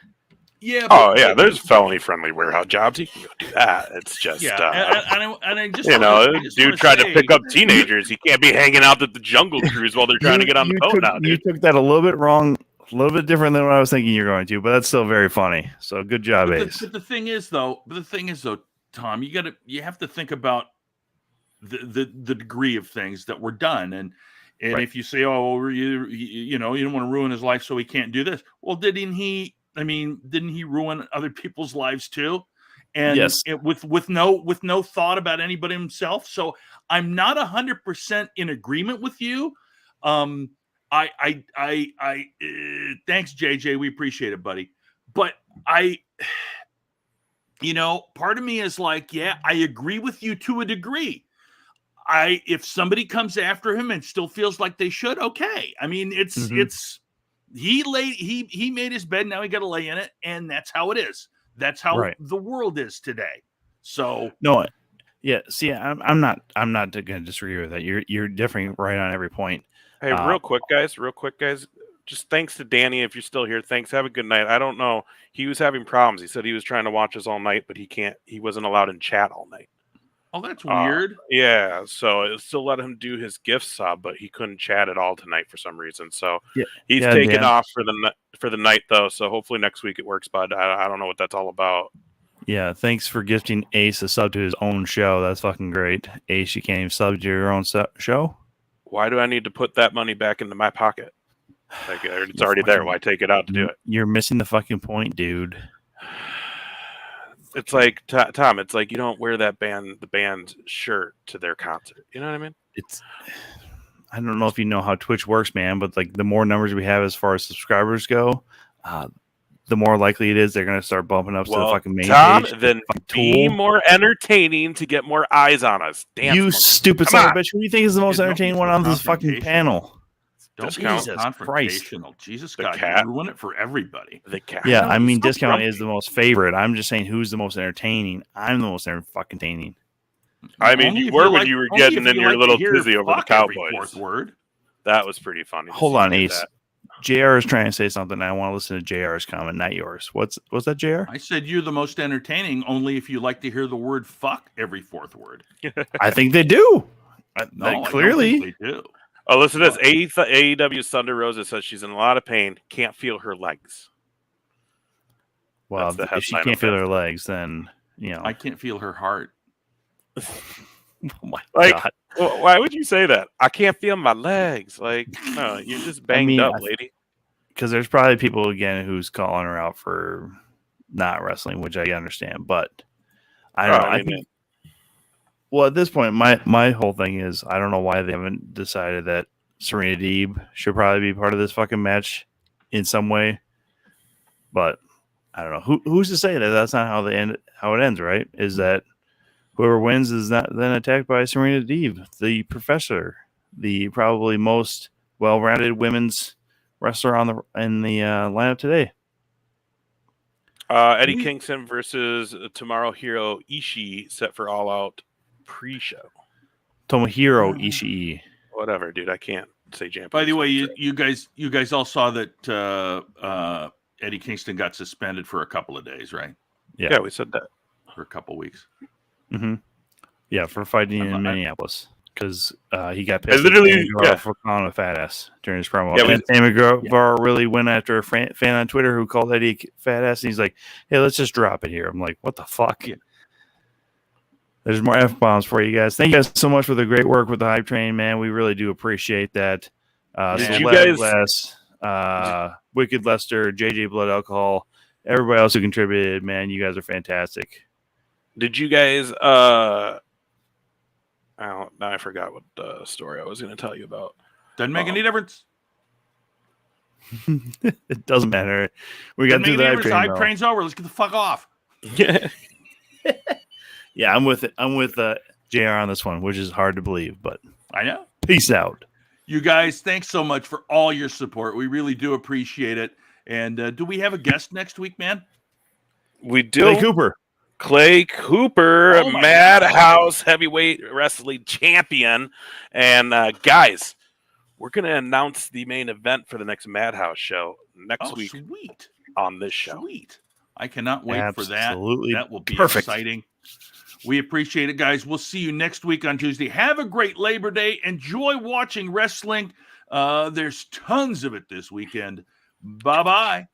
Yeah. Oh, yeah, there's felony-friendly warehouse jobs. You can go do that. It's just, I just dude tried to pick up teenagers. He can't be hanging out at the Jungle Cruise while they're trying to get on the boat now, dude. You took that a little bit wrong. A little bit different than what I was thinking you're going to, but that's still very funny. So good job, Ace. But the thing is, though, Tom, you have to think about the degree of things that were done, and right. If you say, oh, you don't want to ruin his life, so he can't do this. Well, didn't he ruin other people's lives too? And yes. with no thought about anybody himself. So I'm not 100% in agreement with you. I thanks, JJ. We appreciate it, buddy. But part of me is like, yeah, I agree with you to a degree. If somebody comes after him and still feels like they should, okay. I mean, he made his bed. Now he got to lay in it. And that's how it is. That's how the world is today. So no, yeah. See, I'm not going to disagree with that. You're differing right on every point. Hey, real quick, guys. Just thanks to Danny. If you're still here, thanks. Have a good night. I don't know. He was having problems. He said he was trying to watch us all night, but he wasn't allowed in chat all night. Oh, that's weird. Yeah. So it still let him do his gift sub, but he couldn't chat at all tonight for some reason. So he's taking off for the night though. So hopefully next week it works, bud. I don't know what that's all about. Yeah. Thanks for gifting Ace a sub to his own show. That's fucking great. Ace, you can't even sub to your own show. Why do I need to put that money back into my pocket? Like, it's already there. Why take it out to do it? You're missing the fucking point, dude. It's like, Tom, it's like you don't wear the band's shirt to their concert. You know what I mean? I don't know if you know how Twitch works, man, but like the more numbers we have as far as subscribers go, the more likely it is they're going to start bumping up to the fucking main page. Then be more entertaining to get more eyes on us. Damn, you stupid son of a bitch. Who do you think is the most entertaining one on this fucking panel? Discount. Confrontational. Jesus God, you ruin it for everybody. The cat. Yeah, I mean, Discount is the most favorite. I'm just saying who's the most entertaining. I'm the most fucking entertaining. I mean, you were when you were getting in your little tizzy over the Cowboys. Word. That was pretty funny. Hold on, Ace. JR is trying to say something. I want to listen to JR's comment, not yours. What's that, JR? I said you're the most entertaining only if you like to hear the word fuck every fourth word. I think they do. Clearly. I don't think they do. Oh, listen to this. AEW's Thunder Rosa says she's in a lot of pain. Can't feel her legs. Well, if she can't feel her legs, then, I can't feel her heart. Oh my God. Why would you say that? I can't feel my legs. Like, no, you're just banged up, lady. Because there's probably people, again, who's calling her out for not wrestling, which I understand. But I don't know. I think, well, at this point, my whole thing is I don't know why they haven't decided that Serena Deeb should probably be part of this fucking match in some way. But I don't know. Who's to say that that's not how it ends, right? Is that whoever wins is not then attacked by Serena Deeb, the professor, the probably most well-rounded women's wrestler in the lineup today. Eddie Kingston versus Tomohiro Ishii set for All Out pre-show. Tomohiro Ishii. Whatever, dude. I can't say Japan. By the way, you guys all saw that Eddie Kingston got suspended for a couple of days, right? Yeah, yeah, we said that for a couple of weeks. Mm-hmm. Yeah, for fighting in Minneapolis. because he got pissed for calling him a fat ass during his promo. Yeah, and Sammy Guevara really went after a fan on Twitter who called Eddie fat ass, and he's like, "Hey, let's just drop it here." I'm like, "What the fuck?" Yeah. There's more F-bombs for you guys. Thank you guys so much for the great work with the Hype Train, man. We really do appreciate that. Did you guys... Wicked Lester, JJ Blood Alcohol, everybody else who contributed, man, you guys are fantastic. Did you guys now I forgot what story I was going to tell you about. Doesn't make any difference. It doesn't matter. We got through the Hype Train's over. Let's get the fuck off. Yeah, I'm with it. I'm with JR on this one, which is hard to believe, but I know. Peace out. You guys, thanks so much for all your support. We really do appreciate it. And do we have a guest next week, man? We do. Clay Cooper, Madhouse heavyweight wrestling champion. And guys, we're going to announce the main event for the next Madhouse show next week on this show. Sweet. I cannot wait for that. Absolutely. That will be exciting. We appreciate it, guys. We'll see you next week on Tuesday. Have a great Labor Day. Enjoy watching wrestling. There's tons of it this weekend. Bye-bye.